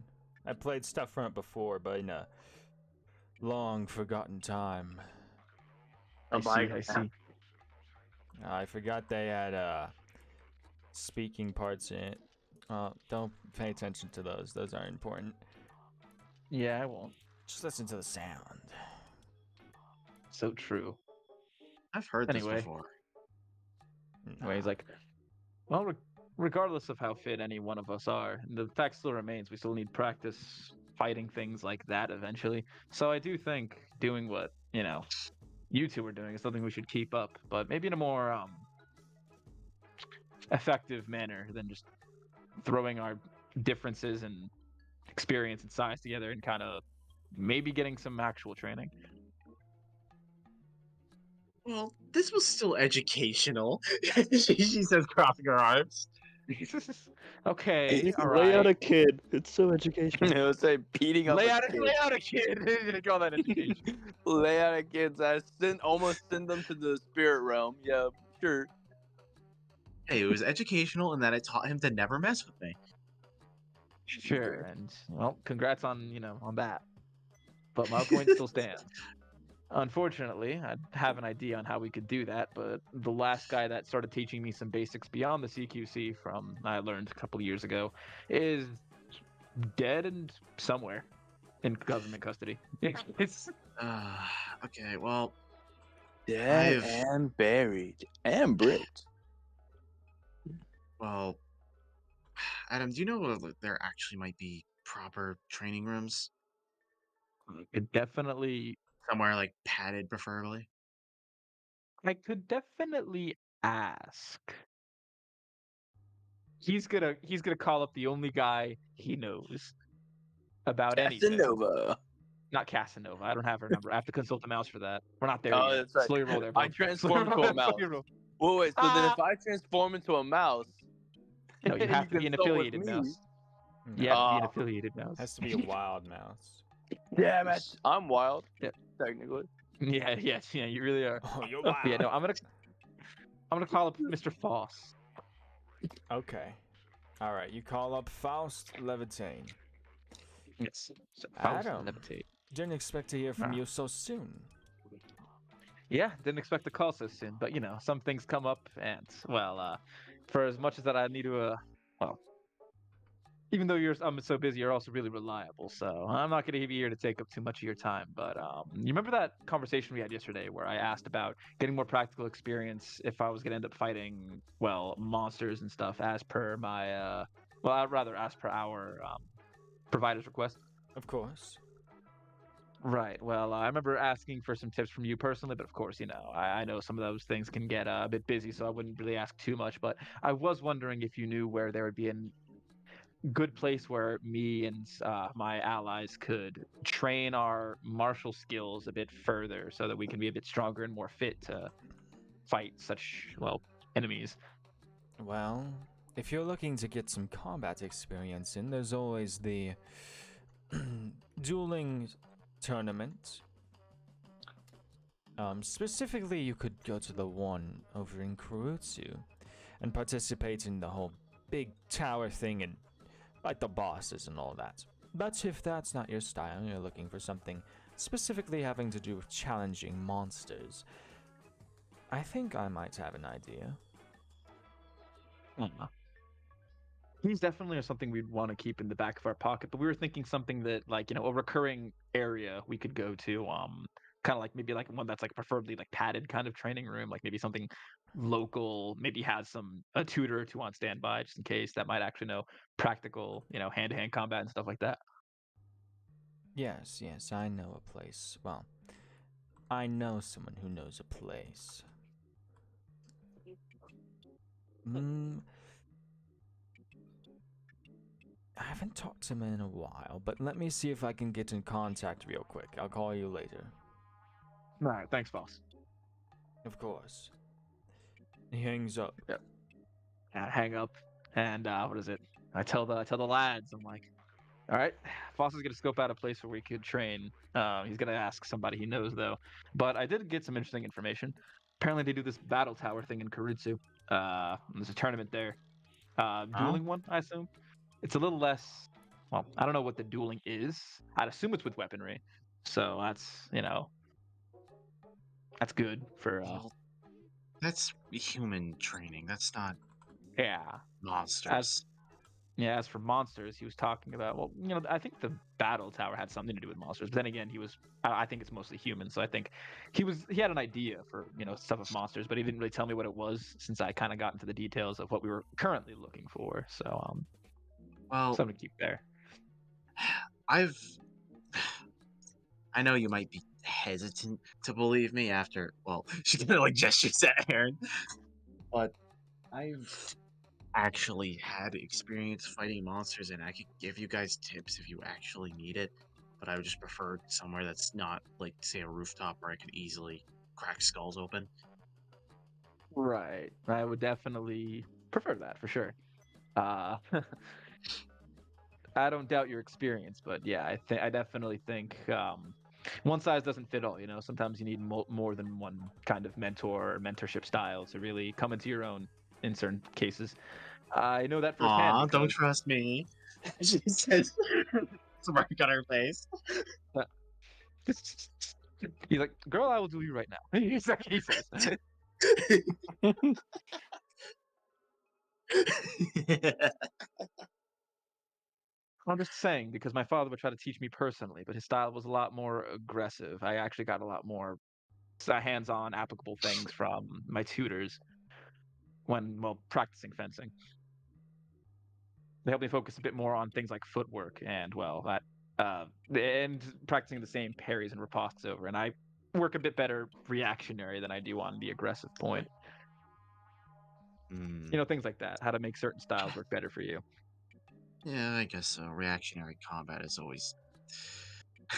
I played stuff from it before, but in a long forgotten time. I see. I forgot they had speaking parts in it. Don't pay attention to those. Those aren't important. Yeah, I won't. Just listen to the sound. So true. I've heard this Anyway. before. Anyway, he's like, well, regardless of how fit any one of us are, the fact still remains we still need practice fighting things like that eventually. So I do think doing what, you know, you two are doing is something we should keep up, but maybe in a more effective manner than just throwing our differences and experience and size together and kind of maybe getting some actual training. Well, this was still educational. she says, crossing her arms. Okay, all Lay out right. a kid. It's so educational. It would say beating up Lay a out kid. a kid. Didn't call that education. Lay out a kids. Almost send them to the spirit realm. Yeah, sure. Hey, it was educational in that it taught him to never mess with me. Sure, and well, congrats on on that. But my point still stands. Unfortunately, I have an idea on how we could do that, but the last guy that started teaching me some basics beyond the CQC from I learned a couple of years ago is dead and somewhere in government custody. It's Okay, well, Dead I've- and buried and bricked. Well, Adam, do you know there actually might be proper training rooms Could definitely, somewhere like padded, preferably? I could definitely ask. He's gonna call up the only guy he knows about anything. Casanova. Not Casanova. I don't have her number. I have to consult the mouse for that. We're not there Oh, yet. that's right. Slow your roll there, I bub. transform into a Slow mouse. your roll. Wait, so then Ah! if I transform into a mouse, No, you and have to be an consult with affiliated me, mouse. No, You have to be an uh, affiliated mouse. has to be a wild mouse. damn it, I'm wild, Yeah. technically. Yeah, yeah, you really are. Oh, you're Yeah, wild. no, I'm gonna call up Mr. Foss. Okay. All right, you call up Faust Levitain. Yes. So Faust Adam. levitate. Didn't expect to hear from Ah. you so soon. Yeah, didn't expect the call so soon, but you know, some things come up, and well, for as much as that I need to, well, even though I'm so busy, you're also really reliable. So I'm not going to be here to take up too much of your time. But you remember that conversation we had yesterday where I asked about getting more practical experience if I was going to end up fighting, well, monsters and stuff, as per my, well, rather as per our provider's request. Of course. Right. Well, I remember asking for some tips from you personally, but of course, you know, I know some of those things can get a bit busy, so I wouldn't really ask too much. But I was wondering if you knew where there would be an good place where me and my allies could train our martial skills a bit further so that we can be a bit stronger and more fit to fight such, well, enemies. Well, if you're looking to get some combat experience in, there's always the dueling tournament. Specifically, you could go to the one over in Kurutsu and participate in the whole big tower thing and fight the bosses and all that. But if that's not your style and you're looking for something specifically having to do with challenging monsters, I think I might have an idea. These definitely are something we'd want to keep in the back of our pocket, but we were thinking something that, like, you know, a recurring area we could go to, kind of like maybe like one that's like preferably like padded kind of training room, like maybe something local, maybe has a tutor or two on standby just in case that might actually know practical, you know, hand-to-hand combat and stuff like that. Yes, I know a place. Well, I know someone who knows a place. I haven't talked to him in a while, but let me see if I can get in contact real quick. I'll call you later. All right, thanks, boss. Of course. He hangs up. Yep. I hang up, and what is it? I tell the lads, I'm like, all right, Foss is gonna scope out a place where we could train. He's gonna ask somebody he knows though. But I did get some interesting information. Apparently, they do this battle tower thing in Karutsu. There's a tournament there. Dueling one, I assume. It's a little less. Well, I don't know what the dueling is. I'd assume it's with weaponry. So that's, you know, that's good for Well, that's human training. That's not yeah. monsters. As for monsters, he was talking about, well, you know, I think the battle tower had something to do with monsters. But then again, I think it's mostly human. So I think he had an idea for, you know, stuff of monsters, but he didn't really tell me what it was since I kind of got into the details of what we were currently looking for. So, Well, something to keep there. I know you might be hesitant to believe me after, well, she kind of like gestures at Aaron, but I've actually had experience fighting monsters, and I could give you guys tips if you actually need it. But I would just prefer somewhere that's not like, say, a rooftop where I could easily crack skulls open. Right. I would definitely prefer that for sure. Uh, I don't doubt your experience, but yeah, I definitely think one size doesn't fit all. You know, sometimes you need more than one kind of mentor or mentorship style to really come into your own in certain cases. I know that firsthand. Aw, don't because- trust me. She says, smirk on her face. He's like, "Girl, I will do you right now." He says. I'm just saying because my father would try to teach me personally, but his style was a lot more aggressive. I actually got a lot more hands-on, applicable things from my tutors when, well, practicing fencing. They help me focus a bit more on things like footwork and well, that and practicing the same parries and ripostes over. And I work a bit better reactionary than I do on the aggressive point. Hmm. You know, things like that. How to make certain styles work better for you. Yeah, I guess so. Reactionary combat is always.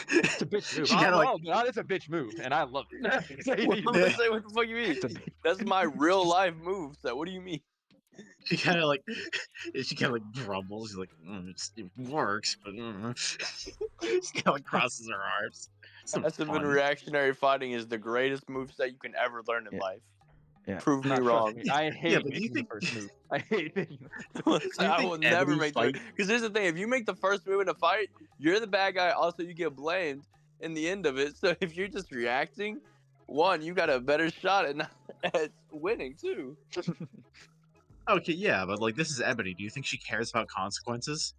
It's a bitch move. She kind of like. It's a bitch move, and I love it. I'm gonna say, what the fuck you mean? It's a bitch. That's my real life move. So what do you mean? She kind of like. She kind of like grumbles. She's like, it works, but. She kind of like crosses her arms. Some Passive and fun. reactionary fighting is the greatest moveset you can ever learn in Yeah. life. Yeah. Prove me Nah, trust wrong. me, I hate but do you making think- the first move. I hate making. I think will never Ebony make the fight- because here's the thing: if you make the first move in a fight, you're the bad guy. Also, you get blamed in the end of it. So if you're just reacting, one, you got a better shot at winning too. Okay, yeah, but like this is Ebony. Do you think she cares about consequences?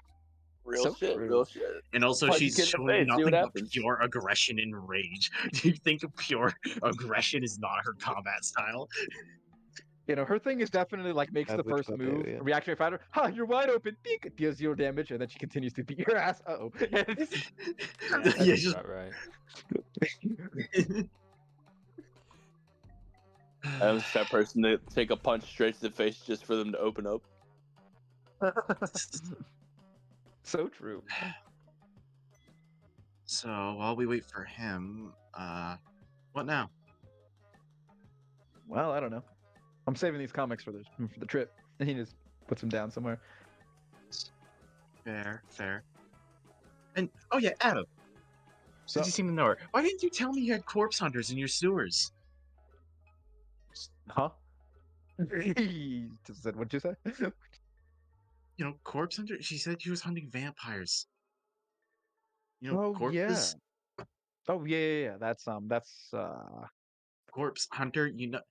Real So shit, true. real shit. And also, Punch she's you in the showing face, see nothing what but happens. pure aggression and rage. Do you think pure aggression is not her combat style? You know, her thing is definitely like makes the Average first move. barbarian. Reactionary fighter. Ha! You're wide open. Beak. It deals 0 damage, and then she continues to beat your ass. Uh oh. Yeah, Yeah, that's just- about right. I'm just that person to take a punch straight to the face just for them to open up. So true. So while we wait for him, what now? Well, I don't know. I'm saving these comics for the trip. And he just puts them down somewhere. Fair. And oh yeah, Adam. Since you seem to know her, why didn't you tell me you had corpse hunters in your sewers? Huh? Just said, what'd you say? You know, corpse hunter. She said she was hunting vampires. You know, Oh, corpses. Oh yeah. That's Corpse hunter. You know,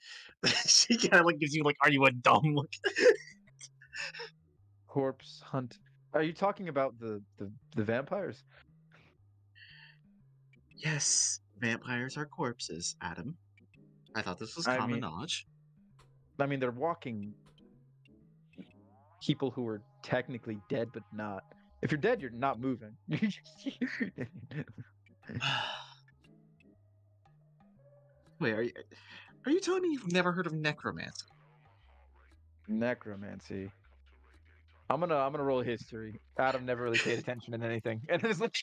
she kind of like gives you like, "Are you a dumb look?" corpse hunt. Are you talking about the vampires? Yes, vampires are corpses, Adam. I thought this was I common mean- knowledge. I mean, they're walking people who are technically dead, but not. If you're dead, you're not moving. Wait, are you telling me you've never heard of necromancy? Necromancy. I'm gonna roll history. Adam never really paid attention in anything, and it's like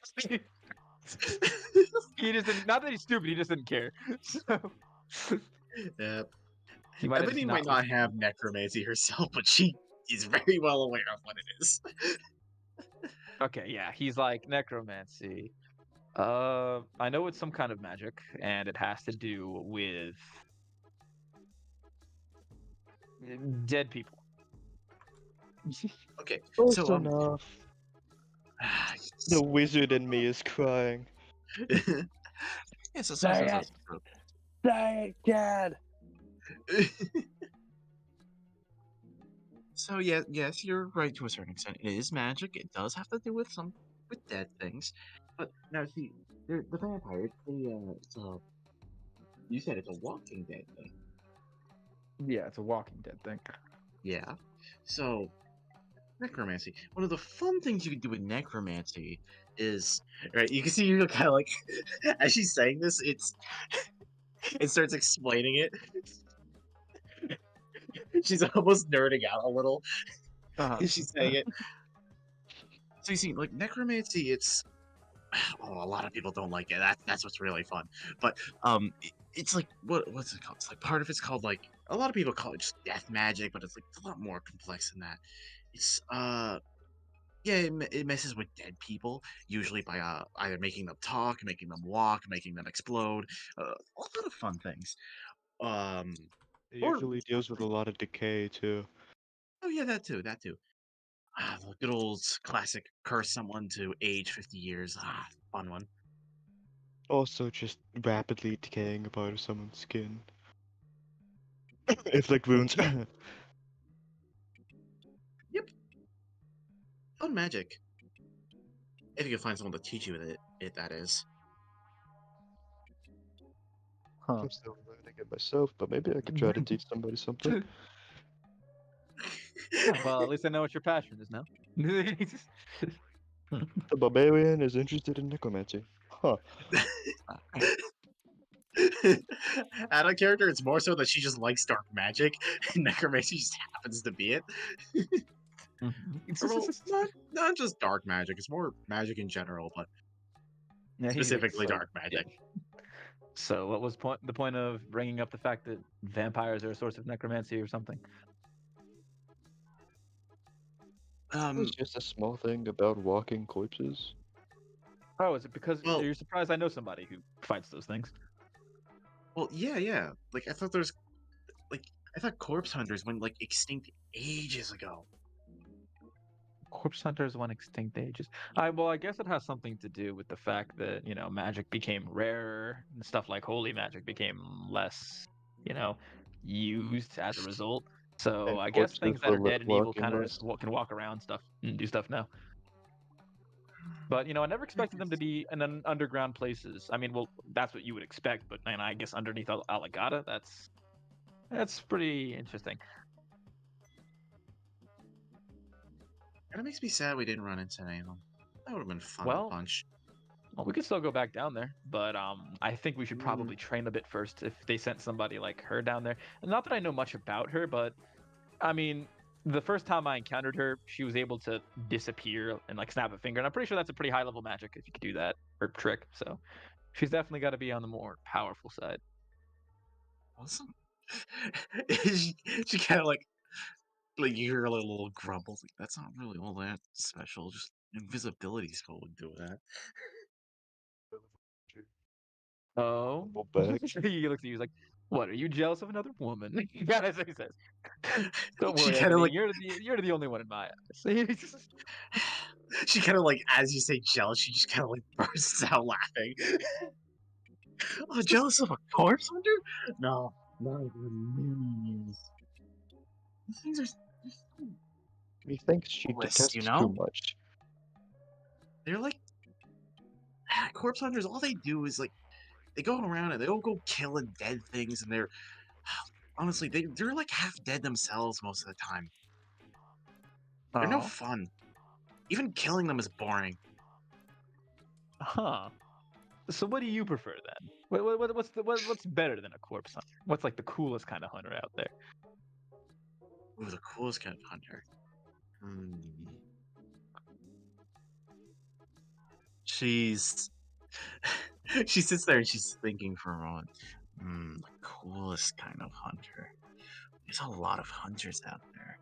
he just didn't. Not that he's stupid, he just didn't care. So Yeah. he might have Ebony just might not have necromancy herself, but she is very well aware of what it is. Okay, yeah, he's like necromancy. I know it's some kind of magic, and it has to do with dead people. Okay, Close so enough. The wizard in me is crying. yeah, so, Dang it, Dad! so yeah, yes, you're right to a certain extent. It is magic. It does have to do with dead things. But now, see, the vampires. So you said it's a Walking Dead thing. Yeah, it's a Walking Dead thing. Yeah. So necromancy. One of the fun things you can do with necromancy is right. You can see you're kind of like as she's saying this, it starts explaining it. She's almost nerding out a little. She's saying it. So you see, like necromancy, it's a lot of people don't like it. That's what's really fun. But it's like what's it called? It's like part of it's called like a lot of people call it just death magic, but it's like it's a lot more complex than that. It's yeah, it messes with dead people usually by either making them talk, making them walk, making them explode. A lot of fun things. It Or- usually deals with a lot of decay too. Oh yeah, that too. The good old classic curse someone to age 50 years. Fun one. Also, just rapidly decaying a part of someone's skin. It's like wounds. Fun magic. If you can find someone to teach you it that is. Huh. I'm still learning it myself, but maybe I could try to teach somebody something. Well, at least I know what your passion is now. The barbarian is interested in necromancy. Huh. Out of character, it's more so that she just likes dark magic, and necromancy just happens to be it. Or, well, not just dark magic; it's more magic in general, but Yeah, specifically so, dark magic. So, what was the point of bringing up the fact that vampires are a source of necromancy or something? It's just a small thing about walking corpses. Oh, is it because Well- you're surprised I know somebody who fights those things? Well, yeah. Like I thought I thought corpse hunters went like extinct ages ago. Corpse hunters went extinct ages. Well, I guess it has something to do with the fact that, magic became rarer and stuff like holy magic became less, used as a result. So And I guess corpses things that are were dead and evil walking kind of less. can walk around stuff and do stuff now. But I never expected them to be in underground places. I mean, well, that's what you would expect, but man, I guess underneath Aligata, that's pretty interesting. And it makes me sad we didn't run into any of them. That would have been fun Well, a bunch. Well, we could still go back down there, but I think we should probably train a bit first if they sent somebody like her down there. And not that I know much about her, but I mean, the first time I encountered her, she was able to disappear and like snap a finger, and I'm pretty sure that's a pretty high level magic if you could do that or trick. So she's definitely got to be on the more powerful side. Awesome. she kind of like you hear a little grumble. Like, that's not really all that special. Just invisibility spell would do that. Oh, Double back. he looks at you he's like, "What? Are you jealous of another woman?" Yeah, that's what he says. Don't She worry, kinda, Ebony, like- you're the only one in my eyes. She kind of like, as you say, jealous. She just kind of like bursts out laughing. Oh, jealous of a corpse hunter? No, not even millions. These things are He thinks she List, detests you too know? much. they're like corpse hunters. All they do is like they go around and they all go killing dead things, and they're honestly they're like half dead themselves most of the time. They're no Oh, fun. Even killing them is boring. huh. So what do you prefer then? What's better than a corpse hunter? What's like the coolest kind of hunter out there? Ooh, the coolest kind of hunter. She's she sits there and she's thinking for a moment. The coolest kind of hunter. There's a lot of hunters out there.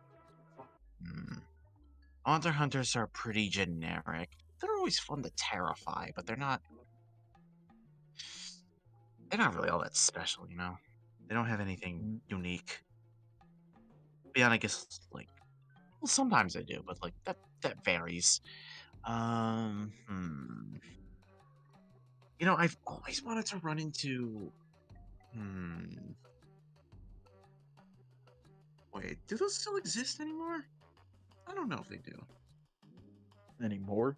Other hunters are pretty generic. They're always fun to terrify, but they're not really all that special, you know? They don't have anything unique. Beyond, I guess, like, well, sometimes they do, but like that varies. I've always wanted to run into. Wait, do those still exist anymore? I don't know if they do. Anymore?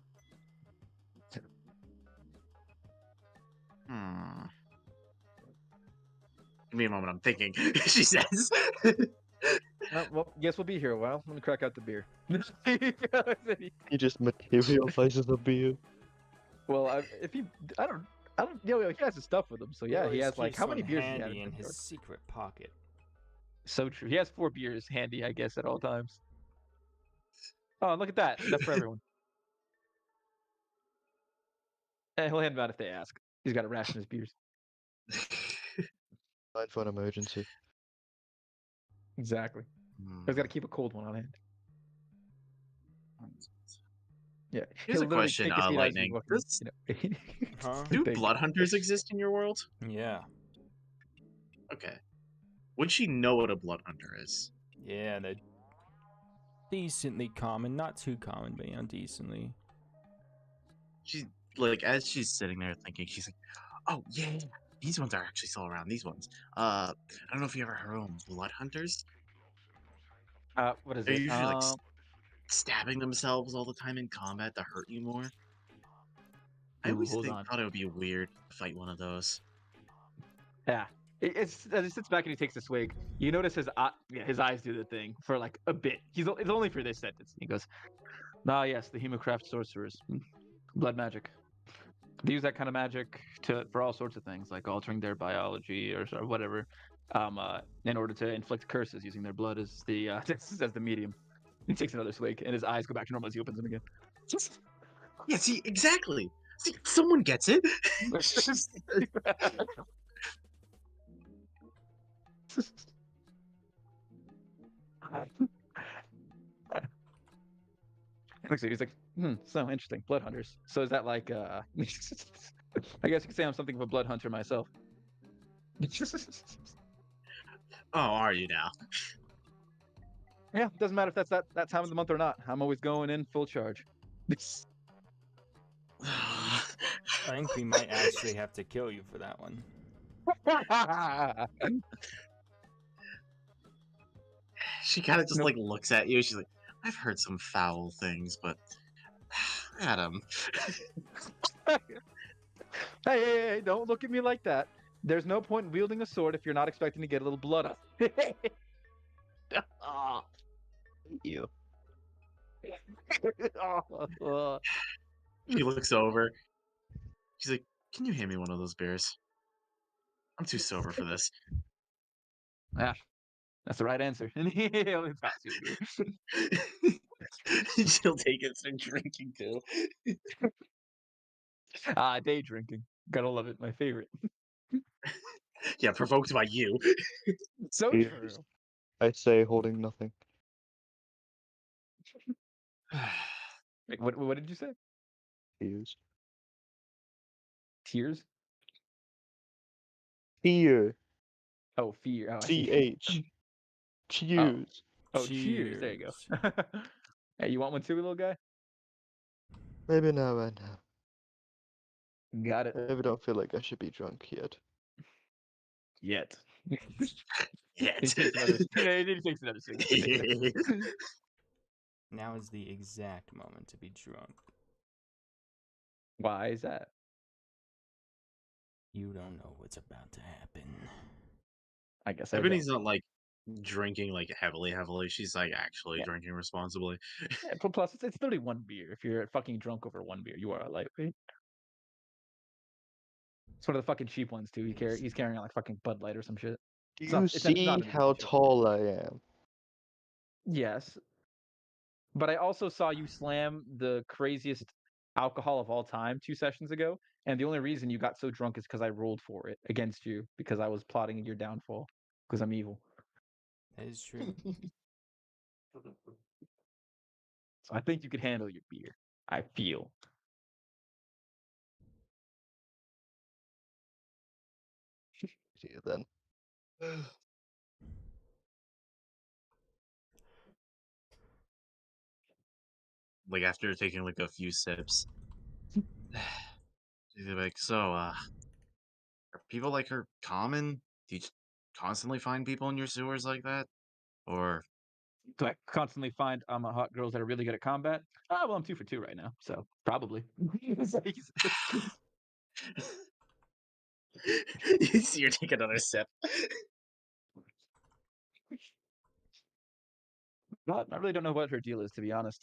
Give me a moment, I'm thinking. She says. Well, guess we'll be here a while. Let me crack out the beer. He just materializes a beer. Well, if he, I don't, he has his stuff with him. So yeah, he has like how many beers he has handy in his his secret pocket? So true. He has 4 beers handy, I guess, at all times. Oh, and look at that. Enough for everyone. And he'll hand them out if they ask. He's got to ration his beers. Fine for an emergency. Exactly. He's got to keep a cold one on hand. Yeah. Here's He'll a literally question, take a seat as you Lightning. walk in, Huh? Do Thank you. blood hunters exist in your world? Yeah. Okay. Would she know what a blood hunter is? Yeah, they're decently common. Not too common, but decently. She like as she's sitting there thinking, she's like, "Oh yeah, these ones are actually still around. These ones. I don't know if you ever heard of them, blood hunters. What is They're it? usually like stabbing themselves all the time in combat to hurt you more. I Ooh, always hold on. thought it would be weird to fight one of those. Yeah. It's as he sits back and he takes a swig. You notice his eyes do the thing for like a bit. It's only for this sentence. He goes, "Ah, yes, the Hemocraft sorcerers, blood magic. They use that kind of magic for all sorts of things, like altering their biology or whatever, in order to inflict curses using their blood as the as the medium." He takes another swig, and his eyes go back to normal as he opens them again. Yeah, see, exactly. See, someone gets it. Looks at you, he's like, so interesting. Blood hunters. So is that like I guess you could say I'm something of a blood hunter myself. Oh, are you now? Yeah, doesn't matter if that's that time of the month or not. I'm always going in full charge. I think we might actually have to kill you for that one. She kind of just Nope. like looks at you. She's like, I've heard some foul things, but Adam. Hey, don't look at me like that. There's no point in wielding a sword if you're not expecting to get a little blood up. Ah, you. She looks over. She's like, can you hand me one of those beers? I'm too sober for this. Yeah, that's the right answer. And he'll pass you a beer. She'll take it and drinking too. Day drinking. Gotta love it. My favorite. Yeah, provoked by you. So Cheers. true. I say, holding nothing. Wait, what did you say? Tears. Tears? Fear. Oh, fear. Oh, I see. CH. Cheers. Oh, cheers. There you Cheers. go. Hey, you want one too, little guy? Maybe not right now. Got it. Maybe don't feel like I should be drunk yet. Yet. Yet. He takes another. He takes another swig. Now is the exact moment to be drunk. Why is that? You don't know what's about to happen. I guess I Ebony's don't. not like drinking like heavily. She's like actually Yeah. drinking responsibly. Yeah, plus, it's literally one beer. If you're fucking drunk over one beer, you are a lightweight. It's one of the fucking cheap ones too. He's carrying on like fucking Bud Light or some shit. Do It's you not- it's not see an how adventure. tall I am? Yes, but I also saw you slam the craziest alcohol of all time 2 sessions ago, and the only reason you got so drunk is because I rolled for it against you because I was plotting your downfall because I'm evil. That is true. So I think you could handle your beer. I feel. See you then. Like after taking like a few sips. She's like, so are people like her common? Do you just constantly find people in your sewers like that? Or Do I constantly find hot girls that are really good at combat? Ah, well, I'm 2 for 2 right now, so probably. you see her take another sip. But I really don't know what her deal is, to be honest.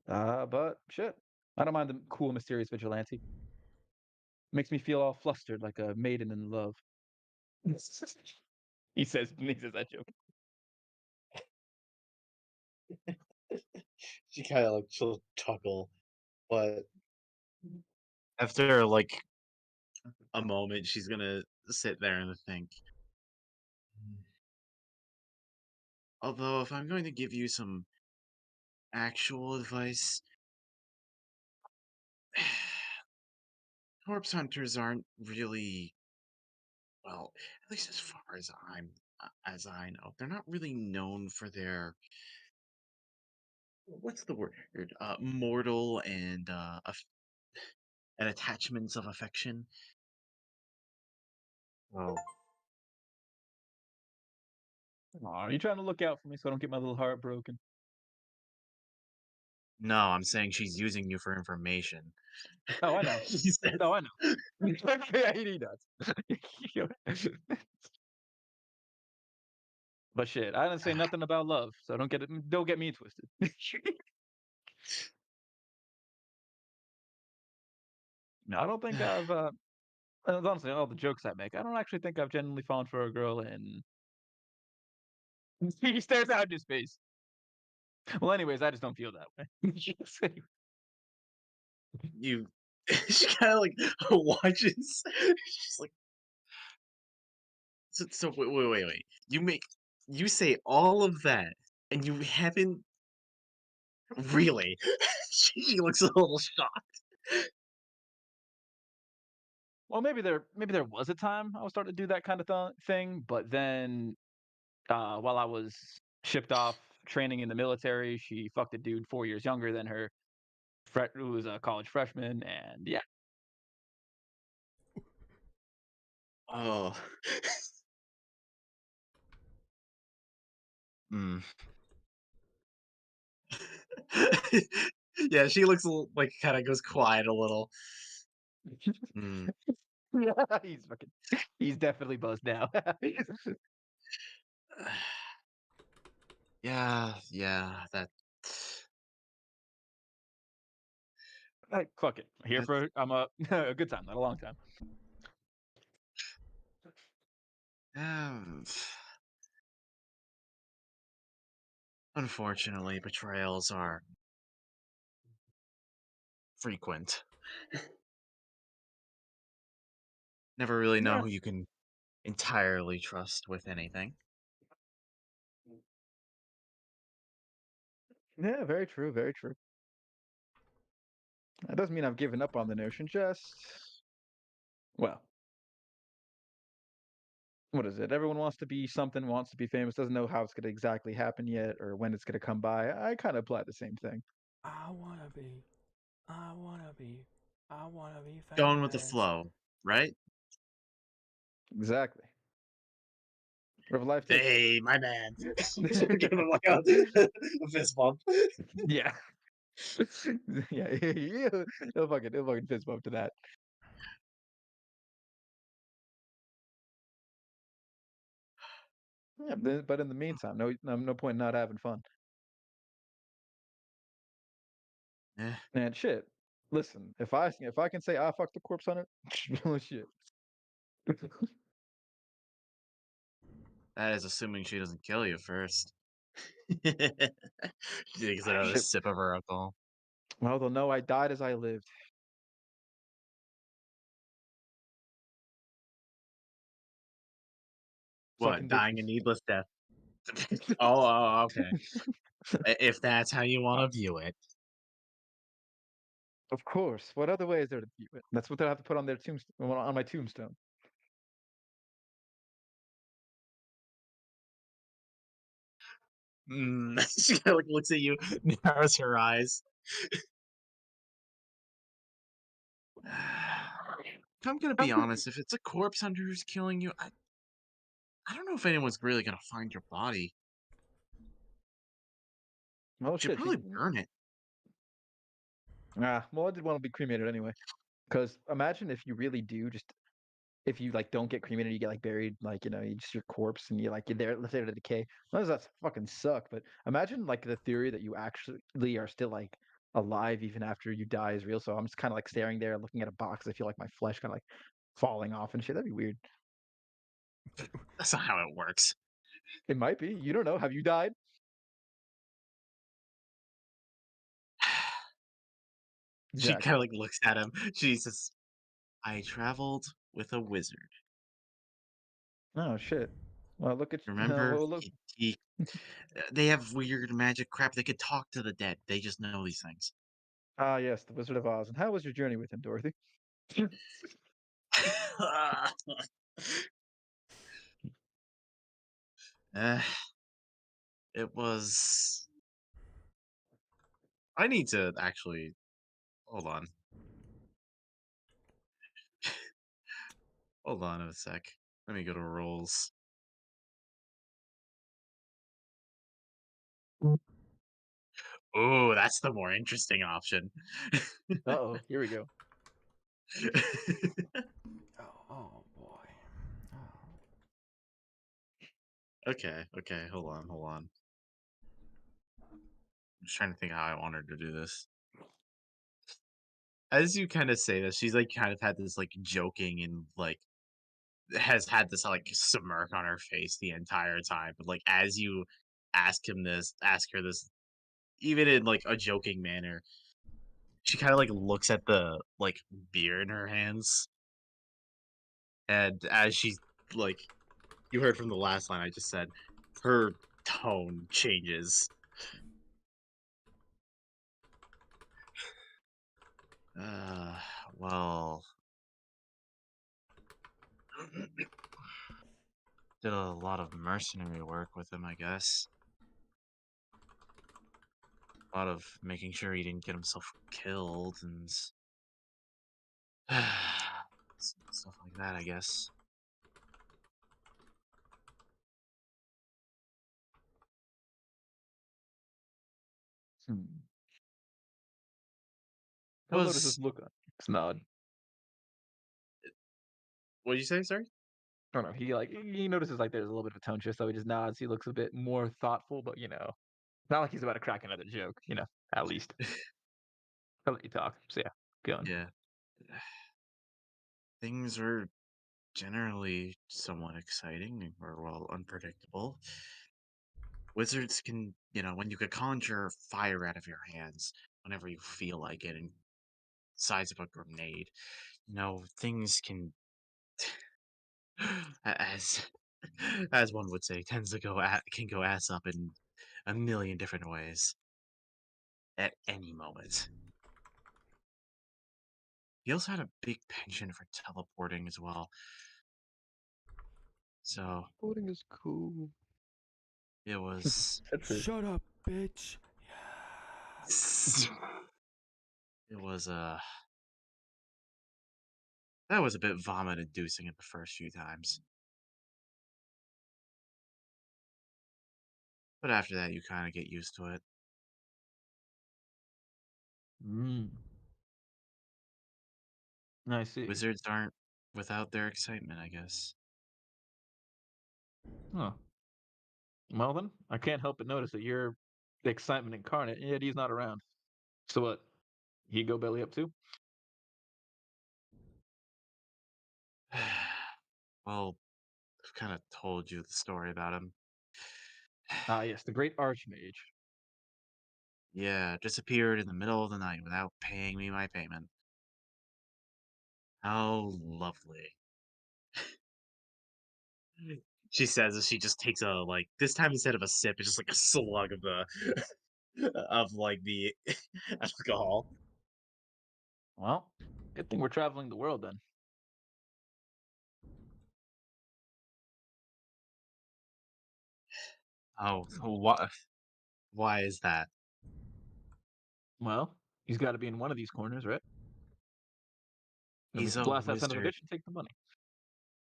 But shit, I don't mind the cool, mysterious vigilante. Makes me feel all flustered like a maiden in love. He says that joke. She kind of like she'll chuckle, but After like a moment, she's gonna sit there and think. Although, if I'm going to give you some actual advice, corpse hunters aren't really, well, at least as far as I know, they're not really known for their, what's the word? Mortal and attachments of affection. Oh, Aw, are you trying to look out for me so I don't get my little heart broken? no, I'm saying she's using you for information. Oh, I know. She says. No, I know. Yeah, he does. But shit, I didn't say nothing about love, so don't get me twisted. No, I don't think I've and honestly, all the jokes I make, I don't actually think I've genuinely fallen for a girl in he stares out into space. Well, anyways, I just don't feel that way. You, she kind of like watches. She's like, so wait. You say all of that, and you haven't really. She looks a little shocked. Well, maybe there was a time I was starting to do that kind of thing, but then while I was shipped off training in the military, she fucked a dude 4 years younger than her, who was a college freshman, and yeah, Oh. Hmm. Yeah, she looks a little, like kind of goes quiet a little. Hmm. yeah, he's definitely buzzed now. Yeah, that. Like, fuck it, here for I'm a a good time, not a long time. Um, unfortunately, betrayals are frequent. Never really know Yeah, who you can entirely trust with anything. Yeah, very true, very true. That doesn't mean I've given up on the notion, just well, what is it? Everyone wants to be something, wants to be famous, doesn't know how it's gonna exactly happen yet or when it's gonna come by. I kind of apply the same thing. I wanna be. I wanna be. I wanna be Going with the famous. flow, right? Exactly. Wherever life takes you. Hey, my man. Give him like a fist bump. Yeah. Yeah, he'll fucking fist bump to that. Yeah, but in the meantime, no point in not having fun. Eh, And shit. Listen, if I can say I fucked the corpse hunter, well shit. that is assuming she doesn't kill you first. She takes another Shit. sip of her alcohol. Well, they'll know I died as I lived. What? Sucking Dying a bitches. needless death. Okay. If that's how you want to view it. Of course. What other way is there to view it? That's what they have to put on their tombstone, on my tombstone. She kind of like looks at you, narrows her eyes. If I'm gonna be honest, if it's a corpse hunter who's killing you, I don't know if anyone's really gonna find your body. Well, Should shit. probably burn it. Well, I did want to be cremated anyway. Because imagine if you really do just if you like don't get cremated, you get like buried, like you just your corpse, and you're there, left there to decay. Well, does that fucking suck? But imagine like the theory that you actually are still like alive even after you die is real. So I'm just kind of like staring there, looking at a box. I feel like my flesh kind of like falling off and shit. That'd be weird. That's not how it works. It might be. You don't know. Have you died? She kind Exactly. of like looks at him. Jesus, I traveled with a wizard. Oh shit. Well, look at Remember, well, look. they have weird magic crap. They could talk to the dead. They just know these things. Ah, yes, the Wizard of Oz. And how was your journey with him, Dorothy? uh, it was. I need to actually hold on. Hold on a sec. Let me go to rolls. Oh, that's the more interesting option. Uh-oh, here we go. Oh boy. Oh. Okay, hold on. I'm just trying to think how I want her to do this. As you kind of say this, she's like kind of had this like joking and like has had this like smirk on her face the entire time. But like as you ask her this, even in like a joking manner, she kind of like looks at the like beer in her hands, and as she like you heard from the last line I just said, her tone changes. Uh, well, did a lot of mercenary work with him, I guess. A lot of making sure he didn't get himself killed and stuff like that, I guess. Hmm. He'll notice this look on his nod. What did you say, sorry? I don't know. He notices like there's a little bit of a tone shift, so he just nods. He looks a bit more thoughtful, but not like he's about to crack another joke. At least I'll let you talk. So yeah, go on. Yeah. Things were generally somewhat exciting or, well, unpredictable. Wizards can, when you could conjure fire out of your hands whenever you feel like it, in size of a grenade, things can, as as one would say, can go ass up in a million different ways at any moment. He also had a big penchant for teleporting as well. So Boarding is cool. it was That's it. Shut up, bitch. it was that was a bit vomit inducing at the first few times. But after that you kinda get used to it. Mm. I see. Wizards aren't without their excitement, I guess. Huh. Well then, I can't help but notice that you're the excitement incarnate, yet he's not around. So what? He go belly up too? Well, I've kinda told you the story about him. Ah, yes, the great archmage. Yeah, disappeared in the middle of the night without paying me my payment. How lovely. She says as she just takes a like this time instead of a sip, it's just like a slug of the of like the alcohol. Well, good thing we're traveling the world then. Oh, why is that? Well, he's got to be in one of these corners, right? Then we He's can a blast that son of a wizard. bitch and take the money.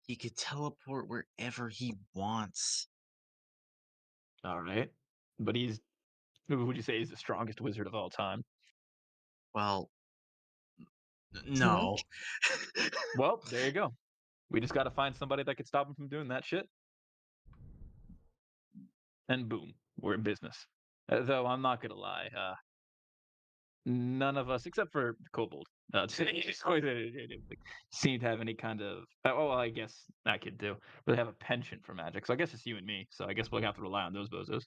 He could teleport wherever he wants. All right. But who would you say is the strongest wizard of all time? Well, What? no. Well, there you go. We just got to find somebody that could stop him from doing that shit. And boom, we're in business. Though I'm not gonna lie, none of us, except for Kobold, seem to have any kind of. Oh, well, I guess that could do, but they have a penchant for magic. So I guess it's you and me. So I guess we'll have to rely on those bozos.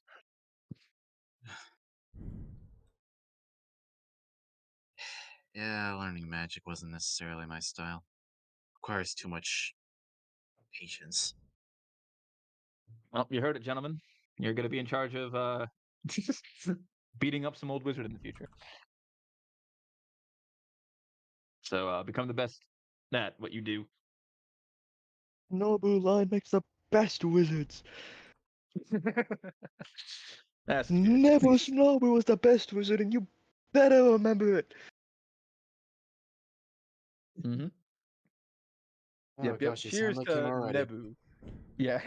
Yeah, learning magic wasn't necessarily my style. Requires too much patience. Well, you heard it, gentlemen. You're gonna be in charge of beating up some old wizard in the future. So become the best at what you do. Nobu line makes the best wizards. That's good. Never Nobu was the best wizard, and you better remember it. Mm-hmm. Oh Yep, yep. gosh, you sound Cheers like him to already. Nebu. Yeah,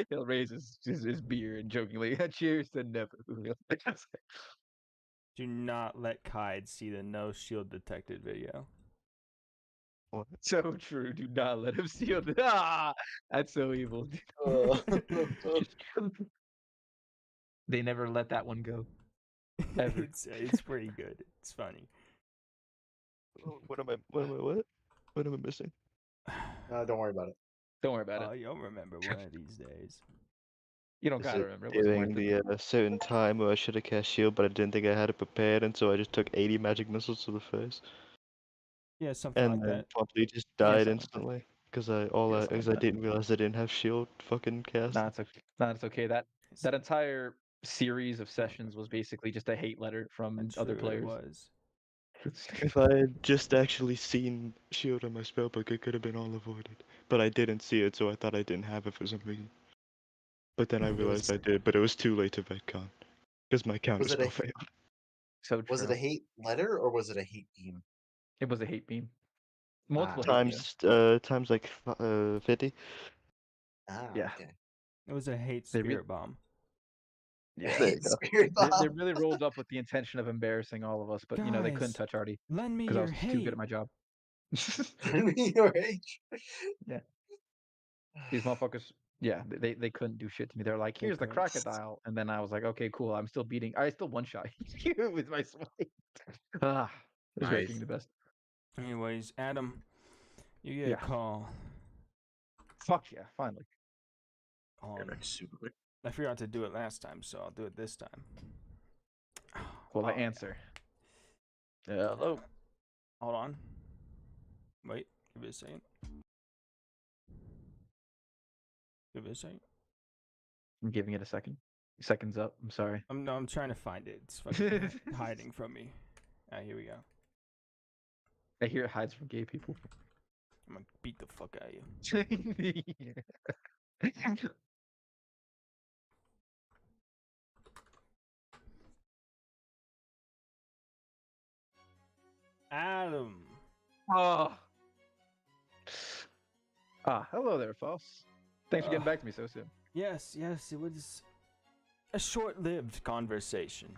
he'll raise his beer and jokingly, cheers to Nebu. Do not let Kaid see the no shield detected video. So true. Do not let him steal. Ah, that's so evil. They never let that one go. Ever. It's pretty good. It's funny. What am I? What am I missing? Don't worry about it. Don't worry about it. Oh, you'll remember one of these days. You don't Is gotta it remember. It wasn't during worth it. the certain time where I should have cast shield, but I didn't think I had it prepared, and so I just took 80 magic missiles to the face, Yeah, something and like then that. promptly just Yeah, died something like that. instantly because Yeah, something because like I that. didn't realize I didn't have shield fucking cast. Nah, it's okay. Nah, it's okay. That entire series of sessions was basically just a hate letter from And other true, it players. was. If I had just actually seen shield on my spellbook, it could have been all avoided. But I didn't see it, so I thought I didn't have it for some reason. But then I realized I did, but it was too late to retcon because my counter Was it a spell failed. So was it true. a hate letter or was it a hate beam? It was a hate beam. Multiple Ah, hate beams. Times like 50. Yeah. Okay. It was a hate They re- spirit bomb. Yeah. There you go. Spirit They bomb. really rolled up with the intention of embarrassing all of us, but you know they couldn't Guys, touch Artie lend me because I your was just too good hate. at my job. Your age. Yeah. These motherfuckers, yeah, they couldn't do shit to me. They're like, They here's the couldn't. crocodile, and then I was like, okay, cool. I still one shot you with my smite. Ah, this great Nice. being the best. Anyways, Adam, you get Yeah. a call Fuck yeah, finally. on. Super quick. I forgot to do it last time, so I'll do it this time. Well, I Oh, yeah. answer. Hello. Hold on. Wait, give it a second. Give it a second. I'm giving it a second. Seconds up. I'm sorry. I'm trying to find it. It's fucking hiding from me. Ah, here we go. I hear it hides from gay people. I'm gonna beat the fuck out of you. Adam. Oh. Hello there, False. Thanks for getting back to me so soon. Yes, it was a short-lived conversation.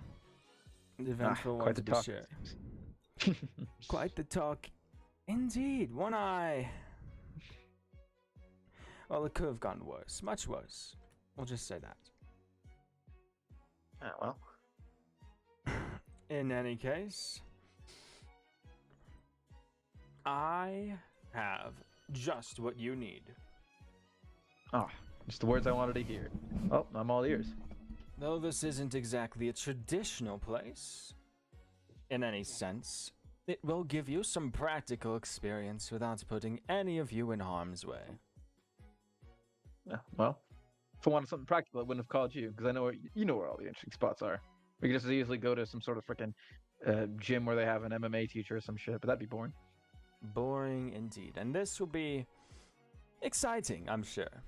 An eventful one quite to the be talk. sure. Quite the talk. Indeed, one eye. Well, it could have gone worse. Much worse. We'll just say that. Oh, well. In any case, I have just what you need. Oh, just the words I wanted to hear. Oh, I'm all ears. Though this isn't exactly a traditional place, in any sense, it will give you some practical experience without putting any of you in harm's way. Yeah, well, if I wanted something practical, I wouldn't have called you, because I know you know where all the interesting spots are. We could just as easily go to some sort of freaking gym where they have an MMA teacher or some shit, but that'd be boring. Boring indeed. And this will be exciting, I'm sure.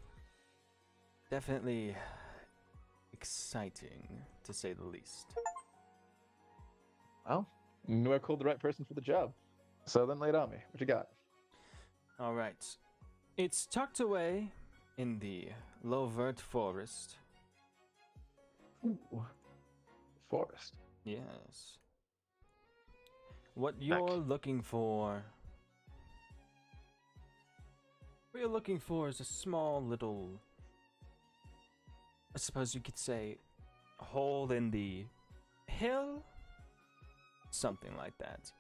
Definitely exciting, to say the least. Well, you knew I called the right person for the job. So then lay it on me. What you got? All right. It's tucked away in the Lovert Forest. Ooh. Forest. Yes. What you're looking for... What you're looking for is a small little... I suppose you could say... hole in the hill? Something like that.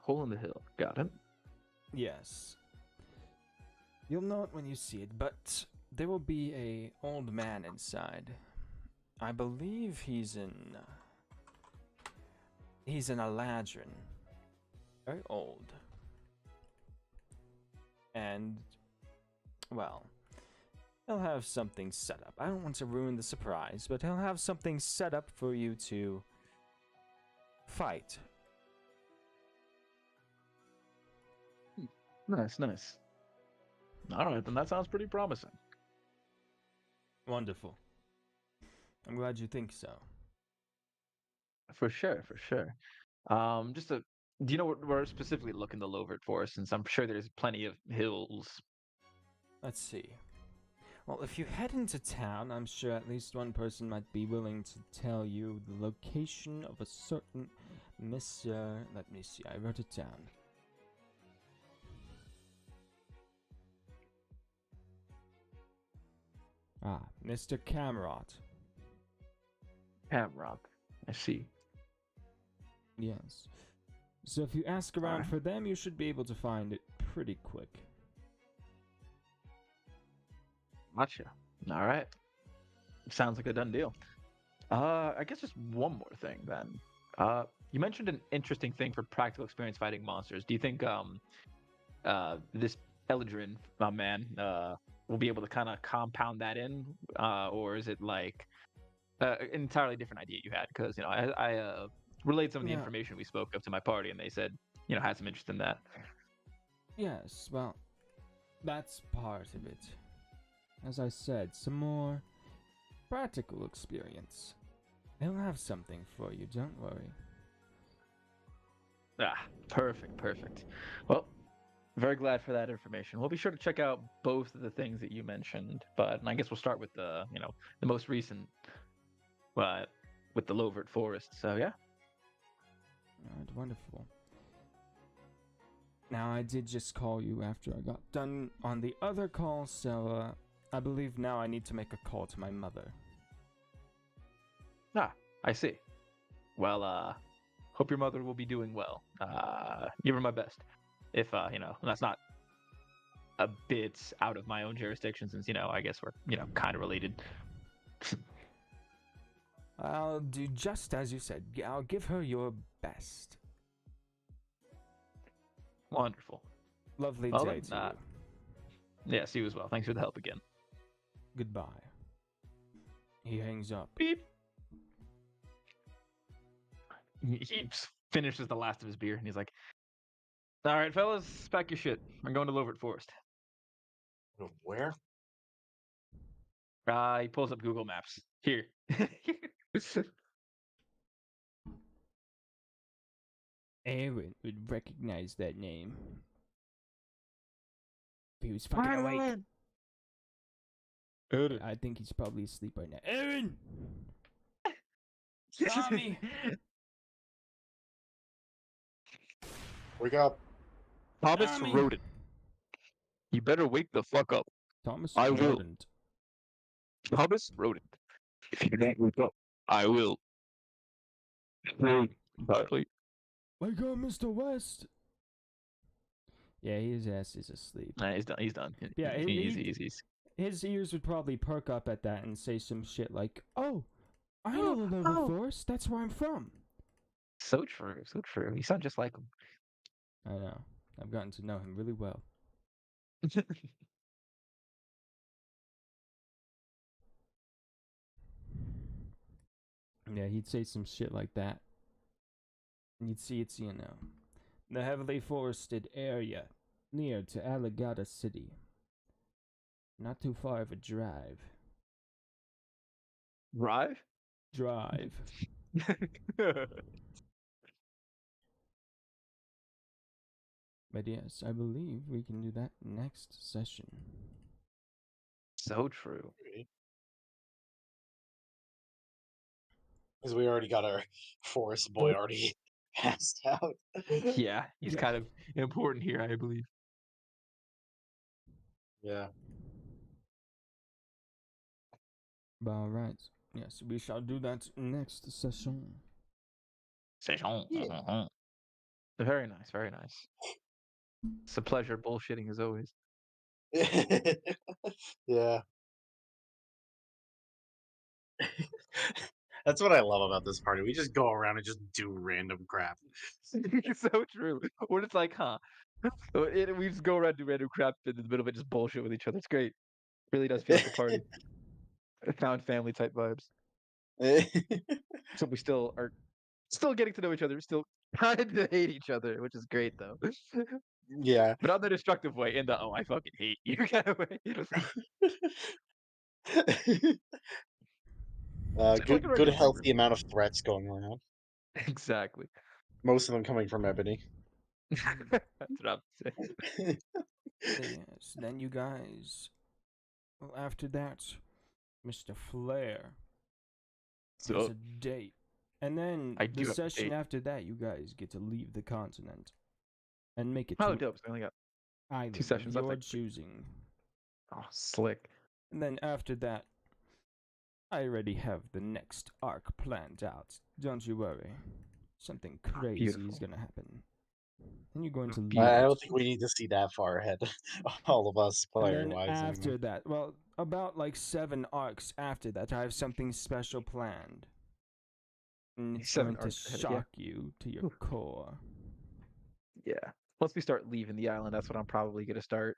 Hole in the hill. Got it. Yes. You'll know it when you see it, but there will be a old man inside. I believe he's an Eladrin. Very old. And, well, he'll have something set up. I don't want to ruin the surprise, but he'll have something set up for you to fight. Nice, nice. All right, then that sounds pretty promising. Wonderful. I'm glad you think so. For sure, for sure. Do you know where we're specifically looking the Lovert Forest? Since I'm sure there's plenty of hills. Let's see. Well, if you head into town, I'm sure at least one person might be willing to tell you the location of a certain Mr. Let me see, I wrote it down. Ah, Mr. Camerot. Hamrock. I see. Yes. So if you ask around Alright. for them, you should be able to find it pretty quick. Gotcha. All right. Sounds like a done deal. I guess just one more thing then. You mentioned an interesting thing for practical experience fighting monsters. Do you think this Eldrin man will be able to kind of compound that in, or is it like an entirely different idea you had? Because I relayed some of the Yeah. information we spoke of to my party, and they said had some interest in that. Yes, well, that's part of it. As I said, some more practical experience. They'll have something for you, don't worry. Ah, perfect. Well, very glad for that information. We'll be sure to check out both of the things that you mentioned, but I guess we'll start with the most recent, with the Lovert Forest. So yeah. Alright, wonderful. Now, I did just call you after I got done on the other call, so I believe now I need to make a call to my mother. Ah, I see. Well, hope your mother will be doing well. Give her my best. If that's not a bit out of my own jurisdiction, since I guess we're kind of related. I'll do just as you said. I'll give her your best. Wonderful. Lovely Well, day then, to you. Yes, you as well. Thanks for the help again. Goodbye. He hangs up. Beep. He finishes the last of his beer, and he's like, "All right, fellas, pack your shit. I'm going to Lovert Forest." Where? He pulls up Google Maps. Here. Aaron would recognize that name. He was fucking awake. I think he's probably asleep right now. Aaron! Tommy! Wake up. Thomas Tommy! Rodent. You better wake the fuck up. Thomas I will. Rodent. Thomas Rodent. If you don't wake up, I will. Tightly. Wake up, Mr. West! Yeah, his ass is asleep. Nah, he's done. He's done. Yeah, he's. His ears would probably perk up at that and say some shit like, "Oh, I know the Lover Forest. That's where I'm from." So true. So true. You sound just like him. I know. I've gotten to know him really well. Yeah, he'd say some shit like that. And you'd see it's, the heavily forested area near to Allegata City. Not too far of a drive. Drive? Drive. But yes, I believe we can do that next session. So true. Because we already got our forest boy already passed out. Yeah, he's kind of important here, I believe. Yeah. Alright. Yes, we shall do that next session. Yeah. Very nice, very nice. It's a pleasure bullshitting as always. Yeah. That's what I love about this party. We just go around and just do random crap. It's so true. When it's like, we just go around do random crap in the middle of it, just bullshit with each other. It's great. Really does feel like a party. Found family type vibes. So we still are getting to know each other. We still kind of hate each other, which is great though. Yeah. But on the destructive way, in the I fucking hate you kind of way. Good healthy amount of threats going around. Exactly. Most of them coming from Ebony. That's what I'm saying. Yes, then you guys. Well, after that, Mr. Flair has a date. And then I do the have a session date. after that, you guys get to leave the continent and make it Oh, to dope. So I only got island sessions of left, your like- choosing. Oh, slick. And then after that, I already have the next arc planned out. Don't you worry. Something crazy Beautiful. is gonna happen. And you're going to love Beautiful. I it. don't think we need to see that far ahead. All of us, And player then wise. after that, well, about like 7 arcs after that, I have something special planned. And it's 7 going to arcs ahead, yeah. shock you to your core. Yeah. Once we start leaving the island, that's when I'm probably gonna start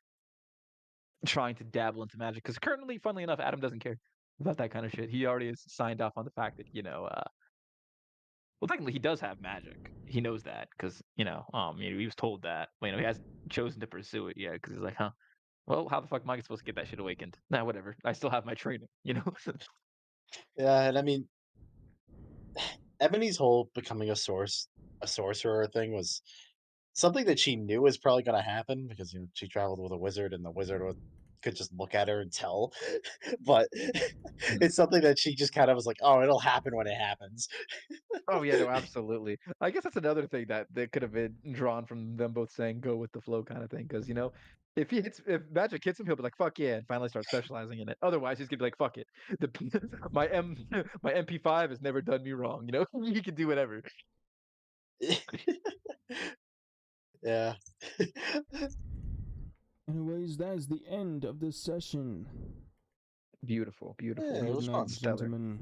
trying to dabble into magic. Because currently, funnily enough, Adam doesn't care about that kind of shit. He already has signed off on the fact that, well, technically he does have magic. He knows that because, he was told that. But, he hasn't chosen to pursue it yet because he's like, huh, well, how the fuck am I supposed to get that shit awakened? Nah, whatever. I still have my training, Yeah, and I mean, Ebony's whole becoming a sorcerer thing was something that she knew was probably going to happen because she traveled with a wizard, and the wizard could just look at her and tell. But it's something that she just kind of was like, "Oh, it'll happen when it happens." Oh yeah, no, absolutely. I guess that's another thing that could have been drawn from them both saying "go with the flow" kind of thing. Because if magic hits him, he'll be like "fuck yeah" and finally start specializing in it. Otherwise, he's gonna be like "fuck it." The my M my MP5 has never done me wrong. He can do whatever. Yeah. Anyways, that is the end of this session. Beautiful, beautiful, Yeah, it Good was night, fun. stellar. gentlemen.